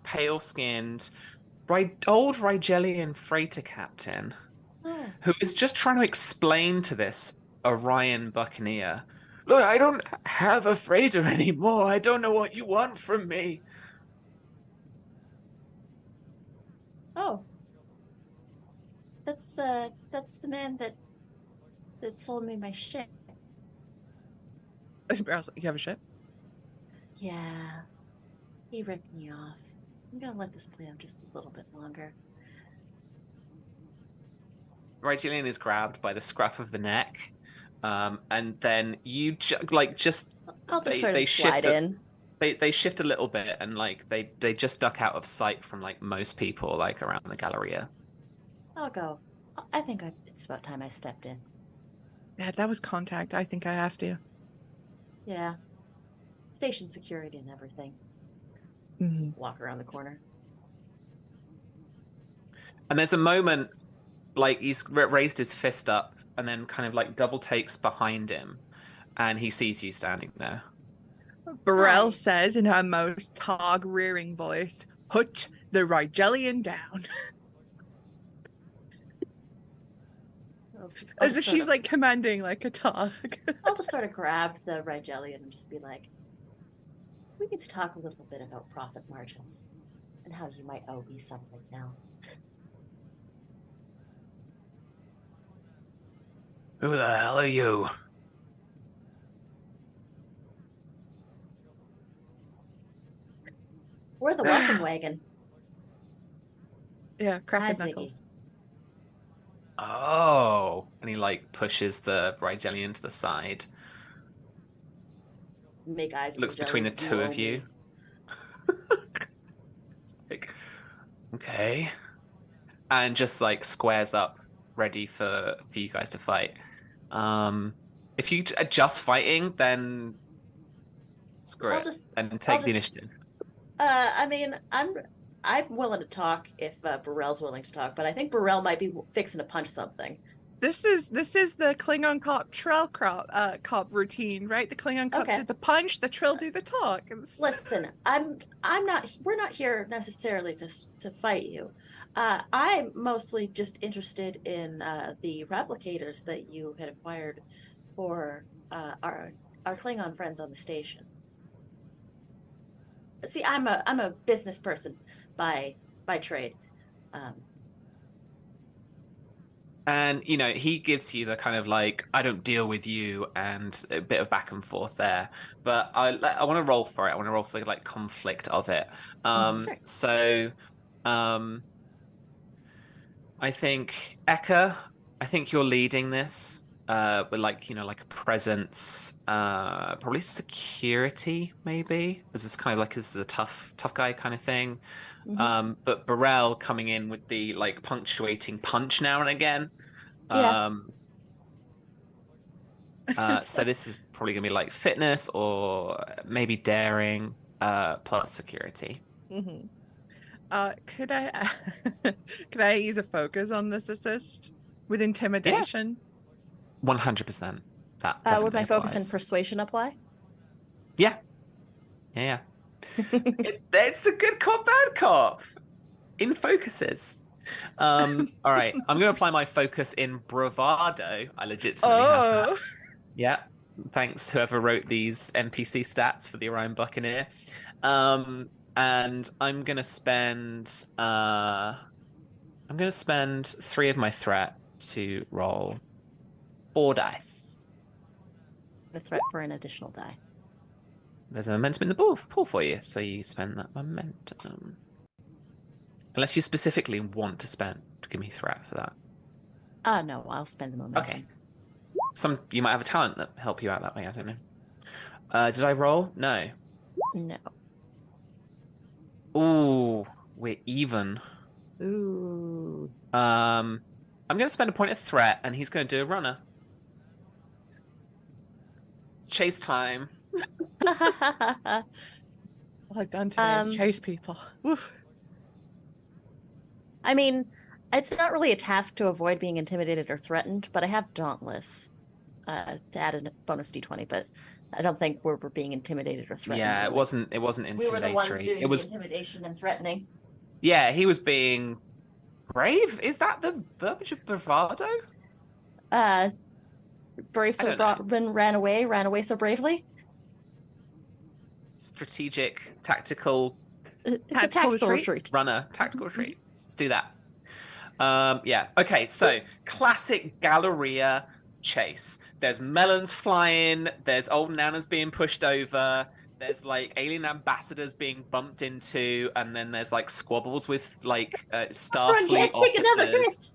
pale-skinned, old Rigelian freighter captain Oh. who is just trying to explain to this Orion buccaneer, look, I don't have a freighter anymore. I don't know what you want from me. Oh. That's the man that sold me my ship. I was like, you have a ship? Yeah. He ripped me off. I'm gonna let this play out just a little bit longer. Rigelian is grabbed by the scruff of the neck, and then you just I'll just they sort they of shift slide in. they shift a little bit, and like they just duck out of sight from like most people like around the Galleria. I'll go. I think it's about time I stepped in. Yeah, that was contact. I think I have to. Yeah. Station security and everything. Mm-hmm. Walk around the corner. And there's a moment like he's raised his fist up and then kind of like double takes behind him, and he sees you standing there. B'Rel Hi. says in her most Targ-rearing voice, "Put the Rigelian down." I'll As if just sort she's of- like commanding like a Targ. I'll just sort of grab the Rigelian and just be like, we need to talk a little bit about profit margins and how you might owe me something now. Who the hell are you? We're the welcome wagon. Yeah, Hi, cracked Ziggy. knuckles. Oh, and he like pushes the Rigelian to the side. Make eyes at Looks the between the jelly, two owe of you. me. It's like, okay, and just like squares up, ready for you guys to fight. If you are just fighting, then screw I'll it just- and I'll take the just- initiative. I mean, I'm willing to talk if B'Rel's willing to talk, but I think B'Rel might be fixing to punch something. This is the Klingon cop Trill cop routine, right? The Klingon cop Okay. do the punch, the Trill do the talk. It's- Listen, I'm not. We're not here necessarily to fight you. I'm mostly just interested in the replicators that you had acquired for our Klingon friends on the station. See, I'm a business person by trade. And you know, he gives you the kind of like, I don't deal with you, and a bit of back and forth there. But I want to roll for it. I want to roll for the like conflict of it. Sure. So, I think Eka, I think you're leading this. With like, you know, like a presence, probably security, maybe. This is kind of like, this is a tough guy kind of thing. Mhm. But B'Rel coming in with the like punctuating punch now and again. Yeah. So this is probably gonna be like fitness or maybe daring, plus security. Mhm. Could I could I use a focus on this assist with intimidation? 100%. That Would definitely my focus and applies. persuasion apply? Yeah. It's a good cop, bad cop. In focuses. All right. I'm gonna apply my focus in bravado. I legitimately have that. Oh, Yeah. Thanks whoever wrote these NPC stats for the Orion Buccaneer. And I'm gonna spend 3 of my threat to roll 4 dice. A threat for an additional die. There's a momentum in the pool for you, so you spend that momentum. Unless you specifically want to give me threat for that. No, I'll spend the momentum. Okay. You might have a talent that help you out that way. I don't know. Did I roll? No. No. Ooh, we're even. Ooh. I'm going to spend a point of threat, and he's going to do a runner. It's chase time. all I've done today is chase people. Woof. I mean, it's not really a task to avoid being intimidated or threatened, but I have Dauntless to add a bonus d20, but I don't think we're being intimidated or threatened. Yeah, really. it wasn't intimidatory. We were the ones doing it was the intimidation and threatening. Yeah, he was being brave. Is that the verbiage of bravado? Brave so ran away so bravely. Strategic, tactical. It's a tactical retreat. Runner, tactical retreat. Let's do that. Yeah. Okay. So classic Galleria chase. There's melons flying. There's old nanas being pushed over. There's like alien ambassadors being bumped into, and then there's like squabbles with like Starfleet officers.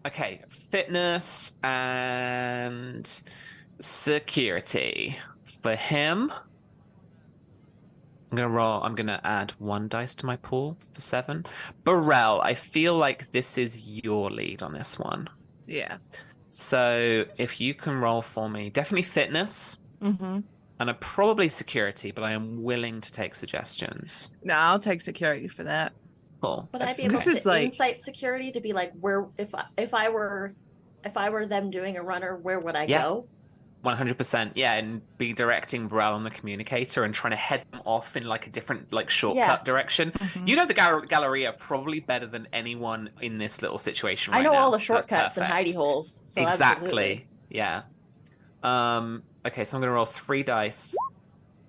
Okay, fitness and security for him. I'm gonna add 1 dice to my pool for 7. B'Rel, I feel like this is your lead on this one. Yeah. So if you can roll for me, definitely fitness. Mm-hmm. And probably security, but I am willing to take suggestions. No, I'll take security for that. Cool. Would I be This able is to like- insight security to be like, where if I were them doing a runner, where would I Yeah. go? 100%, yeah, and be directing B'Rel on the communicator and trying to head them off in like a different like shortcut direction. Mhm. You know the Galleria probably better than anyone in this little situation right I know now. all the That's shortcuts and perfect. hidey holes. So Exactly. absolutely. Yeah. Okay, so I'm gonna roll 3 dice.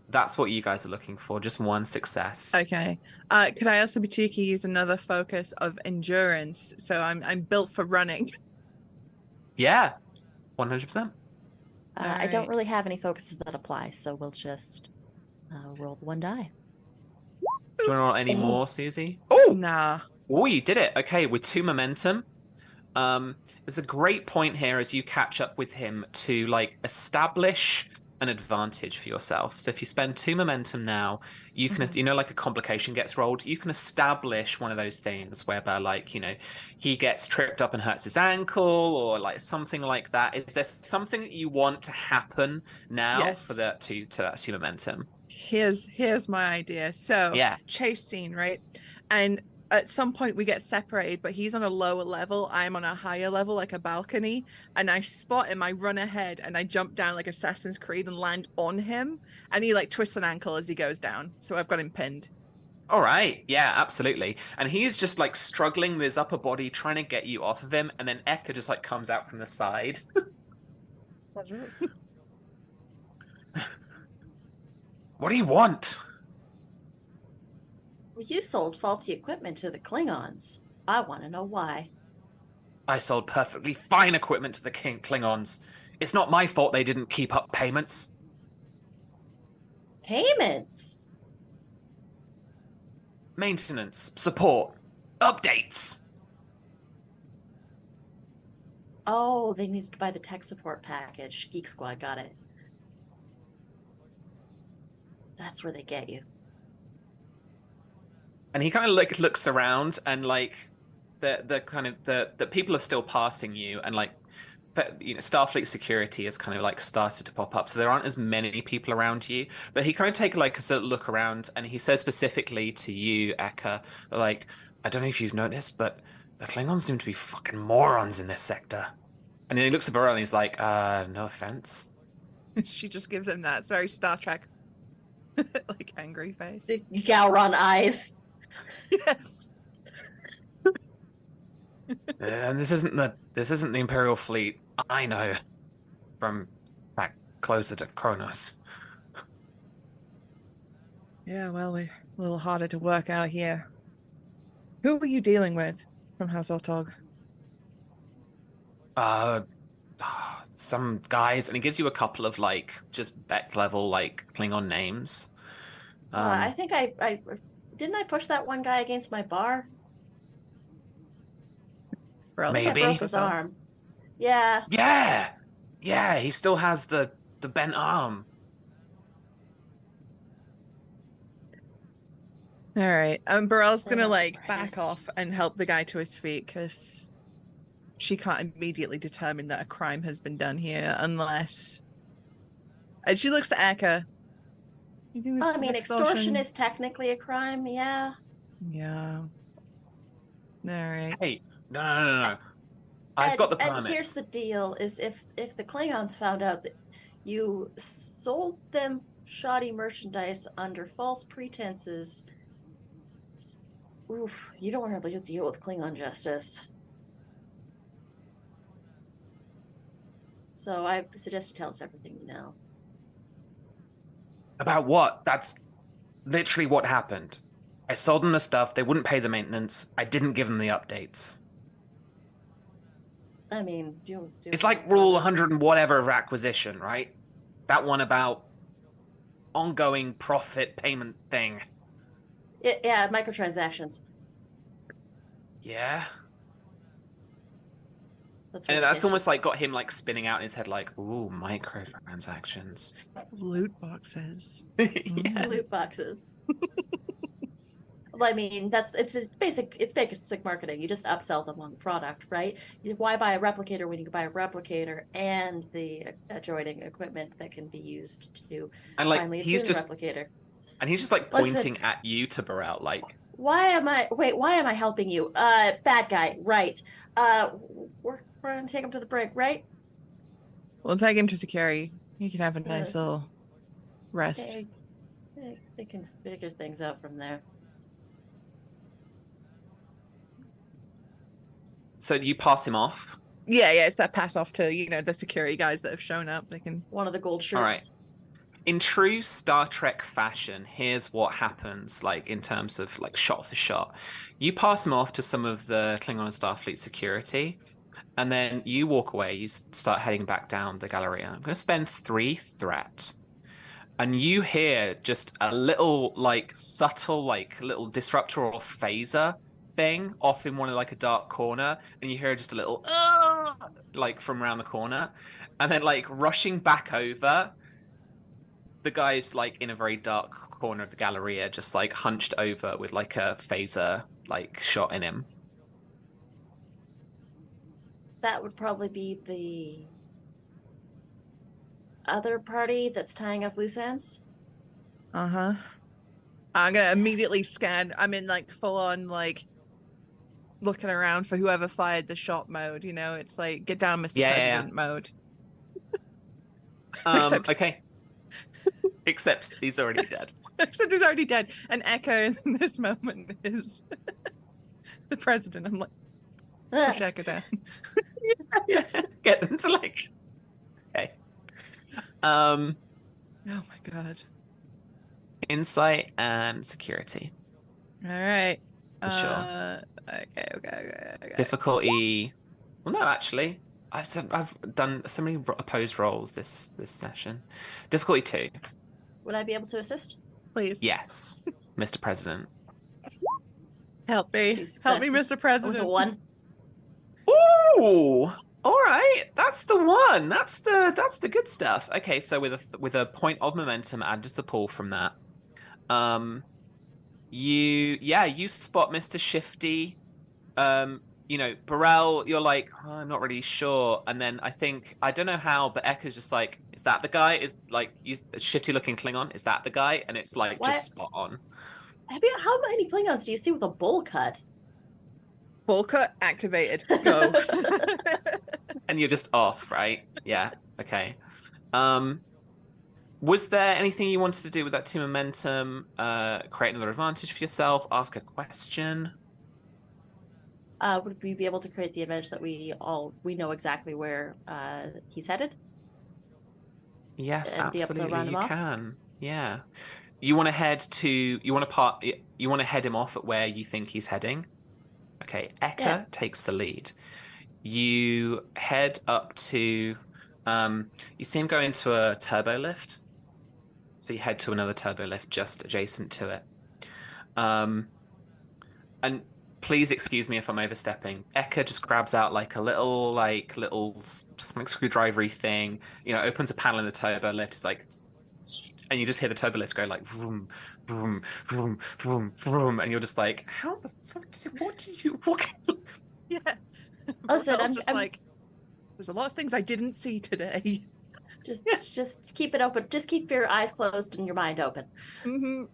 That's what you guys are looking for. Just 1 success. Okay. Could I also be cheeky, use another focus of endurance? So I'm built for running. Yeah. 100%. I don't Alright. really have any focuses that apply, so we'll just roll the 1 die. Do you want to roll any Oh. more, Susie? Nah. Oh, you did it. Okay, with 2 momentum. There's a great point here as you catch up with him to like establish an advantage for yourself. So if you spend 2 momentum now, you can, you know, like a complication gets rolled, you can establish one of those things whereby like, you know, he gets tripped up and hurts his ankle or like something like that. Is there something that you want to happen now for Yes. that to that 2 momentum? Here's my idea. So Yeah. chase scene, right? And at some point we get separated, but he's on a lower level, I'm on a higher level, like a balcony, and I spot him, I run ahead and I jump down like Assassin's Creed and land on him, and he like twists an ankle as he goes down, so I've got him pinned. All right. Yeah, absolutely. And he's just like struggling with his upper body, trying to get you off of him. And then Eka just like comes out from the side. What do you want? Well, you sold faulty equipment to the Klingons. I want to know why. I sold perfectly fine equipment to the Klingons. It's not my fault they didn't keep up payments. Payments? Maintenance, support, updates. Oh, they needed to buy the tech support package. Geek Squad got it. That's where they get you. And he kind of like looks around and like the kind of the people are still passing you and like you know Starfleet security has kind of like started to pop up, so there aren't as many people around you, but he kind of take like a look around and he says specifically to you, Eka, like, I don't know if you've noticed, but the Klingons seem to be fucking morons in this sector. And then he looks at B'Rel and he's like, no offense. She just gives him that. It's very Star Trek. Like angry face. The Gowron eyes. And this isn't the Imperial fleet. I know from back closer to Kronos. Yeah, well, we're a little harder to work out here. Who were you dealing with from House Ortog? Some guys, and he gives you a couple of like just Beck level like Klingon names. I think I didn't I push that one guy against my bar? Maybe. I broke his arm. Yeah. Yeah, he still has the bent arm. All right. B'Rel's gonna Oh, like Christ. back off and help the guy to his feet because she can't immediately determine that a crime has been done here unless. And she looks to Eka. You think this Well, I is mean, extortion is technically a crime, yeah. Yeah. All right. Hey, no. I've got the permit. And here's the deal: is if the Klingons found out that you sold them shoddy merchandise under false pretenses, oof, you don't want to deal with Klingon justice. So I suggest you tell us everything you know. About what? That's literally what happened. I sold them the stuff. They wouldn't pay the maintenance. I didn't give them the updates. I mean, do It's like rule 100 and whatever of acquisition, right? That one about ongoing profit payment thing. Yeah, microtransactions. Yeah. That's And that's almost like got him like spinning out in his head like, ooh, microtransactions. Loot boxes. Yeah. loot boxes. Well, I mean, it's basic marketing. You just upsell them on the product, right? Why buy a replicator when you can buy a replicator and the adjoining equipment that can be used to And like finally he's attune just the replicator? and he's just like Listen. pointing at you to B'Rel, like, Why am I helping you? Bad guy, right. We're gonna take him to the brig, right? We'll take him to security. He can have a nice little rest. They can figure things out from there. So you pass him off. Yeah, it's that pass off to, the security guys that have shown up. They can. One of the gold shirts. All right. In true Star Trek fashion, here's what happens, like in terms of like shot for shot. You pass him off to some of the Klingon and Starfleet security, and then you walk away. You start heading back down the Galleria. I'm going to spend 3 threat, and you hear just a little like subtle like little disruptor or phaser thing off in one of like a dark corner, and you hear just a little like from around the corner, and then like rushing back over. The guy's like in a very dark corner of the Galleria, just like hunched over with like a phaser like shot in him. That would probably be the other party that's tying up loose ends. Uh-huh. I'm gonna immediately scan. I'm in like full on like looking around for whoever fired the shot mode. It's like get down, Mr. President mode. Okay. Except he's already dead. Except he's already dead. And Eka in this moment is the president. I'm like, push Eka down. Yeah. Get them to like. Okay. Oh my god. Insight and security. All right. For sure. Okay. Difficulty. Well, no, actually, I've done so many opposed rolls this session. Difficulty 2. Would I be able to assist? Please. Yes, Mr. President. Help me. Help me, Mr. President. With a 1. Ooh. All right, that's the one. That's the good stuff. Okay, so with a point of momentum added to the pool from that, you spot Mr. Shifty. B'Rel, you're like, oh, I'm not really sure, and then I don't know how, but Eka's just like, is that the guy? Is like Shifty looking Klingon? Is that the guy? And it's like just spot on. How many Klingons do you see with a bowl cut? Bowl cut activated. Go. And you're just off, right? Yeah. Okay. Was there anything you wanted to do with that 2 momentum? Create another advantage for yourself? Ask a question? Would we be able to create the advantage that we know exactly where he's headed? Yes, and absolutely. Be able to round him off? Can. Yeah. You want to head him off at where you think he's heading? Okay, Eka takes the lead. You head up to you see him go into a turbo lift. So you head to another turbo lift just adjacent to it. And please excuse me if I'm overstepping. Eka just grabs out like a little screwdrivery thing, opens a panel in the turbo lift. It's like, and you just hear the turbo lift go like vroom, vroom, vroom, vroom, vroom, and you're just like, how the fuck what? Yeah. Listen, I'm like, there's a lot of things I didn't see today. Just keep it open. Just keep your eyes closed and your mind open. Mm-hmm.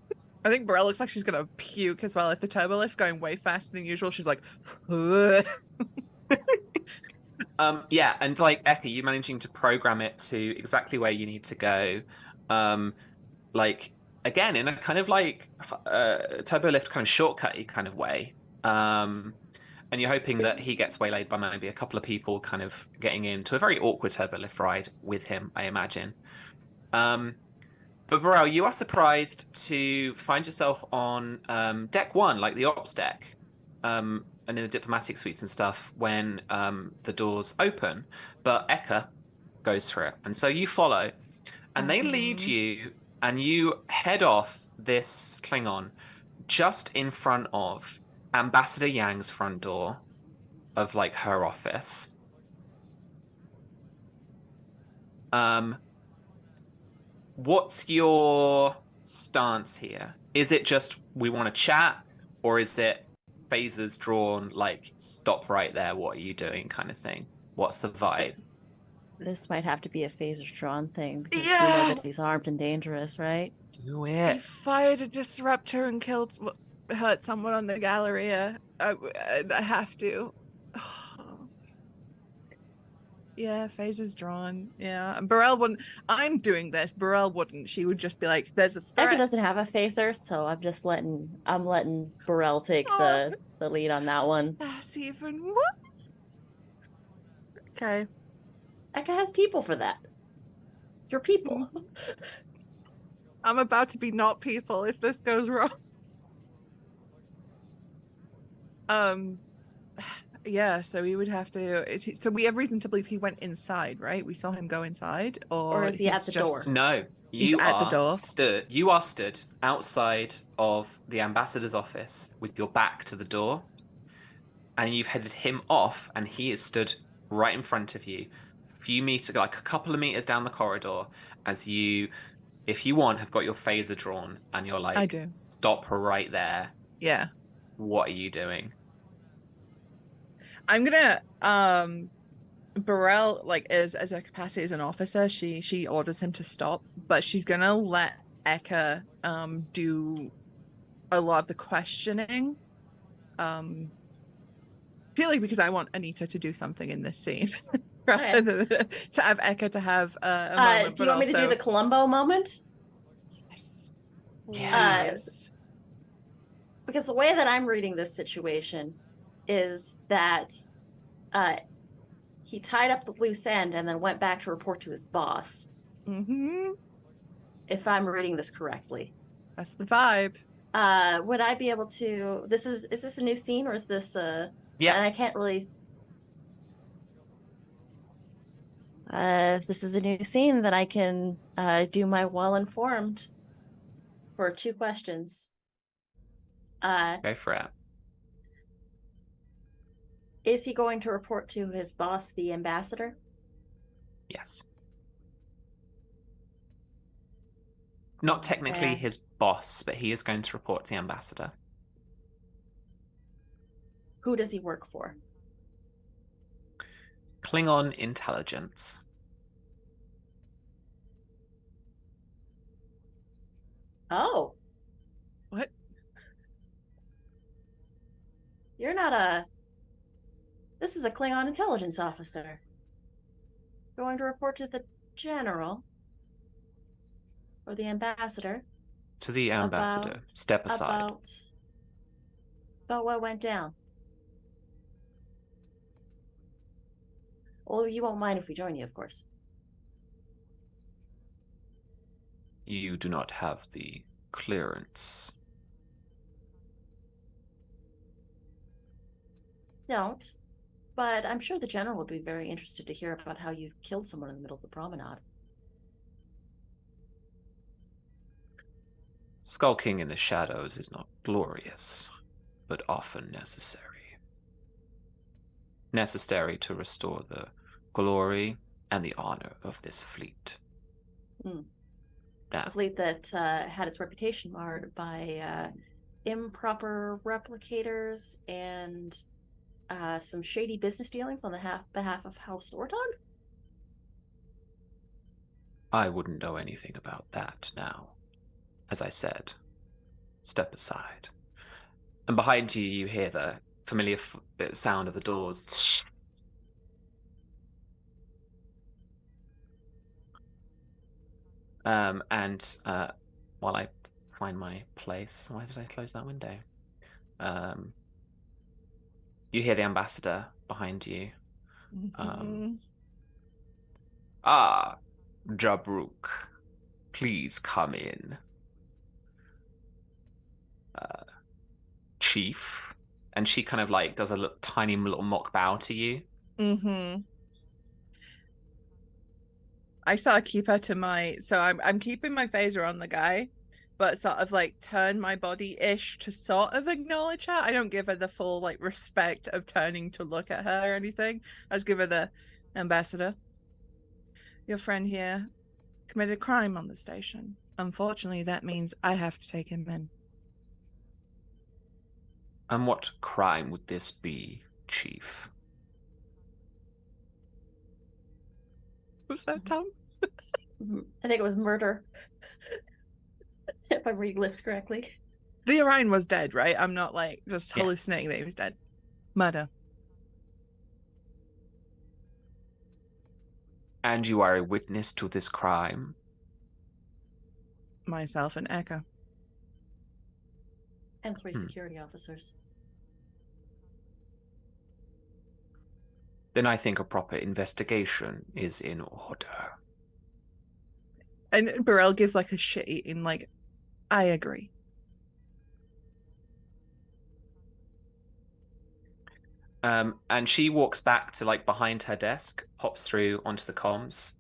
I think B'Rel looks like she's gonna puke as well. If the turbo lift's going way faster than usual, she's like, yeah, and like Eka, you managing to program it to exactly where you need to go. Like again, in a kind of like turbo lift kind of shortcutty kind of way. And you're hoping that he gets waylaid by maybe a couple of people kind of getting into a very awkward turbo lift ride with him, I imagine. But B'Rel, you are surprised to find yourself on deck 1, like the ops deck, and in the diplomatic suites and stuff when the doors open. But Eka goes for it. And so you follow. And they lead you, and you head off this Klingon just in front of Ambassador Yang's front door of like her office. What's your stance here? Is it just we want to chat, or is it phasers drawn like stop right there, what are you doing kind of thing? What's the vibe? This might have to be a phaser drawn thing because we know that he's armed and dangerous, right? Do He it. fired a disruptor and killed. hurt someone on the Galleria. I have to. Yeah, phases drawn. Yeah, and B'Rel wouldn't. I'm doing this. B'Rel wouldn't. She would just be like, "There's a Eka threat." doesn't have a phaser, so I'm letting B'Rel take Oh, the lead on that one. that's even worse. Okay. Eka has people for that. You're people. Mhm. I'm about to be not people if this goes wrong. Yeah, so we would have to. So we have reason to believe he went inside, right? We saw him go inside, Or is he at the door? No, He's you at the are door. stood. You are stood outside of the ambassador's office with your back to the door, and you've headed him off, and he is stood right in front of you, few meters, like a couple of meters down the corridor, as you, if you want, have got your phaser drawn, and you're like, I do. stop right there. Yeah, What are you doing? I'm gonna. B'Rel, like, as a capacity as an officer, she orders him to stop, but she's gonna let Eka do a lot of the questioning. Purely because I want Anita to do something in this scene. Rather than to have Eka to have a moment. Do you want me to do the Columbo moment? Yes. Yes. Because the way that I'm reading this situation is that he tied up the loose end and then went back to report to his boss. Mm-hmm. If I'm reading this correctly. That's the vibe. Would I be able to? Is this a new scene or is this Yeah. And I can't really. If this is a new scene, then I can do my well-informed for 2 questions. Go for it. Is he going to report to his boss, the ambassador? Yes. Not technically Okay. his boss, but he is going to report to the ambassador. Who does he work for? Klingon intelligence. Oh. What? You're not a... This is a Klingon intelligence officer. Going to report to the general. Or the ambassador. To the ambassador. Step aside. About what went down. Well, you won't mind if we join you, of course. You do not have the clearance. Don't. But I'm sure the general would be very interested to hear about how you killed someone in the middle of the promenade. Skulking in the shadows is not glorious, but often necessary. Necessary to restore the glory and the honor of this fleet. A fleet that had its reputation marred by improper replicators and some shady business dealings on the behalf of House Ortog? I wouldn't know anything about that now. As I said, step aside. And behind you, you hear the familiar sound of the doors. While I find my place, why did I close that window? You hear the ambassador behind you. Jabruk, please come in. Chief. And she kind of like does a tiny little mock bow to you. I sort of keep her to my, so I'm keeping my phaser on the guy, but sort of like turn my body-ish to sort of acknowledge her. I don't give her the full like respect of turning to look at her or anything. I just give her the ambassador. Your friend here committed a crime on the station. Unfortunately, that means I have to take him in. And what crime would this be, Chief? Was that Tom? I think it was murder. If I'm reading lips correctly. The Orion was dead, right? I'm not like just Yeah. hallucinating that he was dead. Murder. And you are a witness to this crime. Myself and Eka. And 3 security officers. Then I think a proper investigation is in order. And B'Rel gives like a shit eating, like, I agree. And she walks back to like behind her desk, pops through onto the comms.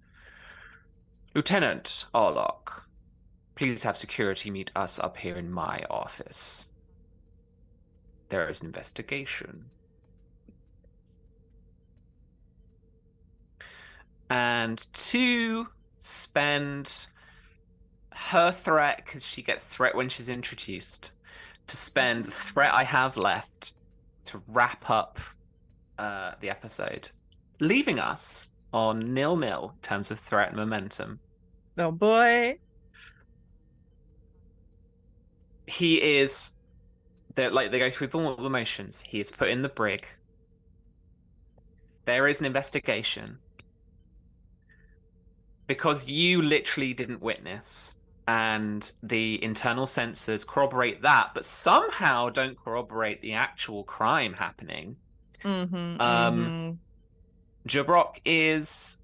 Lieutenant Arlock, please have security meet us up here in my office. There is an investigation. And to spend her threat, because she gets threat when she's introduced, to spend the threat I have left to wrap up the episode, leaving us on 0-0 in terms of threat and momentum. Oh boy. He is, they go through all the motions. He is put in the brig. There is an investigation. Because you literally didn't witness, and the internal sensors corroborate that, but somehow don't corroborate the actual crime happening. Jabrok is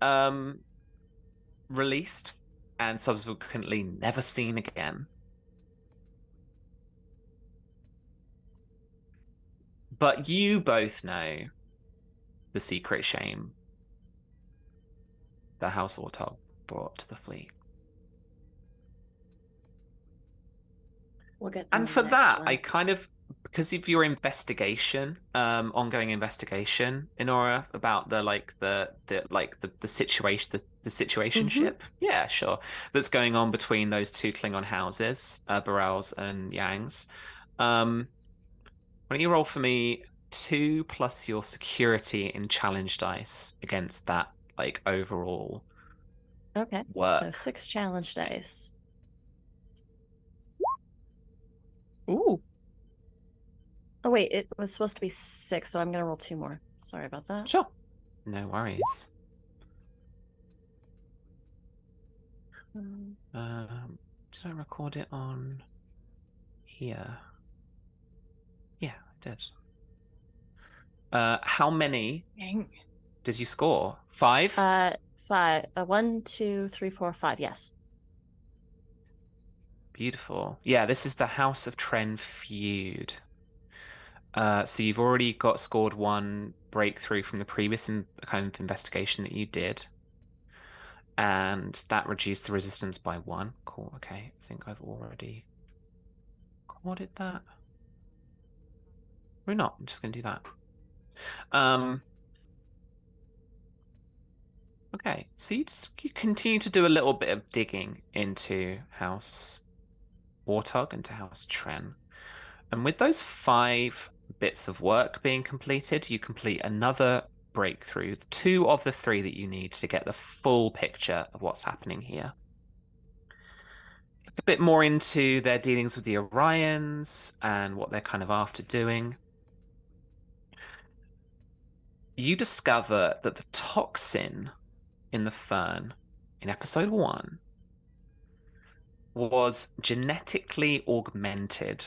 released and subsequently never seen again. But you both know the secret shame that House Ortog brought to the fleet. We'll get And through for the next that, one. I kind of, because of your investigation, ongoing investigation, Inora, about the situation, the situationship. Yeah, sure. That's going on between those two Klingon houses, B'Rel's and Yang's. Why don't you roll for me 2 plus your security in challenge dice against that, like, overall Okay. work. So 6 challenge dice. Ooh. Oh wait, it was supposed to be 6, so I'm gonna roll 2 more. Sorry about that. Sure. No worries. Did I record it on here? Yeah, I did. How many did you score? 5? 5. 1, 2, 3, 4, 5. Yes. Beautiful. Yeah, this is the House of Tren feud. So you've already scored 1 breakthrough from the previous kind of investigation that you did. And that reduced the resistance by 1. Cool, okay. I think I've already recorded that. Or not, I'm just going to do that. Okay, so you continue to do a little bit of digging into House Warthog and to House Tren. And with those 5 bits of work being completed, you complete another breakthrough, 2 of the 3 that you need to get the full picture of what's happening here. Look a bit more into their dealings with the Orions and what they're kind of after doing. You discover that the toxin in the fern in episode 1 was genetically augmented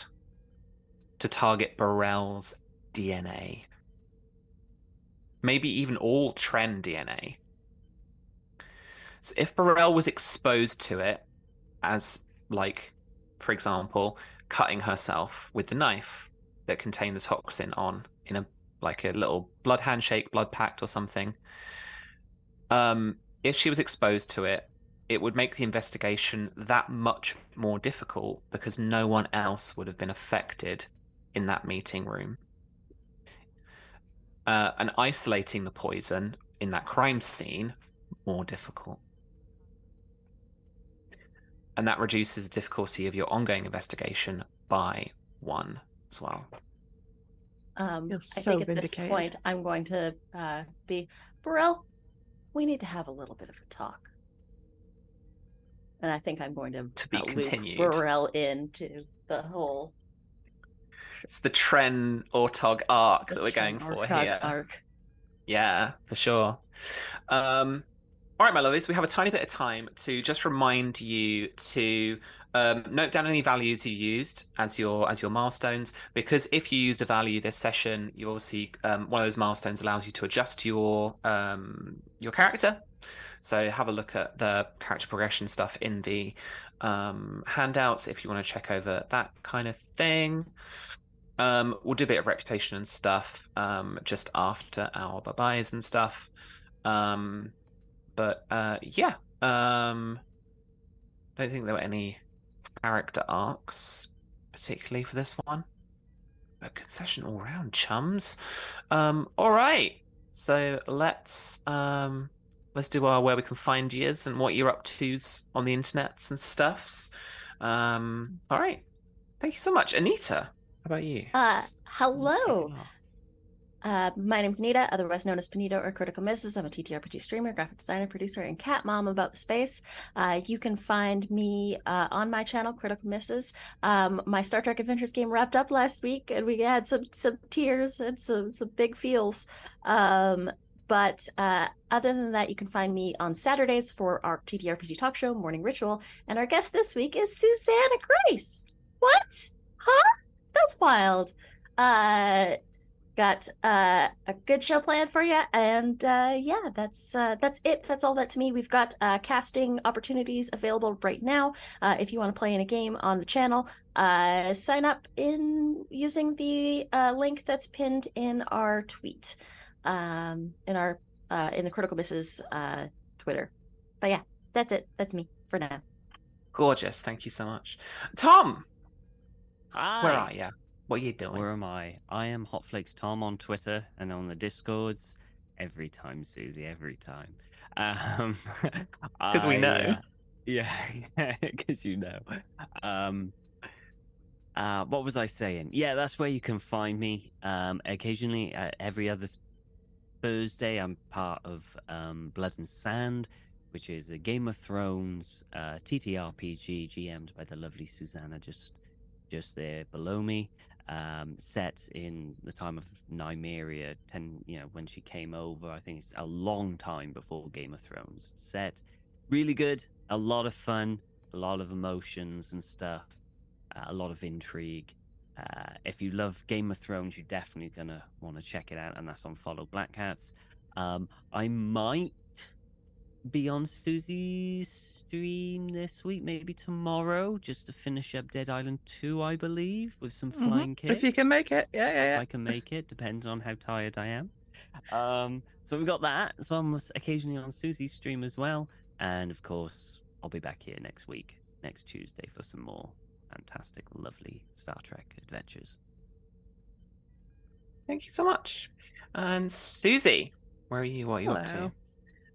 to target B'Rel's DNA. Maybe even all Tren DNA. So if B'Rel was exposed to it, as, like, for example, cutting herself with the knife that contained the toxin on in a little blood handshake, blood pact or something, if she was exposed to it, it would make the investigation that much more difficult because no one else would have been affected in that meeting room. And isolating the poison in that crime scene, more difficult. And that reduces the difficulty of your ongoing investigation by 1 as well. I so think at this vindicated. point, I'm going to be, B'Rel, we need to have a little bit of a talk. And I think I'm going to be loop continued. B'Rel into the whole It's the Tren Ortog arc The that we're Tren going for Ortog here. arc. Yeah, for sure. All right, my lovies, we have a tiny bit of time to just remind you to note down any values you used as your milestones, because if you used a value this session, you obviously one of those milestones allows you to adjust your character. So have a look at the character progression stuff in the handouts if you want to check over that kind of thing. We'll do a bit of reputation and stuff just after our bye-byes and stuff. But yeah, don't think there were any character arcs particularly for this one. A good session all round, chums. All right, so let's do our where we can find yous and what you're up to's on the internets and stuffs. All right, thank you so much, Anita. How about you? Hello. My name's Nita, otherwise known as Panito or Critical Misses. I'm a TTRPG streamer, graphic designer, producer, and cat mom about the space. You can find me on my channel, Critical Misses. My Star Trek Adventures game wrapped up last week, and we had some tears and some big feels. But other than that, you can find me on Saturdays for our TTRPG talk show, Morning Ritual. And our guest this week is Susanna Grace. What? Huh? That's wild. Got a good show planned for you, and yeah, that's it. That's all that's me. We've got casting opportunities available right now. If you want to play in a game on the channel, sign up in using the link that's pinned in our tweet, in the Critical Misses Twitter. But yeah, that's it. That's me for now. Gorgeous. Thank you so much, Tom. Hi. Where are you? What are you doing? Where am I? I am Hotflakes Tom on Twitter and on the Discords. Every time, Susie, every time. Because we know. Yeah, because you know. What was I saying? Yeah, that's where you can find me. Occasionally, every other Thursday, I'm part of Blood and Sand, which is a Game of Thrones TTRPG GM'd by the lovely Susanna, just there below me. Set in the time of Nymeria, when she came over. I think it's a long time before Game of Thrones. Set really good, a lot of fun, a lot of emotions and stuff, a lot of intrigue. If you love Game of Thrones, you're definitely gonna want to check it out, and that's on Follow Black Cats. I might be on Susie's stream this week, maybe tomorrow, just to finish up Dead Island 2, I believe, with some flying kits. If you can make it, yeah. If I can make it, depends on how tired I am. So we've got that. So I'm occasionally on Susie's stream as well, and of course, I'll be back here next week, next Tuesday, for some more fantastic, lovely Star Trek adventures. Thank you so much. And Susie, where are you? What are you up to? Hello.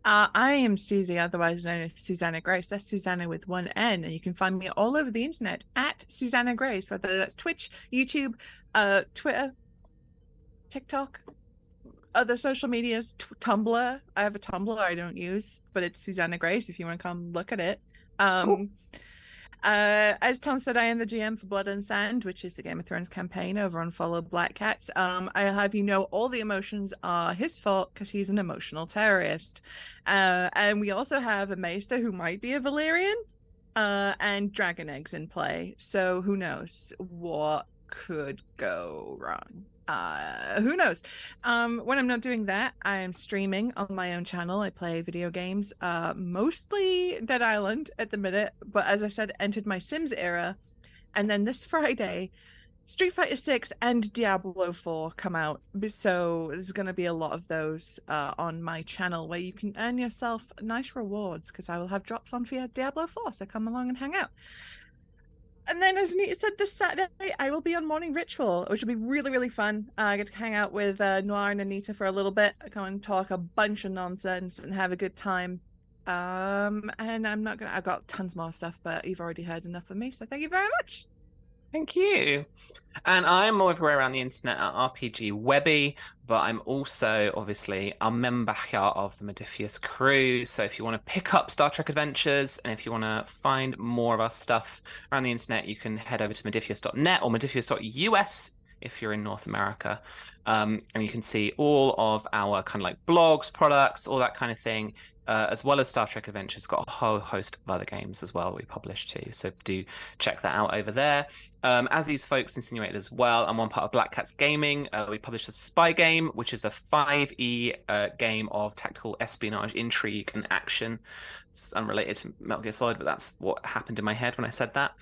I am Susie, otherwise known as Susanna Grace. That's Susanna with one N, and you can find me all over the internet at Susanna Grace, whether that's Twitch, YouTube, Twitter, TikTok, other social medias, Tumblr. I have a Tumblr I don't use, but it's Susanna Grace if you want to come look at it. Cool. As Tom said, I am the GM for Blood and Sand, which is the Game of Thrones campaign over on Follow Black Cats. I have all the emotions are his fault because he's an emotional terrorist. And we also have a Maester who might be a Valyrian, and dragon eggs in play. So who knows what could go wrong? Who knows? When I'm not doing that, I am streaming on my own channel. I play video games, mostly Dead Island at the minute, but as I said, entered my Sims era. And then this Friday, Street Fighter 6 and Diablo 4 come out. So there's going to be a lot of those on my channel where you can earn yourself nice rewards, because I will have drops on for your Diablo 4, so come along and hang out. And then, as Anita said, this Saturday, I will be on Morning Ritual, which will be really, really fun. I get to hang out with Noir and Anita for a little bit, come and talk a bunch of nonsense and have a good time. And I've got tons more stuff, but you've already heard enough of me, so thank you very much. Thank you. And I'm all everywhere around the internet at RPG Webby, but I'm also obviously a member here of the Modiphius crew. So if you want to pick up Star Trek Adventures, and if you want to find more of our stuff around the internet, you can head over to modiphius.net or modiphius.us. if you're in North America. And you can see all of our kind of like blogs, products, all that kind of thing, as well as Star Trek Adventures. Got a whole host of other games as well we publish too. So do check that out over there. As these folks insinuated as well, I'm one part of Black Cats Gaming. We published a spy game, which is a 5e game of tactical espionage, intrigue, and action. It's unrelated to Metal Gear Solid, but that's what happened in my head when I said that.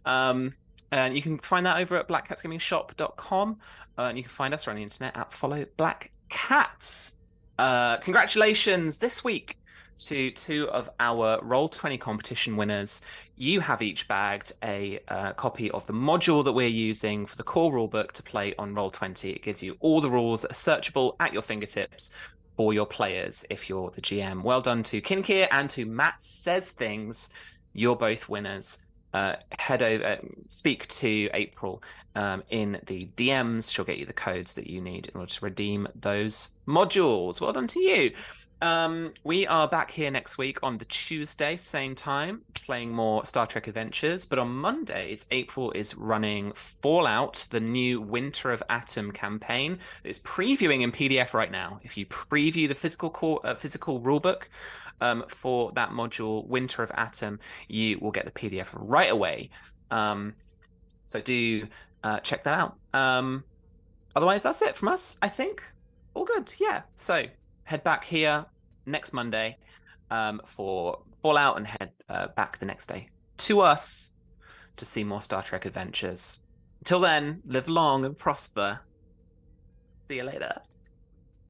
And you can find that over at blackcatsgamingshop.com. And you can find us around the internet at Follow Black Cats. Congratulations this week to 2 of our Roll20 competition winners. You have each bagged a copy of the module that we're using for the core rulebook to play on Roll20. It gives you all the rules that are searchable at your fingertips for your players if you're the GM. Well done to Kinkir and to Matt Says Things. You're both winners. Head over, speak to April in the DMs. She'll get you the codes that you need in order to redeem those modules. Well done to you. We are back here next week on the Tuesday, same time, playing more Star Trek Adventures. But on Mondays, April is running Fallout, the new Winter of Atom campaign. It's previewing in PDF right now. If you preview the physical rulebook for that module, Winter of Atom, you will get the PDF right away. So do check that out. Otherwise, that's it from us, I think. All good, yeah. So head back here next Monday for Fallout and head back the next day to us to see more Star Trek Adventures. Until then, live long and prosper. See you later.